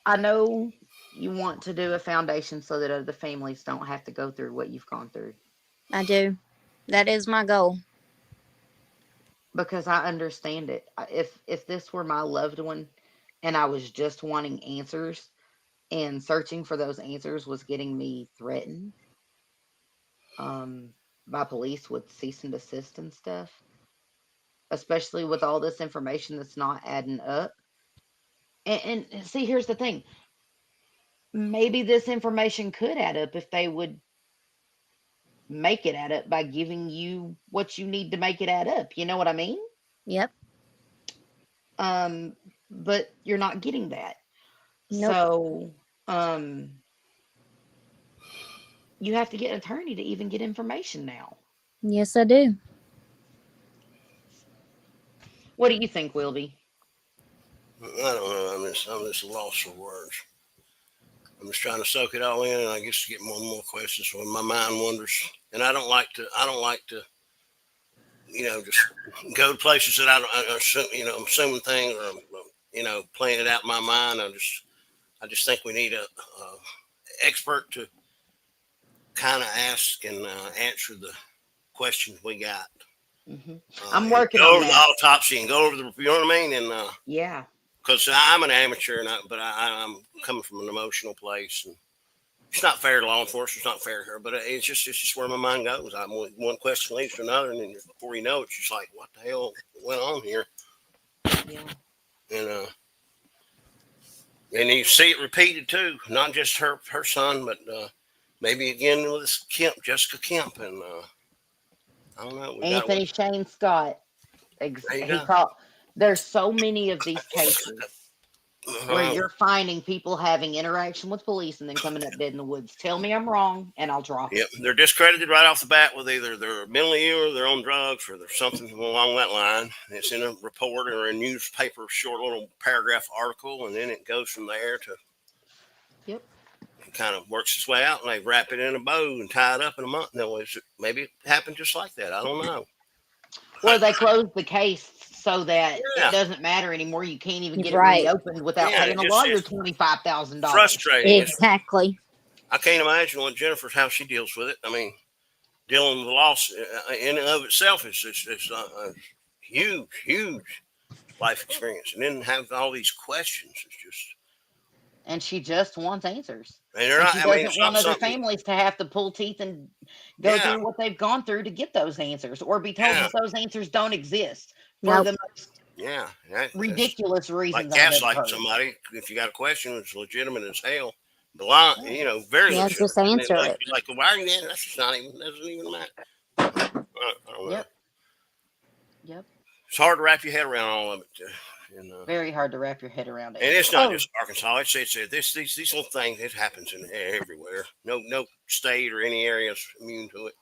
I know you want to do a foundation so that other families don't have to go through what you've gone through. I do. That is my goal. Because I understand it. If this were my loved one and I was just wanting answers, and searching for those answers was getting me threatened by police with cease and desist and stuff, especially with all this information that's not adding up. And see, here's the thing. Maybe this information could add up if they would make it add up by giving you what you need to make it add up. You know what I mean? Yep. But you're not getting that. Nope. So, you have to get an attorney to even get information now. Yes, I do. What do you think, Wilby? I don't know. I'm just lost for words. I'm just trying to soak it all in, and I guess to get more and more questions when my mind wanders. And I don't like to, just go to places that I'm assuming things, or playing it out in my mind. I just think we need a expert to kind of ask and answer the questions we got. Mm-hmm. I'm working go on over that. the autopsy and go over the, you know what I mean? And yeah, because I'm an amateur, but I'm coming from an emotional place, and it's not fair to law enforcement. It's not fair to her, but it's just where my mind goes. One question leads to another, and then before you know it, it's just like, what the hell went on here? Yeah. And And you see it repeated too, not just her son, but maybe again with this Jessica Kemp, and I don't know. Anthony Shane Scott. He called. There's so many of these cases where you're finding people having interaction with police and then coming up dead in the woods. Tell me I'm wrong, and I'll drop it. They're discredited right off the bat with either they're mentally ill or they're on drugs or there's something along that line. It's in a report or a newspaper, short little paragraph article, and then it goes from there to. Yep. It kind of works its way out, and they wrap it in a bow and tie it up in a month. No, maybe it happened just like that. I don't know. Or they close the case so that it doesn't matter anymore. You can't even get it reopened without paying a lawyer $25,000. Frustrating. Exactly. I can't imagine what how she deals with it. I mean, dealing with the loss in and of itself is a huge life experience, and then have all these questions. It's just. And she just wants answers. And she doesn't want other families to have to pull teeth and go through what they've gone through to get those answers, or be told that those answers don't exist for the most ridiculous reasons. Like gaslighting somebody. If you got a question, it's legitimate as hell. Very legitimate. Just answer it. Like, why are you there? That's just doesn't even matter. I don't know. Yep. It's hard to wrap your head around all of it. Very hard to wrap your head around it. And it's not just Arkansas. It's these little things. It happens everywhere. No state or any area is immune to it.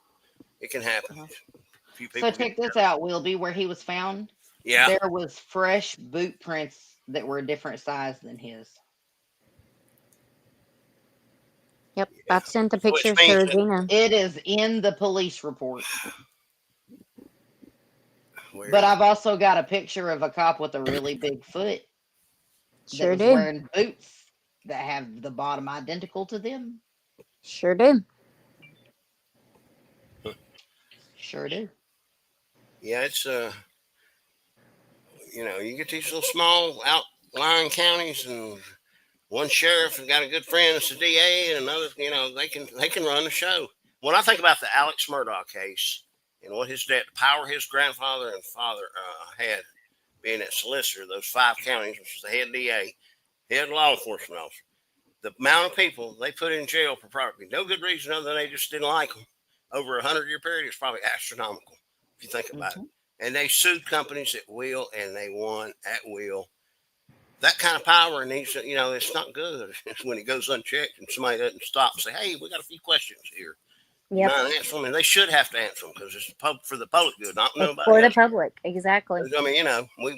It can happen. So check this out, Wilby, where he was found. Yeah. There was fresh boot prints that were a different size than his. Yep, I've sent the pictures to Regina. It is in the police report. But I've also got a picture of a cop with a really big foot. Sure do. Wearing boots that have the bottom identical to them. Sure do. Sure do. Yeah, it's you get these little small outlying counties, and one sheriff has got a good friend that's a DA, and another, they can run the show. When I think about the Alex Murdaugh case and what his power his grandfather and father had, being that solicitor, those 5 counties, which was the head DA, head law enforcement officer, the amount of people they put in jail for property, no good reason other than they just didn't like them, over a 100-year period is probably astronomical if you think about it. And they sued companies at will, and they won at will. That kind of power needs to, it's not good. It's when it goes unchecked and somebody doesn't stop and say, hey, we got a few questions here. Yep. Answer them, and they should have to answer them because it's for the public good, not nobody for else. the public, exactly. I mean,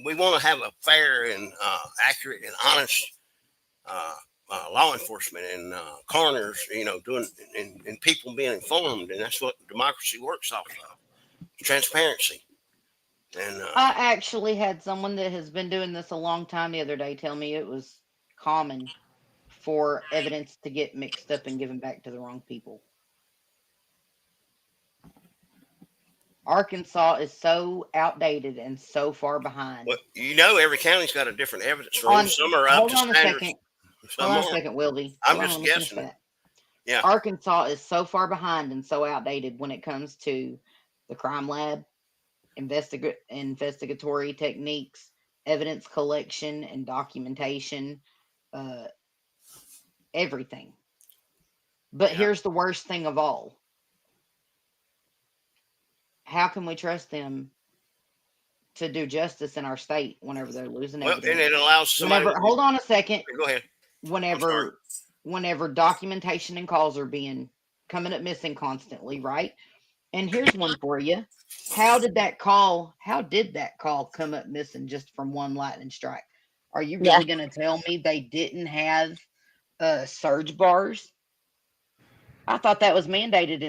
we want to have a fair and accurate and honest law enforcement and coroners, doing and people being informed, and that's what democracy works off of, transparency. And I actually had someone that has been doing this a long time the other day tell me it was common for evidence to get mixed up and given back to the wrong people. Arkansas is so outdated and so far behind. Well, every county's got a different evidence room. Some are up to standards. Hold on a second, Wilby. I'm just guessing. Yeah. Arkansas is so far behind and so outdated when it comes to the crime lab, investigatory techniques, evidence collection and documentation, everything. But here's the worst thing of all. How can we trust them to do justice in our state whenever they're losing evidence? And it allows somebody. Hold on a second. Go ahead. Whenever documentation and calls are coming up missing constantly, right? And here's one for you. How did that call come up missing just from one lightning strike? Are you really going to tell me they didn't have surge bars? I thought that was mandated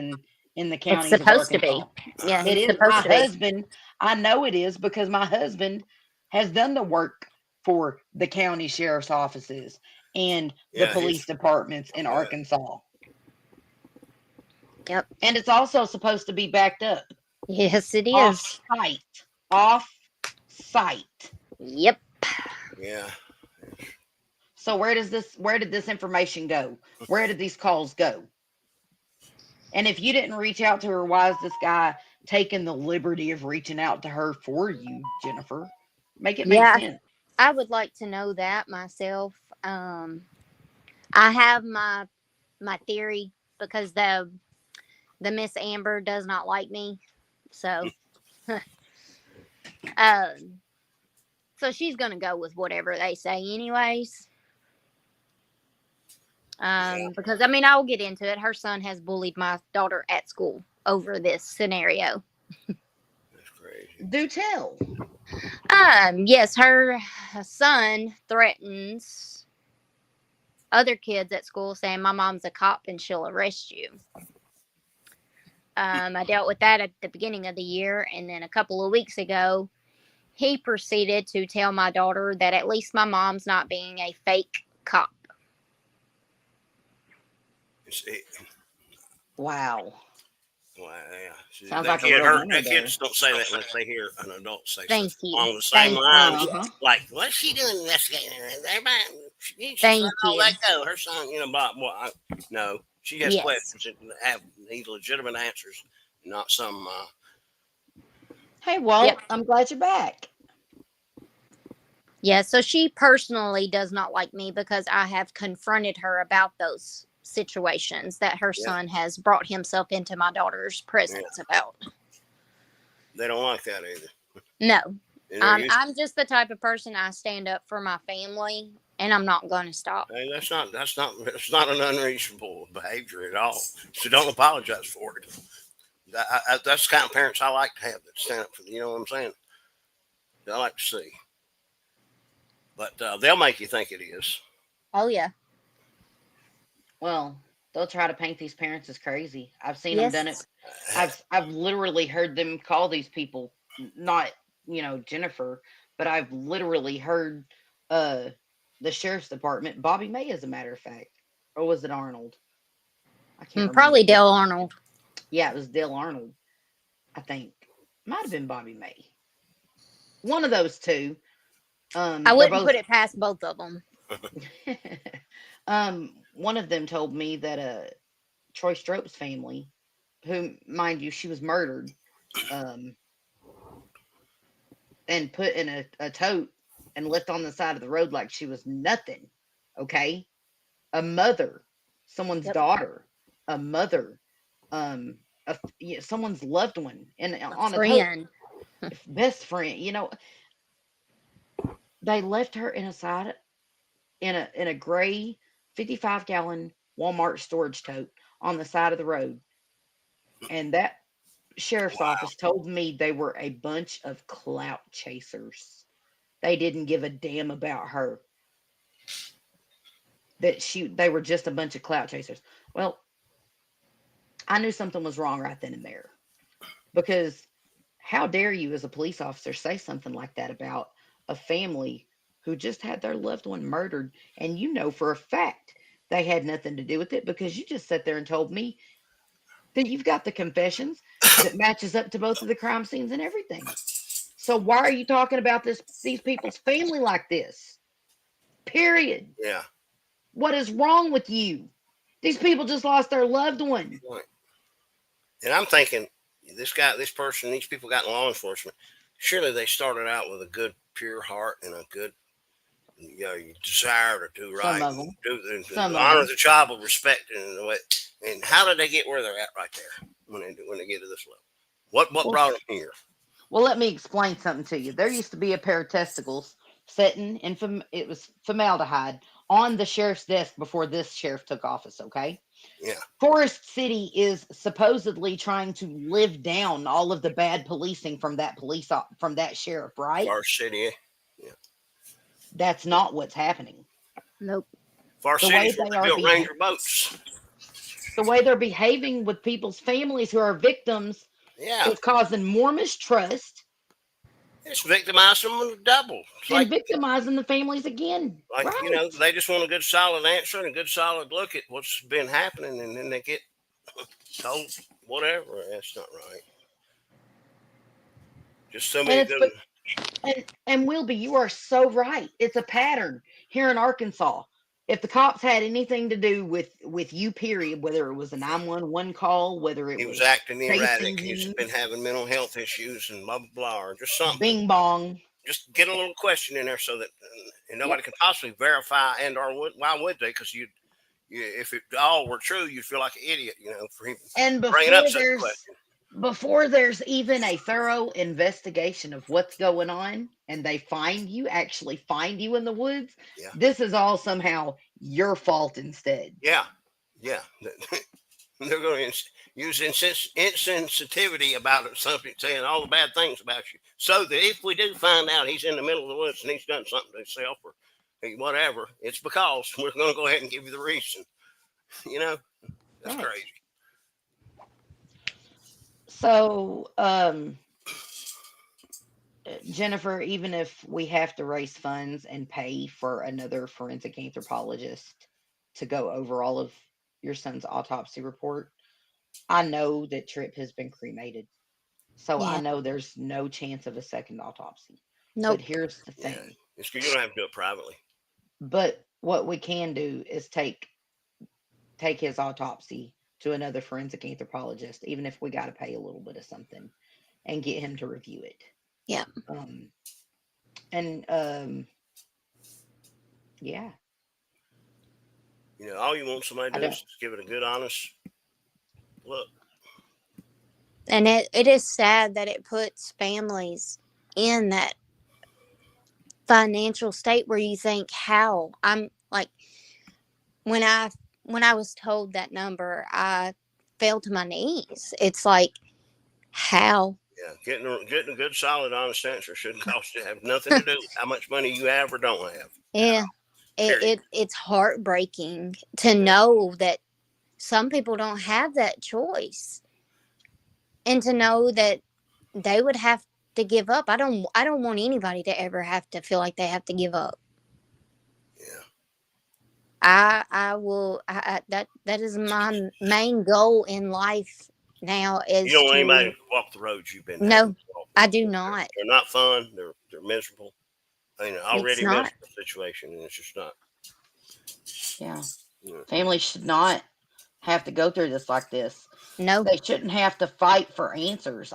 in the county. It's supposed to be. Yeah, it is. My husband, I know it is because my husband has done the work for the county sheriff's offices and the police departments in Arkansas. Yep. And it's also supposed to be backed up. Yes, it is. Off site. Yep. Yeah. So where did this information go? Where did these calls go? And if you didn't reach out to her, why is this guy taking the liberty of reaching out to her for you, Jennifer? Make it make sense. I would like to know that myself. I have my theory because the Miss Amber does not like me, so so she's gonna go with whatever they say, anyways. Because I mean, I'll get into it. Her son has bullied my daughter at school over this scenario. That's crazy. Do tell. Yes, her son threatens other kids at school, saying my mom's a cop and she'll arrest you. I dealt with that at the beginning of the year, and then a couple of weeks ago, he proceeded to tell my daughter that at least my mom's not being a fake cop. Wow. Well, yeah. Sounds like a real winner there. Kids don't say that unless they hear an adult say Thank something you. along the same lines. Uh-huh. Like, what's she doing investigating? Everybody, she Thank let all you. that go. Her son, blah, blah. No, she has Yes. questions and have these legitimate answers, not some. Hey, Walt, Yep. I'm glad you're back. Yeah, so she personally does not like me because I have confronted her about those situations that her son has brought himself into my daughter's presence about. They don't like that either. No. And I'm just the type of person, I stand up for my family, and I'm not going to stop. hey, that's not an unreasonable behavior at all. So don't apologize for it. That's the kind of parents I like to have that stand up for. You know what I'm saying? I like to see, but they'll make you think it is. Oh yeah. Well, they'll try to paint these parents as crazy. I've seen them done it. I've literally heard them call these people, not Jennifer, but I've literally heard the sheriff's department, Bobby May, as a matter of fact, or was it Arnold? I can't remember. Probably Dale Arnold. Yeah, it was Dale Arnold. I think might have been Bobby May. One of those two. I wouldn't put it past both of them. One of them told me that Troy Strope's family, who, mind you, she was murdered, and put in a tote and left on the side of the road like she was nothing. Okay, a mother, someone's daughter, a mother, someone's loved one, and on friend. a best friend. They left her in a gray 55-gallon Walmart storage tote on the side of the road. And that sheriff's office told me they were a bunch of clout chasers. They didn't give a damn about her. They were just a bunch of clout chasers. Well, I knew something was wrong right then and there. Because how dare you as a police officer say something like that about a family who just had their loved one murdered, and for a fact they had nothing to do with it, because you just sat there and told me that you've got the confessions that matches up to both of the crime scenes and everything. So why are you talking about these people's family like this? Period. Yeah. What is wrong with you? These people just lost their loved one. Right. And I'm thinking, these people got in law enforcement. Surely they started out with a good, pure heart and a good, desire to do right. Some of them. Honor the child with respect and how did they get where they're at right there when they get to this level? What brought them here? Well, let me explain something to you. There used to be a pair of testicles sitting in it was formaldehyde on the sheriff's desk before this sheriff took office. Okay. Yeah. Forest City is supposedly trying to live down all of the bad policing from that sheriff, right? Forest City. Yeah. That's not what's happening. Nope. Forest City's where they built Ranger boats. The way they're behaving with people's families who are victims is causing more mistrust. It's victimizing them double. And victimizing the families again. Like, right. They just want a good solid answer and a good solid look at what's been happening, and then they get told whatever. That's not right. Just so many good. And Wilby, you are so right. It's a pattern here in Arkansas. If the cops had anything to do with you, period, whether it was a 911 call, whether it was acting erratic, he's been having mental health issues and blah blah blah, or just something. Bing bong. just get a little question in there so that and nobody can possibly verify why would they? Because if it all were true, you'd feel like an idiot, for him And bringing up such a question. before there's even a thorough investigation of what's going on and they actually find you in the woods, Yeah. this is all somehow your fault instead. Yeah. They're going to use insensitivity about something, saying all the bad things about you, so that if we do find out he's in the middle of the woods and he's done something to himself or whatever, it's because we're going to go ahead and give you the reason. That's Right. crazy. So, Jennifer, even if we have to raise funds and pay for another forensic anthropologist to go over all of your son's autopsy report, I know that Tripp has been cremated. So I Yeah. know there's no chance of a second autopsy. Nope. But here's the thing. It's because you don't have to do it privately. But what we can do is take his autopsy to another forensic anthropologist, even if we got to pay a little bit of something, and get him to review it. Yeah. Yeah. All you want somebody to do is give it a good, honest look. And it is sad that it puts families in that financial state where you think, how? I'm like, when I was told that number, I fell to my knees. It's like, how? Yeah, getting a good, solid, honest answer shouldn't cost you. Have nothing to do with how much money you have or don't have. Yeah, it's heartbreaking to know that some people don't have that choice, and to know that they would have to give up. I don't want anybody to ever have to feel like they have to give up. Yeah. I will. That is my main goal in life now. Is you don't want anybody to walk the roads you've been. No, I do not. They're not fun. They're miserable. Already not. miserable situation, and it's just not. Yeah. Families should not have to go through this like this. No, they shouldn't have to fight for answers.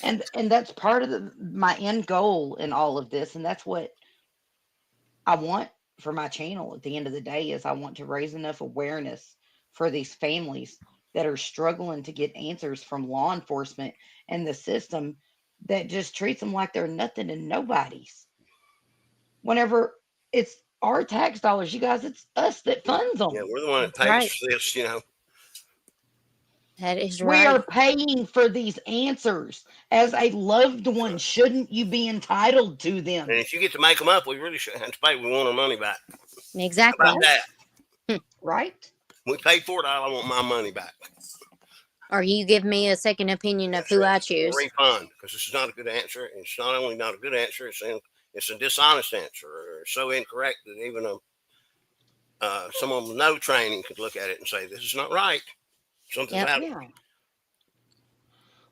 And that's part of my end goal in all of this, and that's what I want for my channel at the end of the day. Is I want to raise enough awareness for these families that are struggling to get answers from law enforcement and the system that just treats them like they're nothing and nobody's. Whenever it's our tax dollars, you guys, it's us that funds them. Yeah, we're the one that pays for this, That is We right. are paying for these answers. As a loved one, shouldn't you be entitled to them? And if you get to make them up, we really shouldn't have to pay. We want our money back. Exactly. How about that? Right? We paid for it. I want my money back. Or you give me a second opinion of who I choose. Refund, because this is not a good answer. It's not only not a good answer, it's a dishonest answer, or so incorrect that even someone with no training could look at it and say, this is not right. Something's out. Yeah.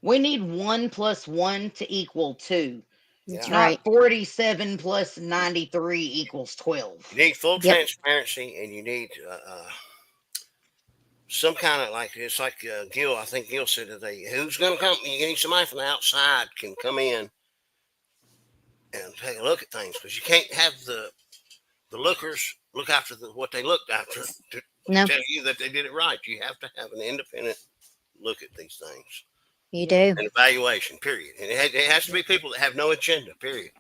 We need 1 + 1 to equal 2. That's not right. 47 + 93 = 12. You need full transparency, and you need some kind of it's like Gill. I think Gill said today, who's going to come? You need somebody from the outside can come in and take a look at things, because you can't have the lookers look after what they looked after to tell you that they did it right. You have to have an independent look at these things. You do. An evaluation, period. And it has to be people that have no agenda, period.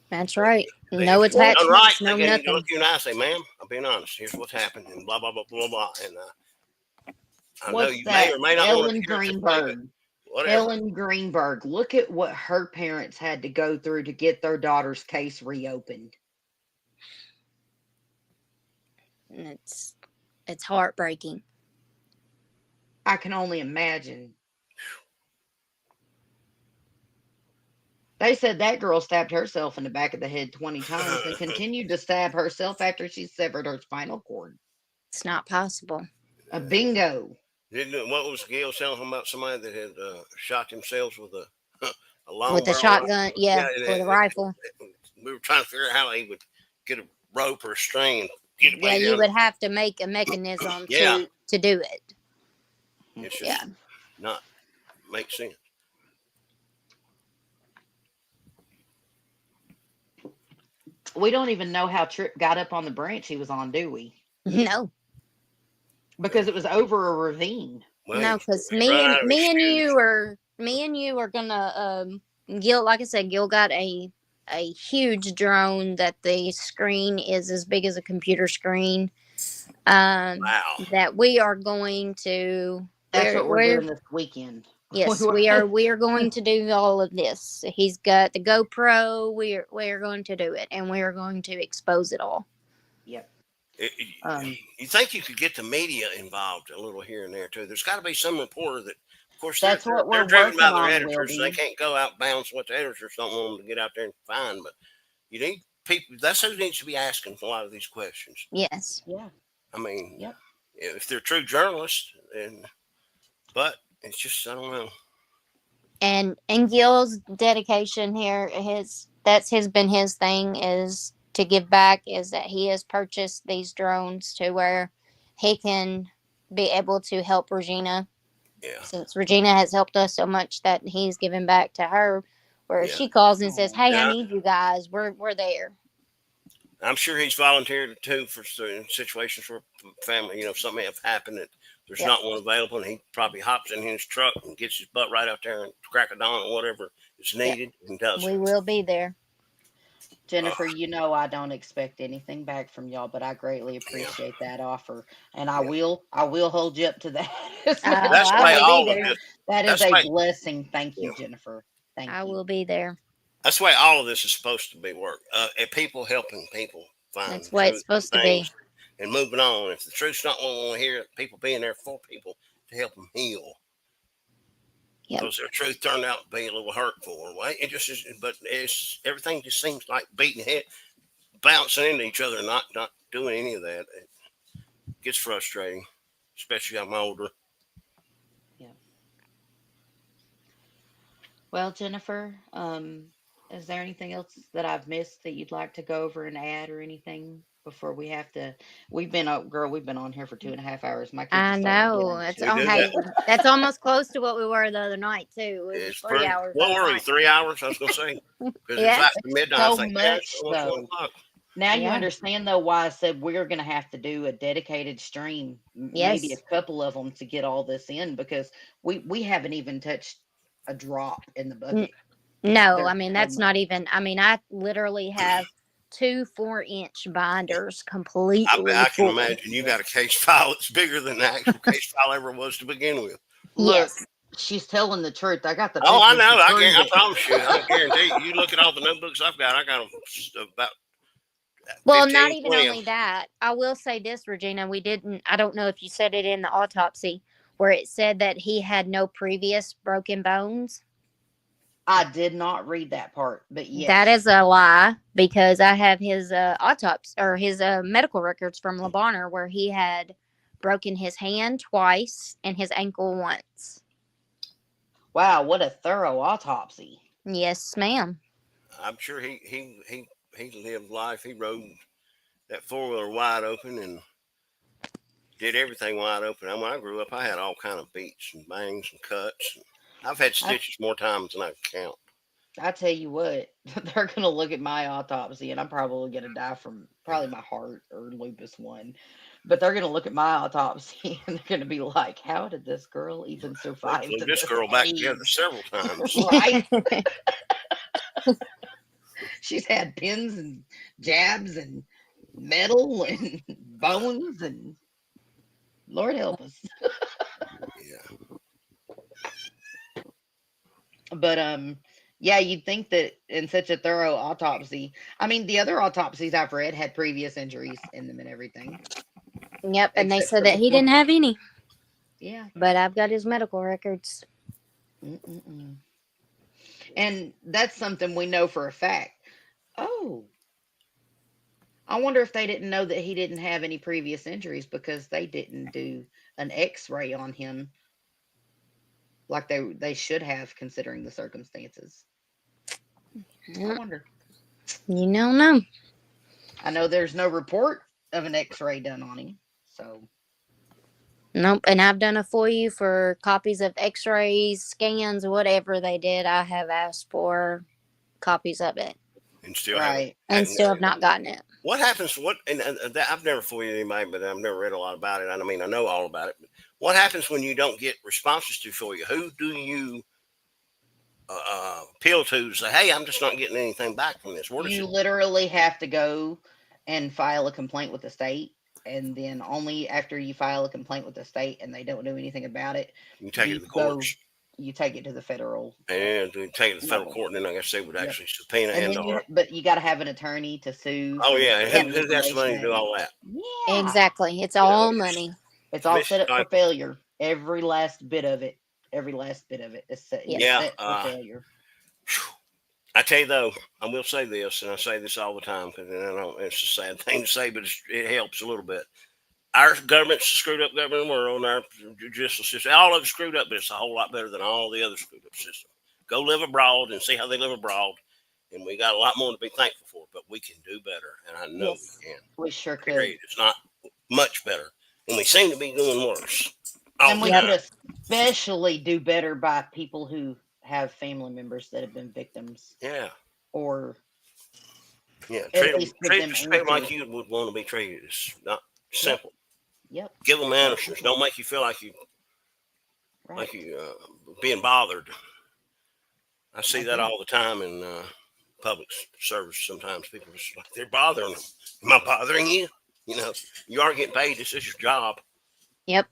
That's right. No attachments, right, no they nothing. look at you and I say, ma'am, I'm being honest. Here's what's happened, and blah, blah, blah, blah, blah. And I know you may or may not Ellen want to hear Greenberg. Ellen Greenberg. Look at what her parents had to go through to get their daughter's case reopened. And it's heartbreaking. I can only imagine. They said that girl stabbed herself in the back of the head 20 times and continued to stab herself after she severed her spinal cord. It's not possible. A bingo. What was Gill telling him about somebody that had shot themselves with a long with a shotgun? Yeah, with a rifle. We were trying to figure out how he would get a rope or a string and get it. Yeah, you would have to make a mechanism to do it. It should not make sense. we don't even know how Tripp got up on the branch he was on, do we? No, Because it was over a ravine. Well, no, because he run out of excuse. me and you are gonna Gil. Like I said, Gil got a huge drone that the screen is as big as a computer screen. Wow. That we are going to. That's what we're doing this weekend. Yes, we are. We are going to do all of this. He's got the GoPro. We are going to do it, and we are going to expose it all. Yep. You think you could get the media involved a little here and there too? There's got to be some reporter that, of course, That's what they're we're driven by working their on, editors, so they Wilby. can't go out bounce what the editors don't want them to get out there and find. But you need people. That's who needs to be asking a lot of these questions. Yes. Yeah. I mean, Yep. if they're true journalists, but it's just, I don't know. And Gil's dedication here, that's been his thing, is to give back, is that he has purchased these drones to where he can be able to help Regina. Yeah. Since Regina has helped us so much, that he's given back to her, where if she calls and says, "Hey, I need you guys," we're there. I'm sure he's volunteered too for situations where family, if something have happened that there's not one available, and he probably hops in his truck and gets his butt right out there and crack a dawn or whatever is needed and does. We will be there. Jennifer, I don't expect anything back from y'all, but I greatly appreciate that offer, and I will hold you up to that. That's why all of this. That is a blessing. Thank you, Jennifer. Thank you. I will be there. That's the way all of this is supposed to be work. And people helping people find. That's the way it's supposed to be. And moving on. If the truth's not what we want to hear, people being there for people to help them heal. Yep. Because their truth turned out to be a little hurtful. Right? It just is, but everything just seems like beating head, bouncing into each other, not doing any of that. It gets frustrating, especially as I'm older. Yeah. Well, Jennifer, is there anything else that I've missed that you'd like to go over and add or anything before we have to? We've been on here for 2.5 hours. My kids I know. That's almost close to what we were the other night too. It was 3 hours. What were we? 3 hours? I was going to say. Because it's after midnight. So much so. Now you understand though why I said we're going to have to do a dedicated stream, maybe a couple of them, to get all this in, because we haven't even touched a drop in the bucket. No, I mean, that's not even, I literally have 2 4-inch binders completely. I can imagine you got a case file that's bigger than the actual case file ever was to begin with. Yes. She's telling the truth. I got the. Oh, I know. I promise you. I guarantee you. You look at all the notebooks I've got. I got them about. Well, not even only that. I will say this, Regina. I don't know if you said it in the autopsy where it said that he had no previous broken bones. I did not read that part, but yes. That is a lie, because I have his autopsy or his medical records from LeBonner where he had broken his hand twice and his ankle once. Wow, what a thorough autopsy. Yes, ma'am. I'm sure he lived life. He rode that 4-wheeler wide open and did everything wide open. When I grew up, I had all kind of beats and bangs and cuts. I've had stitches more times than I can count. I tell you what, they're going to look at my autopsy, and I'm probably going to die from probably my heart or lupus one. But they're going to look at my autopsy, and they're going to be like, how did this girl even survive? This girl back together several times. Right? She's had pins and jabs and metal and bones, and Lord help us. Yeah. But yeah, you'd think that in such a thorough autopsy, I mean, the other autopsies I've read had previous injuries in them and everything. Yep, and they said that he didn't have any. Yeah. But I've got his medical records. And that's something we know for a fact. Oh. I wonder if they didn't know that he didn't have any previous injuries because they didn't do an x-ray on him like they should have, considering the circumstances. I wonder. You don't know. I know there's no report of an x-ray done on him, so. Nope, and I've done a FOIA for copies of x-rays, scans, whatever they did. I have asked for copies of it. and still Right. and still have not gotten it. What happens? That, I've never fooled anybody, but I've never read a lot about it. I mean, I know all about it. But what happens when you don't get responses to FOIA? Who do you appeal to say, "Hey, I'm just not getting anything back from this"? Where does You it? literally have to go and file a complaint with the state, and then only after you file a complaint with the state and they don't do anything about it, You take it to the go. courts, You take it to the federal. and you take it to the federal level. court, and then I guess they would Yep. actually subpoena And then but you got to have an attorney to sue. Oh yeah, get who got the money to do information. all that? Yeah. Exactly. It's all money. It's all set up for Like- failure. Every last bit of it. Every last bit of it is set, Yeah. set for failure. I tell you though, I will say this, and I say this all the time because I know it's a sad thing to say, but it helps a little bit. Our government's the screwed up government in the world, and our judicial system, all of it's screwed up, but it's a whole lot better than all the other screwed up systems. Go live abroad and see how they live abroad, and we got a lot more to be thankful for, but we can do better, and I know Yes. we can. We sure could. Period. It's not much better, and we seem to be doing worse. And we could especially do better by people who have family members that have been victims. Yeah. Or yeah, at least give them treat them like answers. you would want to be treated. It's not simple. Yep. Give them answers. Don't make you feel like you Right. being bothered. I see that all the time in public service. Sometimes people just like they're bothering them. Am I bothering you? You know, you are getting paid. This is your job. Yep.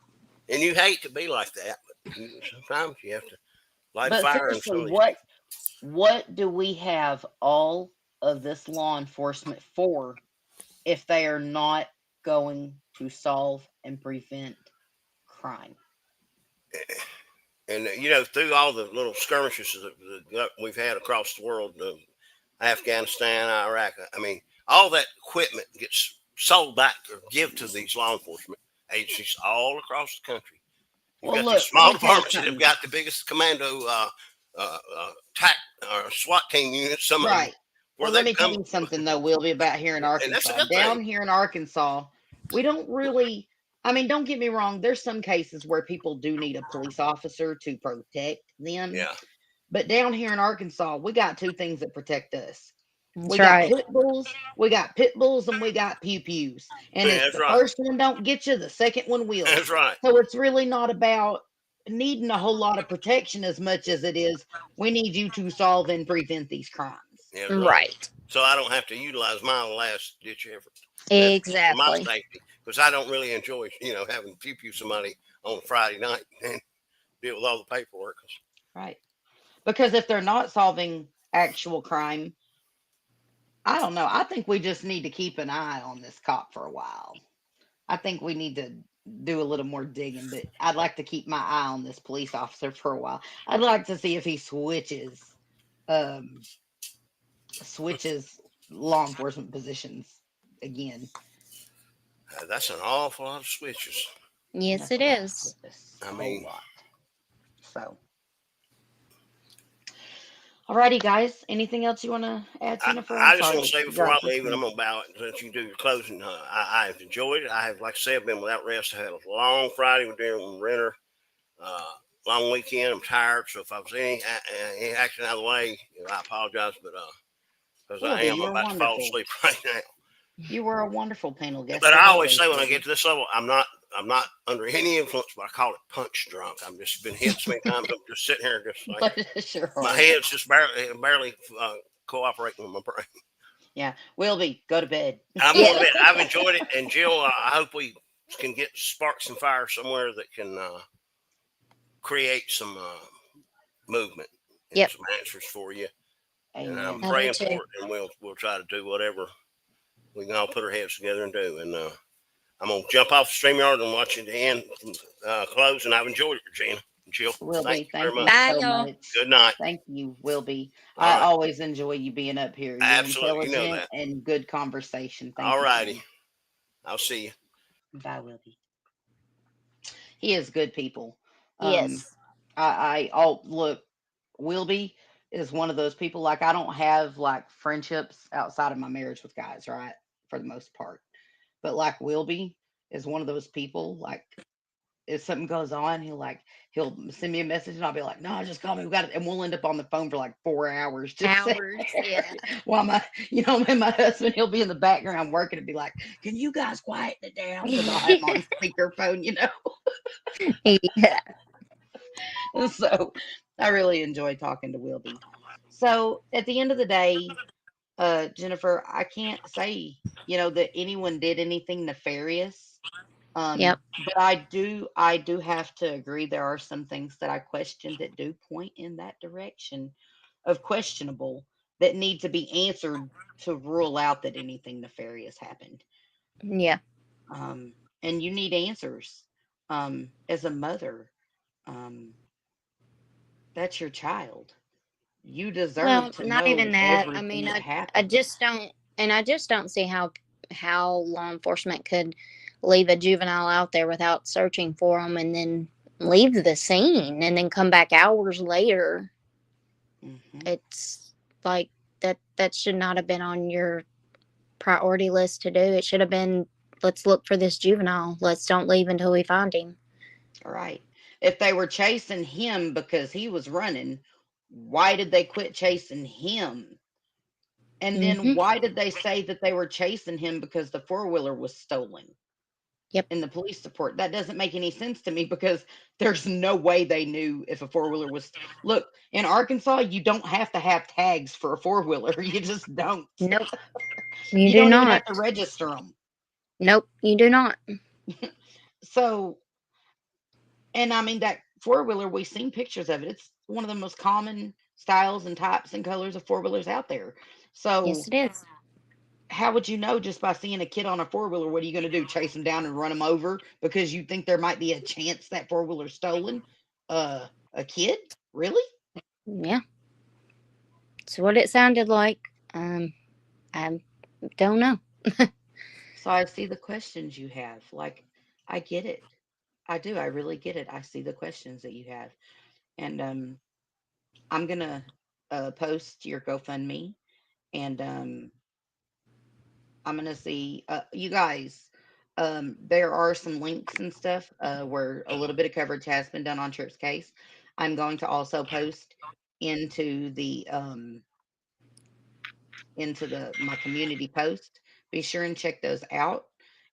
And you hate to be like that, but sometimes you have to light a But fire. seriously, what do we have all of this law enforcement for if they are not going to solve and prevent crime? And you know, through all the little skirmishes that we've had across the world, Afghanistan, Iraq, I mean, all that equipment gets sold back or give to these law enforcement agencies all across the country. You've got these small departments that have got the biggest commando SWAT team units. Some Right. of them, Well, let me tell you something though, Wilby, about here in Arkansas. Down here in Arkansas, we don't really. I mean, don't get me wrong. There's some cases where people do need a police officer to protect them. Yeah. But down here in Arkansas, we got two things that protect us. We right. got pit bulls, and we got pew pews. And Yeah, if the that's right. first one don't get you, the second one will. That's right. So it's really not about needing a whole lot of protection as much as it is we need you to solve and prevent these crimes. Yeah, Right. So I don't have to utilize my last ditch effort. Exactly. For my safety, because I don't really enjoy, having to pew somebody on Friday night and deal with all the paperwork. Right. Because if they're not solving actual crime, I don't know. I think we just need to keep an eye on this cop for a while. I think we need to do a little more digging, but I'd like to keep my eye on this police officer for a while. I'd like to see if he switches law enforcement positions again. That's an awful lot of switches. Yes, it is. I mean, so. Alrighty, guys. Anything else you want to add, Jennifer? I just want to say before I leave, and I'm going to bow it, since you do your closing, I've enjoyed it. I have, like I said, been without rest. I had a long Friday with doing renter, long weekend. I'm tired, so if I was any action out of the way, I apologize, but because I am about to fall asleep right now. You were a wonderful panel guest. But I always say when I get to this level, I'm not under any influence, but I call it punch drunk. I've just been hit so many times. I'm just sitting here, just like my head's just barely cooperating with my brain. Yeah, Wilby, go to bed. I'm going to bed. I've enjoyed it, and Jill, I hope we can get sparks and fire somewhere that can create some movement and some answers for you. Amen. And I'm praying for it, and we'll try to do whatever we can all put our heads together and do. And I'm going to jump off the StreamYard and watch it to end close. And I've enjoyed it, Regina and Jill. Thank you very much. Bye, y'all. Good night. Thank you, Wilby. I always enjoy you being up here. You're absolutely, intelligent and good conversation. Thank all you. righty. I'll see you. Bye, Wilby. He is good people. Yes. Look, Wilby is one of those people, like, I don't have like friendships outside of my marriage with guys, right? For the most part. But like Wilby is one of those people, like, if something goes on, he'll send me a message and I'll be like, no, just call me. We got it. And we'll end up on the phone for like 4 hours just Hours. Yeah. while my husband, he'll be in the background working and be like, can you guys quieten it down? Because I'll have him on speakerphone, Yeah. So I really enjoy talking to Wilby. So at the end of the day, Jennifer, I can't say, that anyone did anything nefarious. Yep. But I do have to agree there are some things that I question that do point in that direction of questionable that need to be answered to rule out that anything nefarious happened. Yeah. And you need answers. As a mother, um, that's your child. You deserve Well, to not even know that. I everything mean, that I happened. just don't, and I just don't see how law enforcement could leave a juvenile out there without searching for them and then leave the scene and then come back hours later. Hmm. It's like that should not have been on your priority list to do. It should have been, let's look for this juvenile. Let's don't leave until we find him. All right. If they were chasing him because he was running, why did they quit chasing him? And then Hmm. why did they say that they were chasing him because the four-wheeler was stolen Yep. in the police report? That doesn't make any sense to me because there's no way they knew if a four-wheeler was. Look, in Arkansas, you don't have to have tags for a four-wheeler. You just don't. Nope. You You do don't even not. have to register them. Nope. You do not. So, and I mean, that four-wheeler, we've seen pictures of it. It's one of the most common styles and types and colors of four-wheelers out there. Yes, So it is. how would you know just by seeing a kid on a four-wheeler? What are you going to do? Chase them down and run them over because you think there might be a chance that four-wheeler's stolen? A kid? Really? Yeah. That's what it sounded like. I don't know. So I see the questions you have. Like, I get it. I do. I really get it. I see the questions that you have. And I'm gonna post your GoFundMe, and I'm gonna see you guys. There are some links and stuff where a little bit of coverage has been done on Tripp's case. I'm going to also post into the my community post. Be sure and check those out.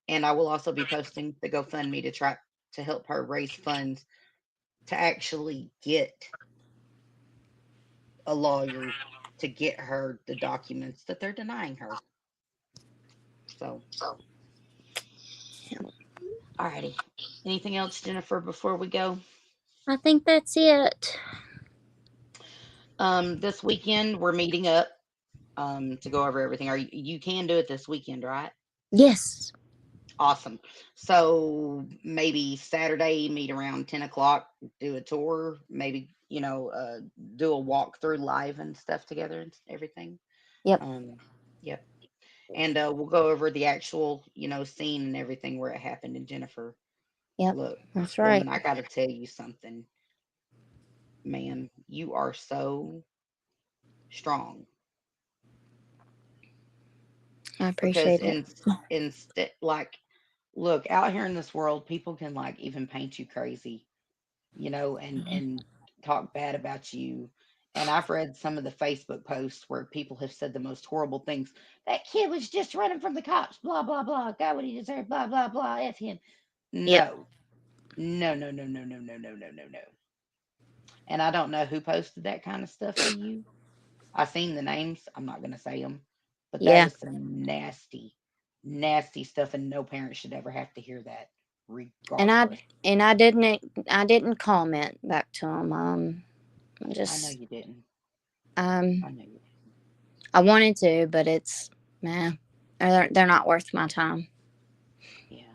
And I will also be posting the GoFundMe to try to help her raise funds to actually get a lawyer to get her the documents that they're denying her. So, alrighty. Anything else, Jennifer, before we go? I think that's it. This weekend we're meeting up to go over everything. You can do it this weekend, right? Yes. Awesome. So maybe Saturday, meet around 10 o'clock, do a tour, maybe, do a walkthrough live and stuff together and everything. Yep. Yep. And we'll go over the actual, scene and everything where it happened. And Jennifer, Yep. look, That's right. woman, I got to tell you something, man. You are so strong I because appreciate it. instead, like, look, out here in this world, people can like even paint you crazy, and talk bad about you. And I've read some of the Facebook posts where people have said the most horrible things. That kid was just running from the cops, blah, blah, blah. Got what he deserved, blah, blah, blah. F him. Yep. No, no, no, no, no, no, no, no, no, no, no. And I don't know who posted that kind of stuff to you. I seen the names. I'm not going to say them, but that Yeah. is some nasty, nasty stuff. And no parent should ever have to hear that, And I regardless. and I didn't comment back to him. I know Just you didn't. I um know you didn't. I wanted to, but it's man, they're not worth my time. Yeah,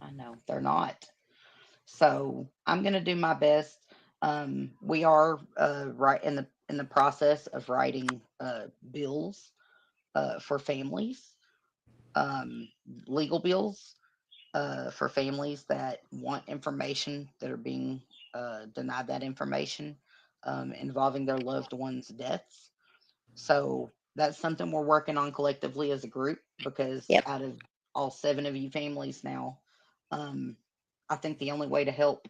I know they're not. So I'm gonna do my best. We are right in the process of writing bills for families, um, legal bills for families that want information that are being denied that information involving their loved ones' deaths. So that's something we're working on collectively as a group because Yep. out of all 7 of you families now, I think the only way to help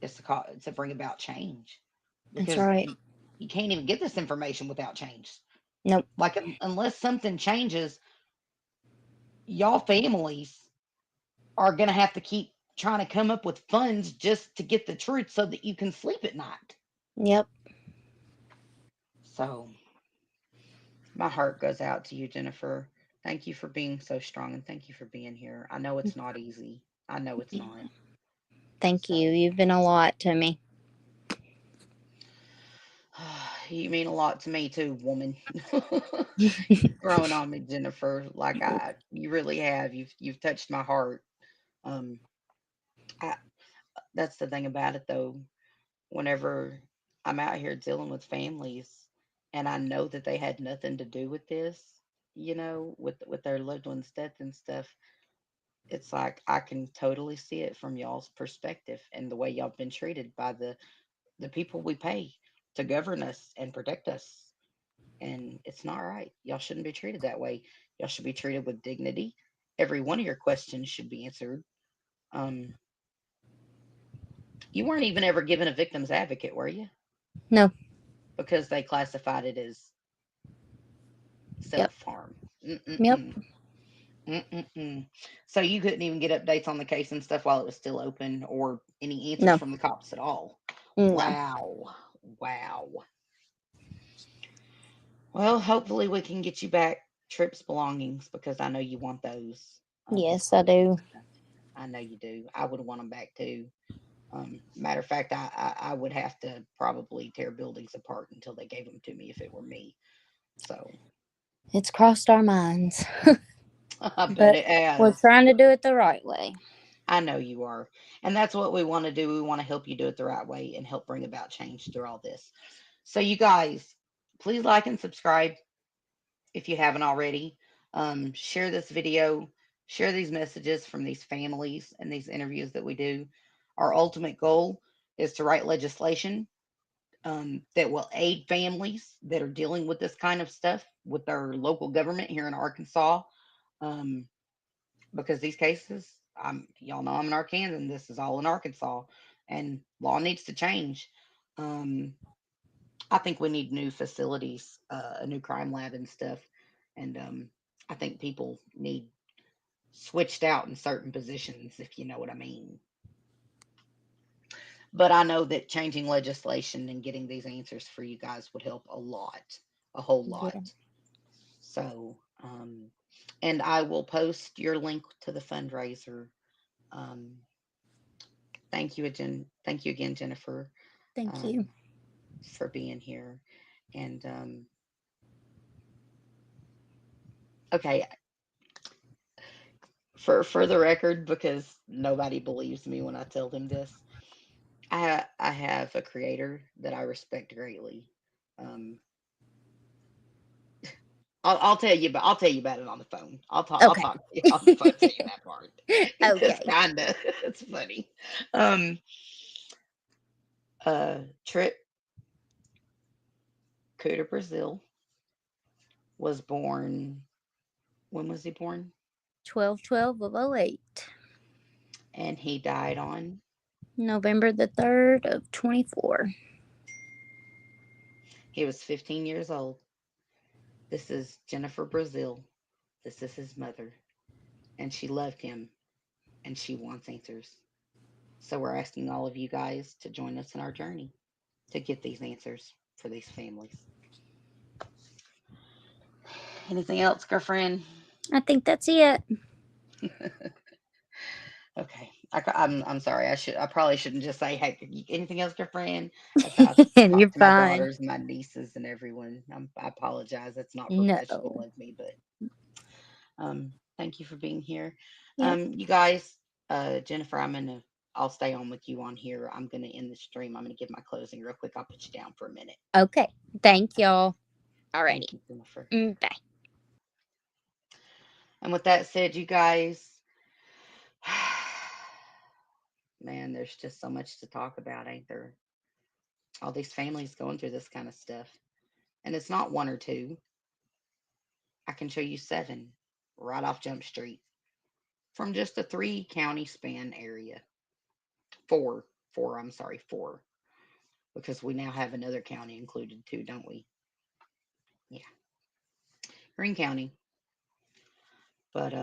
is to bring about change, That's because right. you can't even get this information without change. Nope. Like, unless something changes, y'all families are going to have to keep trying to come up with funds just to get the truth so that you can sleep at night. Yep. So my heart goes out to you, Jennifer. Thank you for being so strong, and thank you for being here. I know it's not easy. I know it's not. Thank So, you. You've been a lot to me. you mean a lot to me too, woman. Growing on me, Jennifer. Like, you really have. You've touched my heart. Um, I, that's the thing about it, though. Whenever I'm out here dealing with families, and I know that they had nothing to do with this, with their loved ones' death and stuff, it's like I can totally see it from y'all's perspective and the way y'all been treated by the people we pay to govern us and protect us. And it's not right. Y'all shouldn't be treated that way. Y'all should be treated with dignity. Every one of your questions should be answered. Um, you weren't even ever given a victim's advocate, were you? No. Because they classified it as Yep. self-harm. Yep. So you couldn't even get updates on the case and stuff while it was still open, or any answers No. from the cops at all. No. Wow. Well, hopefully we can get you back Tripp's belongings, because I know you want those. Yes, I do. I know you do. I would want them back too. Matter of fact, I would have to probably tear buildings apart until they gave them to me if it were me. So It's crossed our minds. I bet But it we're has. trying to do it the right way. I know you are. And that's what we want to do. We want to help you do it the right way and help bring about change through all this. So, you guys, please like and subscribe if you haven't already. Share this video, share these messages from these families and these interviews that we do. Our ultimate goal is to write legislation that will aid families that are dealing with this kind of stuff with their local government here in Arkansas. Um, because these cases, y'all know I'm an Arkansan. This is all in Arkansas, and law needs to change. Um, I think we need new facilities, a new crime lab and stuff, and I think people need switched out in certain positions, if you know what I mean. But I know that changing legislation and getting these answers for you guys would help a lot, a whole lot. Yeah. So, and I will post your link to the fundraiser. Um, thank you again. Thank you again, Jennifer, Thank you. for being here. And okay, for the record, because nobody believes me when I tell them this, I have a creator that I respect greatly. Um, I'll tell you about it on the phone. I'll Okay. talk to you on the phone. Tell you that part. It's Okay. kinda it's funny. Tripp Cooter Brazil was born. When was he born? 12/12 of 08. And he died on November the 3rd of 24. he was 15 years old. This is Jennifer Brazeale. This is his mother. And she loved him, and she wants answers. So we're asking all of you guys to join us in our journey to get these answers for these families. Anything else, girlfriend? I think that's it. Okay, I'm sorry. I probably shouldn't just say, "Hey, anything else, girlfriend?" I You're talk to my fine. daughters and my nieces and everyone. I apologize. It's not No. professional of me, but thank you for being here. Yep. You guys, Jennifer, I'll stay on with you on here. I'm gonna end the stream. I'm gonna give my closing real quick. I'll put you down for a minute. Okay. Thank y'all. Alrighty. Thank you, Jennifer. Bye. And with that said, you guys, man, there's just so much to talk about, ain't there? All these families going through this kind of stuff. And it's not one or two. I can show you 7 right off Jump Street from just a 3-county span area. 4. I'm sorry, 4. Because we now have another county included too, don't we? Yeah. Greene County. But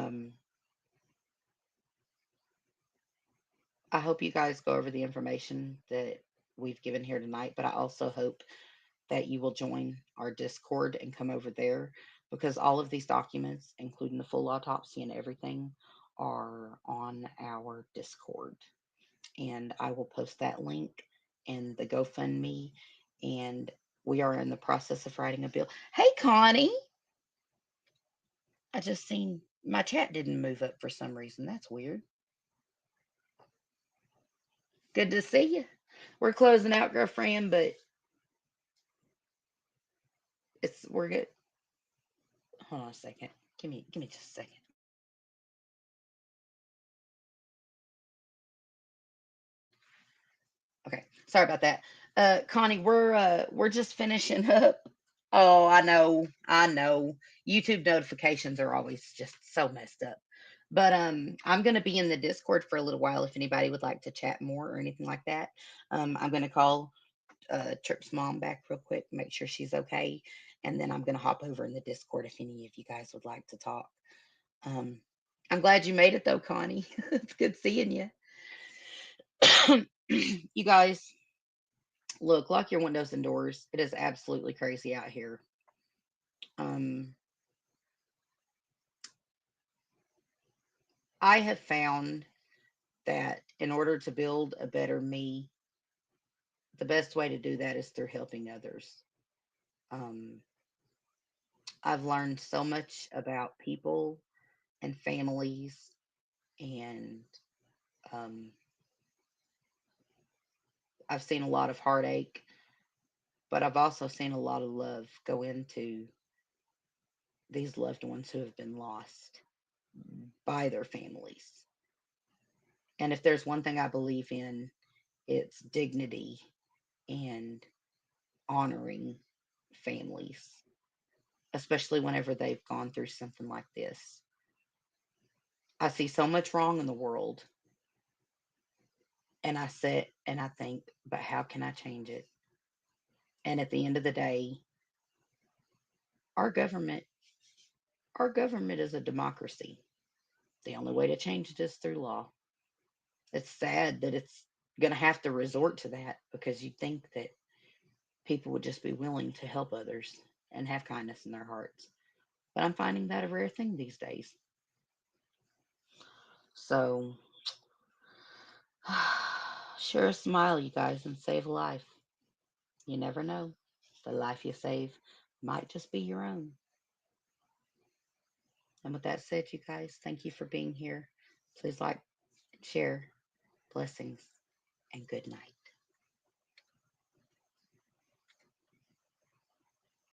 I hope you guys go over the information that we've given here tonight, but I also hope that you will join our Discord and come over there, because all of these documents, including the full autopsy and everything, are on our Discord. And I will post that link in the GoFundMe. And we are in the process of writing a bill. Hey, Connie. I just seen my chat didn't move up for some reason. That's weird. Good to see you. We're closing out, girlfriend, but we're good. Hold on a second. Give me just a second. Okay, sorry about that. Connie, we're just finishing up. Oh, I know. YouTube notifications are always just so messed up. But I'm gonna be in the Discord for a little while if anybody would like to chat more or anything like that. I'm gonna call Tripp's mom back real quick, make sure she's okay, and then I'm gonna hop over in the Discord if any of you guys would like to talk. I'm glad you made it though, Connie. It's good seeing you. You guys, look, lock your windows and doors. It is absolutely crazy out here. I have found that in order to build a better me, the best way to do that is through helping others. I've learned so much about people and families, and I've seen a lot of heartache, but I've also seen a lot of love go into these loved ones who have been lost by their families. And if there's one thing I believe in, it's dignity and honoring families, especially whenever they've gone through something like this. I see so much wrong in the world, and I sit and I think, but how can I change it? And at the end of the day, our government is a democracy. The only way to change it is through law. It's sad that it's going to have to resort to that, because you'd think that people would just be willing to help others and have kindness in their hearts. But I'm finding that a rare thing these days. So, share a smile, you guys, and save a life. You never know. The life you save might just be your own. And with that said, you guys, thank you for being here. Please like, share. Blessings, and good night.